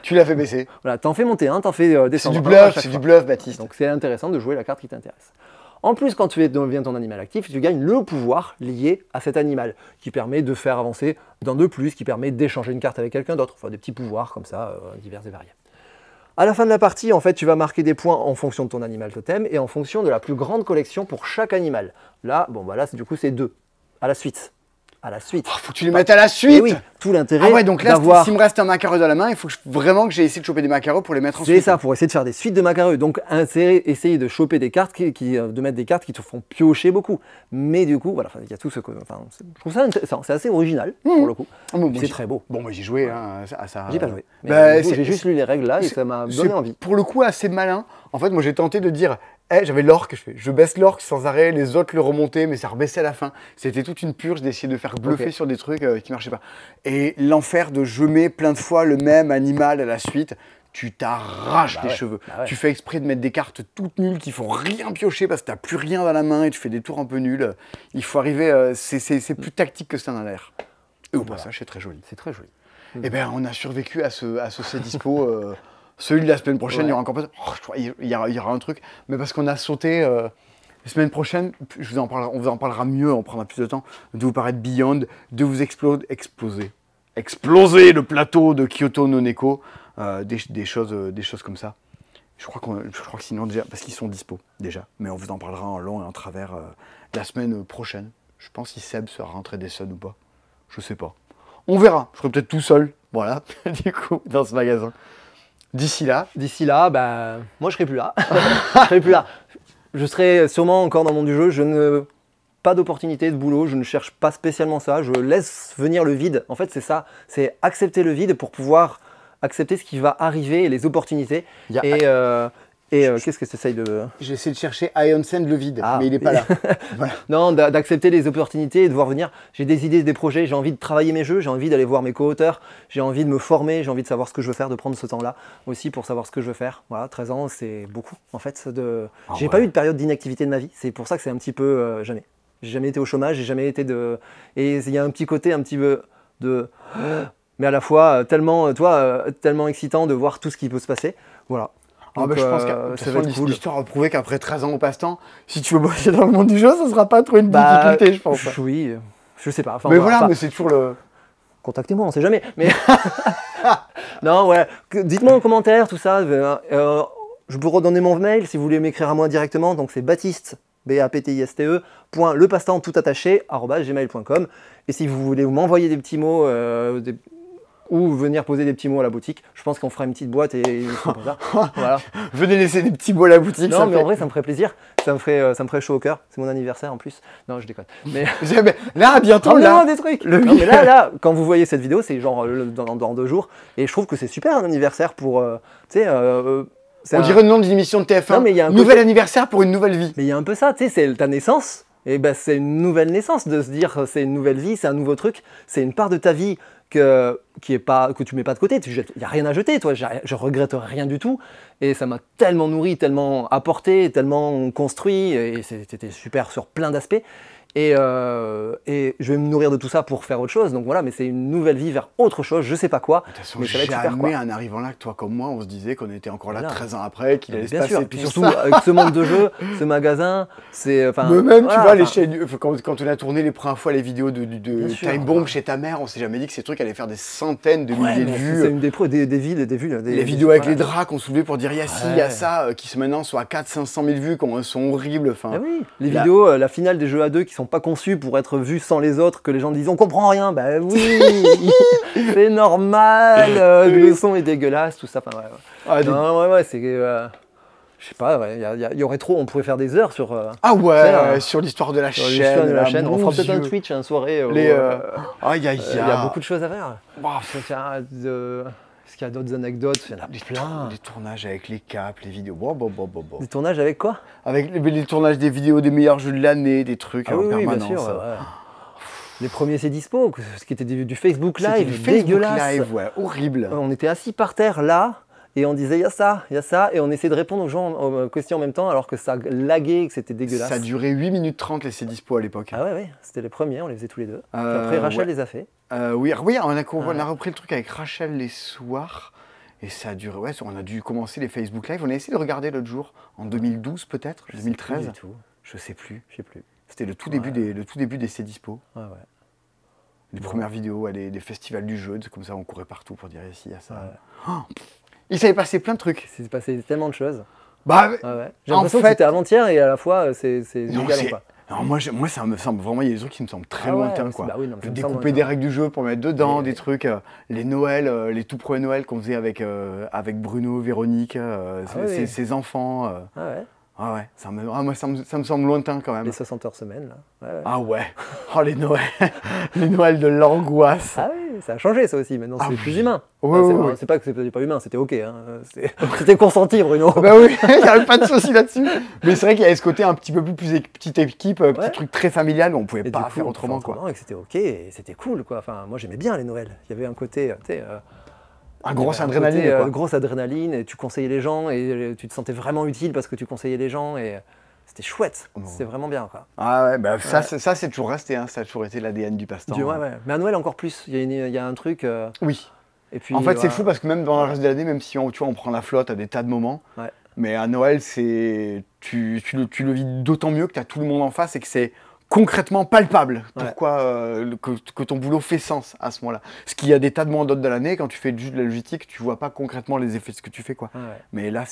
Tu l'as fait baisser. Voilà, t'en fais monter un, t'en fais C'est descendre du un à bluff, chaque c'est fois. du bluff, Baptiste. Donc, c'est intéressant de jouer la carte qui t'intéresse. En plus, quand tu deviens ton animal actif, tu gagnes le pouvoir lié à cet animal, qui permet de faire avancer d'un de plus, qui permet d'échanger une carte avec quelqu'un d'autre. Enfin, des petits pouvoirs comme ça, divers et variés. À la fin de la partie, en fait, tu vas marquer des points en fonction de ton animal totem et en fonction de la plus grande collection pour chaque animal. Là, bon, bah là, du coup, c'est 2. À la suite. À la suite. Oh, faut que tu les mettes à la suite. Et oui, tout l'intérêt Ah ouais, donc là, d'avoir... s'il me reste un macareux dans la main, il faut vraiment que j'ai essayé de choper des macareux pour les mettre en C'est ça, pour essayer de faire des suites de macareux. Donc, essayer de choper des cartes, de mettre des cartes qui te font piocher beaucoup. Mais du coup, voilà, il y a tout ce que... Enfin, je trouve ça intéressant, c'est assez original, pour le coup. C'est très beau. Bon, moi j'ai joué hein, à ça. J'ai pas joué. Mais Bah, du coup, j'ai juste lu les règles là et ça m'a donné envie. Pour le coup, assez malin. En fait, moi j'ai tenté de dire, j'avais l'orque, je baisse l'orque sans arrêt, les autres le remontaient, mais ça rebaissait à la fin. C'était toute une purge d'essayer de faire bluffer sur des trucs qui marchaient pas. Et l'enfer de je mets plein de fois le même animal à la suite, tu t'arraches les cheveux. Tu fais exprès de mettre des cartes toutes nulles qui font rien piocher parce que t'as plus rien dans la main et tu fais des tours un peu nuls. Il faut arriver, c'est plus tactique que ça n'a l'air. Et au passage, c'est très joli. C'est très joli. Eh bien, on a survécu à ce C dispo. Celui de la semaine prochaine, il y aura encore pas. Oh, je crois il y aura un truc, mais parce qu'on a sauté. La semaine prochaine, on vous en parlera mieux, on prendra plus de temps, de vous paraître Beyond, de vous exploser le plateau de Kyoto no Neko, des choses comme ça. Je crois que sinon déjà, parce qu'ils sont dispo déjà, mais on vous en parlera en long et en travers la semaine prochaine. Je pense si Seb sera rentré des suns ou pas. Je sais pas. On verra. Je serai peut-être tout seul, voilà, du coup, dans ce magasin. D'ici là, bah, moi je serai plus là. Je serai plus là. Je serai sûrement encore dans le monde du jeu. Pas d'opportunité de boulot. Je ne cherche pas spécialement ça. Je laisse venir le vide. En fait, c'est ça. C'est accepter le vide pour pouvoir accepter ce qui va arriver et les opportunités. Qu'est-ce que tu essayes de... j'ai essayé de chercher Ion Sand le vide, mais il n'est pas là. Voilà. Non, d'accepter les opportunités et de voir venir. J'ai des idées, des projets, j'ai envie de travailler mes jeux, j'ai envie d'aller voir mes co-auteurs, j'ai envie de me former, j'ai envie de savoir ce que je veux faire, de prendre ce temps-là aussi pour savoir ce que je veux faire. Voilà, 13 ans, c'est beaucoup en fait. J'ai pas eu de période d'inactivité de ma vie, c'est pour ça que c'est un petit peu jamais. J'ai jamais été au chômage, j'ai jamais été de... Et il y a un petit côté un petit peu de... Mais à la fois tellement excitant de voir tout ce qui peut se passer. Voilà. Donc, je pense que l'histoire a prouvé qu'après 13 ans au passe-temps, si tu veux bosser dans le monde du jeu, ça sera pas trop une difficulté, je pense. Oui, je sais pas. Enfin, mais voilà, mais c'est toujours le... Contactez-moi, on sait jamais. Mais non, ouais. Dites-moi en commentaire tout ça. Je peux redonner mon mail si vous voulez m'écrire à moi directement. Donc c'est Baptiste, BAPTISTE, lepassetemps tout attaché, @gmail.com. Et si vous voulez m'envoyer des petits mots, ou venir poser des petits mots à la boutique, je pense qu'on fera une petite boîte et voilà. Venez laisser des petits mots à la boutique. Non, mais en vrai, ça me ferait plaisir. Ça me ferait chaud au cœur. C'est mon anniversaire en plus. Non, je déconne. Mais là, bientôt, là, des trucs. Non, mais là, quand vous voyez cette vidéo, c'est genre dans 2 jours. Et je trouve que c'est super un anniversaire pour, tu sais. On dirait le nom d'une émission de TF1. Non, mais il y a un nouvel anniversaire pour une nouvelle vie. Mais il y a un peu ça, tu sais, c'est ta naissance. Et ben, c'est une nouvelle naissance de se dire c'est une nouvelle vie, c'est un nouveau truc, c'est une part de ta vie que tu mets pas de côté. Il n'y a rien à jeter, toi. Je regrette rien du tout. Et ça m'a tellement nourri, tellement apporté, tellement construit. Et c'était super sur plein d'aspects. Et je vais me nourrir de tout ça pour faire autre chose. Donc voilà, mais c'est une nouvelle vie vers autre chose, je sais pas quoi. De toute façon, mais ça va être super, jamais quoi. en arrivant là, que toi comme moi, on se disait qu'on était encore là Voilà. 13 ans après, qu'il allait se Bien passer sûr, tout puis surtout ça. avec ce monde de jeu, ce magasin, c'est. Mais même, voilà, tu vois, les enfin, chaînes, quand on a tourné les premières fois les vidéos de Bien sûr, Time Bomb chez ta mère, on s'est jamais dit que ces trucs allaient faire des centaines de ouais, milliers de mais vues. c'est une des vues. Les vidéos avec les voilà. draps qu'on soulevait pour dire il y a ci, il y a Ouais. ça, qui se maintenant sont à 400-500 000 vues, comment elles sont horribles. Enfin, Ah oui, les la- vidéos, la finale des jeux à deux qui sont pas conçues pour être vues sans les autres, que les gens disent on comprend rien, bah oui, c'est normal, le son est dégueulasse, tout ça. Enfin, ouais, ouais. Ah, des- Non, ouais, c'est. Je sais pas, ouais, il y aurait trop, on pourrait faire des heures sur. Ah ouais, c'est un- sur l'histoire de la sur chaîne. l'histoire de la là, chaîne. On mon fera peut-être un Dieu. Twitch, une soirée. Les, aïe, aïe, Il y a beaucoup de choses à faire. Ouah, Est-ce qu'il y a d'autres anecdotes? Il y en a plein. les tournages avec les caps, les vidéos. Bon. Des tournages avec quoi? Avec les tournages des vidéos des meilleurs jeux de l'année, des trucs Ah en oui, oui, bien permanence. sûr. Ouais. Les premiers c'est dispo, ce qui était du Facebook C'était Live, du Facebook dégueulasse. Live, ouais, horrible. On était assis par terre là, et on disait il y a ça, et on essayait de répondre aux gens aux questions en même temps, alors que ça laguait, que c'était dégueulasse. Ça a duré 8 minutes 30 les C'est dispo à l'époque. Ah ouais, c'était les premiers, on les faisait tous les deux. Puis Euh, après Rachel ouais. les a fait. Oui, on a repris le truc avec Rachel les soirs. Et ça a duré, ouais, on a dû commencer les Facebook Live. On a essayé de regarder l'autre jour, en 2012 peut-être, Je sais 2013. plus du tout. Je sais plus. Je sais plus. C'était le tout Ouais. début des C'est dispo. Ouais. Les Bon. premières vidéos, ouais, des festivals du jeu, comme ça on courait partout pour dire ici, il y a ça. Ouais. Il s'avait passé plein de trucs. C'est passé tellement de choses. Bah, Ouais. J'ai En l'impression fait- que c'était avant-hier et à la fois c'est non, légal c'est- ou pas. alors moi, ça me semble vraiment, il y a des trucs qui me semblent très Ah ouais, lointains, mais quoi. bah oui, non, mais ça De me semble découper des lointain. règles du jeu pour mettre dedans, Mais- des trucs, les Noëls, les tout premiers Noëls qu'on faisait avec Bruno, Véronique, oui. ses enfants. Ah ouais, Ouais, moi ça me semble lointain quand même. les 60 heures semaine là. Ouais. Ah ouais, oh les Noëls, les Noëls de l'angoisse. Ah oui, ça a changé ça aussi, maintenant c'est Ah plus oui. humain. Ouais, Enfin, ouais. c'est pas que c'était pas humain, c'était ok. Hein. C'était consenti Bruno. Bah oui, il n'y avait pas de souci là-dessus. Mais c'est vrai qu'il y avait ce côté un petit peu plus petite équipe, Ouais. petit truc très familial, où on pouvait Et pas du coup, faire on autrement, faisait quoi. Et que c'était ok, et c'était cool quoi. Enfin, moi j'aimais bien les Noëls. Il y avait un côté, tu sais, Grosse il y avait adrénaline, côté, quoi. grosse adrénaline, et tu conseillais les gens, et tu te sentais vraiment utile parce que tu conseillais les gens, et c'était chouette. Oh. C'était vraiment bien quoi. Ah ouais, bah ça c'est toujours resté, hein, ça a toujours été l'ADN du passe-temps. Ouais. Mais à Noël encore plus. Il y a un truc. Oui. Et puis, En fait, c'est voilà. fou parce que même dans le reste de l'année, même si tu vois, on prend la flotte à des tas de moments, Ouais. mais à Noël, tu le vis d'autant mieux que tu as tout le monde en face et que c'est concrètement palpable. Ouais. Pourquoi que ton boulot fait sens à ce moment-là. Parce qu'il y a des tas de moments d'autres de l'année, quand tu fais juste de la logistique, tu vois pas concrètement les effets de ce que tu fais, quoi. Ouais. Mais là,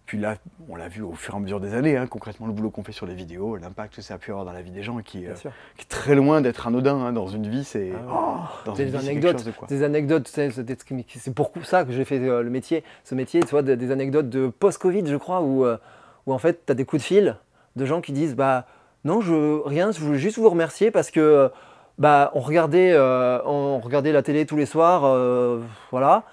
puis là, on l'a vu au fur et à mesure des années, hein, concrètement, le boulot qu'on fait sur les vidéos, l'impact que ça a pu avoir dans la vie des gens, et qui Bien sûr. est très loin d'être anodin, hein, dans une vie, c'est... Ah ouais. dans Des une vie, c'est quelque anecdotes, chose de quoi. des anecdotes, tu sais, c'est pour ça que j'ai fait le métier, ce métier, tu vois, des anecdotes de post-Covid, je crois, où en fait, tu as des coups de fil de gens qui disent, bah non, je voulais juste vous remercier parce que bah, on regardait la télé tous les soirs, voilà.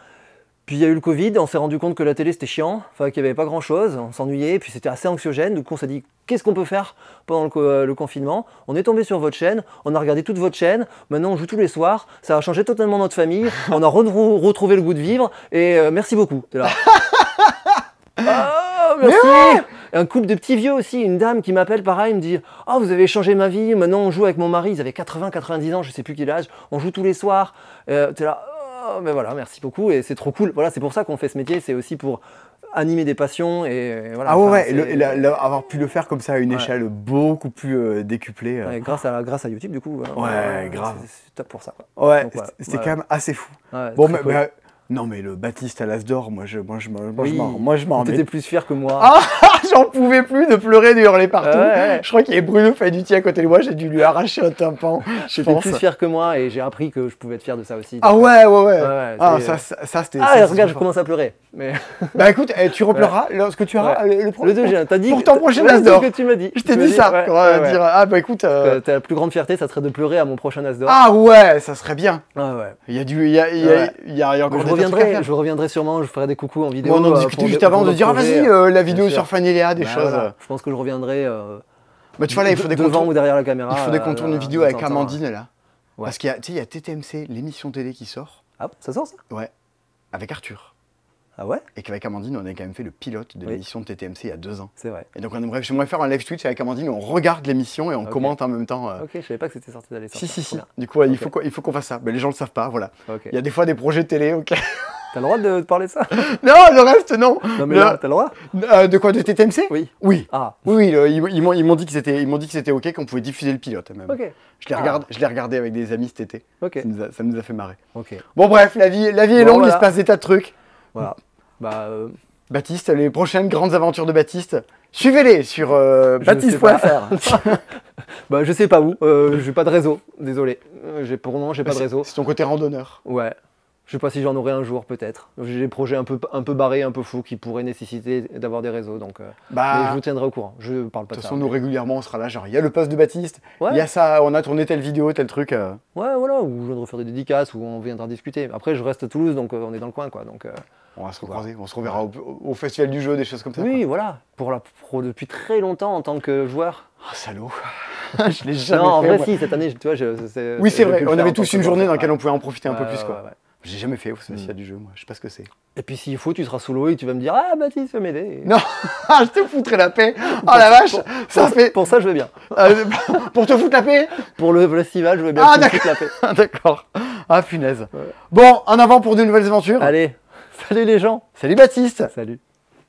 Puis il y a eu le Covid, on s'est rendu compte que la télé c'était chiant, enfin qu'il n'y avait pas grand chose, on s'ennuyait, puis c'était assez anxiogène, du coup on s'est dit qu'est-ce qu'on peut faire pendant le confinement. On est tombé sur votre chaîne, on a regardé toute votre chaîne, maintenant on joue tous les soirs, ça a changé totalement notre famille, on a retrouvé le goût de vivre, et merci beaucoup. T'es là. Ah, merci. Un couple de petits vieux aussi, une dame qui m'appelle pareil, me dit « Oh, vous avez changé ma vie, maintenant on joue avec mon mari, ils avaient 80-90 ans, je sais plus quel âge, on joue tous les soirs. » T'es là « Oh, mais voilà, merci beaucoup, et c'est trop cool. » Voilà, c'est pour ça qu'on fait ce métier, c'est aussi pour animer des passions, et voilà. Ah ouais, enfin, ouais, c'est- avoir pu le faire comme ça à une Ouais. échelle beaucoup plus décuplée. ouais, grâce à YouTube, du coup. Ouais, grave. C'est top pour ça. Quoi. Ouais, Donc, voilà. c'était Ouais. quand même assez fou. Ouais, Bon, très cool. non, mais le Baptiste à l'As d'Or, moi je m'en Oui, remets. t'étais plus fier que moi. Ah, j'en pouvais plus de pleurer, de hurler partout. Ouais. Je crois qu'il y avait Bruno Faiduti à côté de moi, j'ai dû lui arracher un tympan, je T'étais pense. plus fier que moi, et j'ai appris que je pouvais être fier de ça aussi. Ah ouais. Ouais, Ah, c'est- ça c'était... Ah, ça, regarde, je c'est commence à pleurer. Mais... Bah écoute, tu repleureras lorsque tu auras Ouais. le Le deuxième, t'as dit. pour ton prochain Ouais, As c'est d'Or. ce que tu m'as dit. Je t'ai Tu m'as dit ça. ouais, on va ouais. dire, ah bah écoute... Ta plus grande fierté, ça serait de pleurer à mon prochain As d'Or. Ah ouais, ça serait bien. Ah ouais. Il y a encore Je des tas de trucs à faire. reviendrai sûrement, je ferai des coucous en vidéo. Bon, on en pour discutait des- juste avant pour de dire, ah d'autres vas-y, projets. la vidéo sûr. sur Fanéléa, des Bah, choses. voilà. Je pense que je reviendrai Bah tu vois là, il faut des devant contours. ou derrière la caméra. Il faudrait qu'on tourne une vidéo de avec temps en temps. Amandine là. Ouais. Parce qu'il y a, tu sais, il y a TTMC, l'émission télé qui sort. Ah, ça sort ça? Ouais, avec Arthur. Ah ouais? Et qu'avec Amandine, on a quand même fait le pilote de Oui. l'émission de TTMC il y a 2 ans. C'est vrai. Et donc j'aimerais faire un live Twitch avec Amandine où on regarde l'émission et on Ok. commente en même temps. Ok, je savais pas que c'était sorti d'aller Si, sortir. si, si. Trop bien. Du coup, ouais, Ok. il faut qu'on fasse ça. Mais les gens le savent pas, voilà. Ok. Il y a des fois des projets télé, ok. T'as le droit de parler de ça? Non, le reste, non. Non mais Le- là, t'as le droit? De quoi, de TTMC? Oui. Oui. Ah, Oui, oui, ils m'ont dit que c'était ok, qu'on pouvait diffuser le pilote même. ok. Je l'ai regardé avec des amis cet été. Ok. Ça nous a fait marrer. Ok. Bon bref, la vie est Bon, longue, il voilà. se passe des tas de trucs. Voilà. Bah, Baptiste, les prochaines grandes aventures de Baptiste, suivez-les sur sais pas. baptiste.fr. bah, je sais pas où. J'ai pas de réseau. Désolé. Pour le moment, j'ai pas de réseau. C'est ton côté randonneur. Ouais. Je sais pas si j'en aurai un jour, peut-être. J'ai des projets un peu barrés, un peu fous, qui pourraient nécessiter d'avoir des réseaux. Donc, mais je Bah, vous tiendrai au courant. Je parle pas de de toute ça. façon, nous régulièrement, on sera là. Genre, il y a le post de Baptiste, il Ouais. y a ça, on a tourné telle vidéo, tel truc. Ouais, voilà. Ou je viendrai faire des dédicaces, ou on viendra discuter. Après, je reste à Toulouse, donc on est dans le coin, quoi. Donc, On va se Voilà. recroiser, on se reverra au festival du jeu, des choses comme ça. oui, voilà. Depuis très longtemps en tant que joueur. Oh, salaud. Je l'ai jamais Non, en fait. vrai, moi. si, cette année, tu vois, Oui, c'est j'ai vrai, pu le on faire avait en tant tous que une journée joueur. dans laquelle Ouais. on pouvait en profiter un peu Ouais, plus, ouais, quoi. ouais. J'ai jamais fait au festival du jeu, moi, je sais pas ce que c'est. Et puis s'il faut, tu seras sous l'eau et tu vas me dire ah Baptiste, fais m'aider. Non, je te foutrais la paix. Oh la vache, ça fait. Pour ça, je vais bien. Euh, pour te foutre la paix. Pour le festival, je vais bien Ah, que tu me foutes la paix. D'accord. Ah, punaise. Ouais. Bon, en avant pour de nouvelles aventures. Allez, salut les gens. Salut Baptiste. Salut.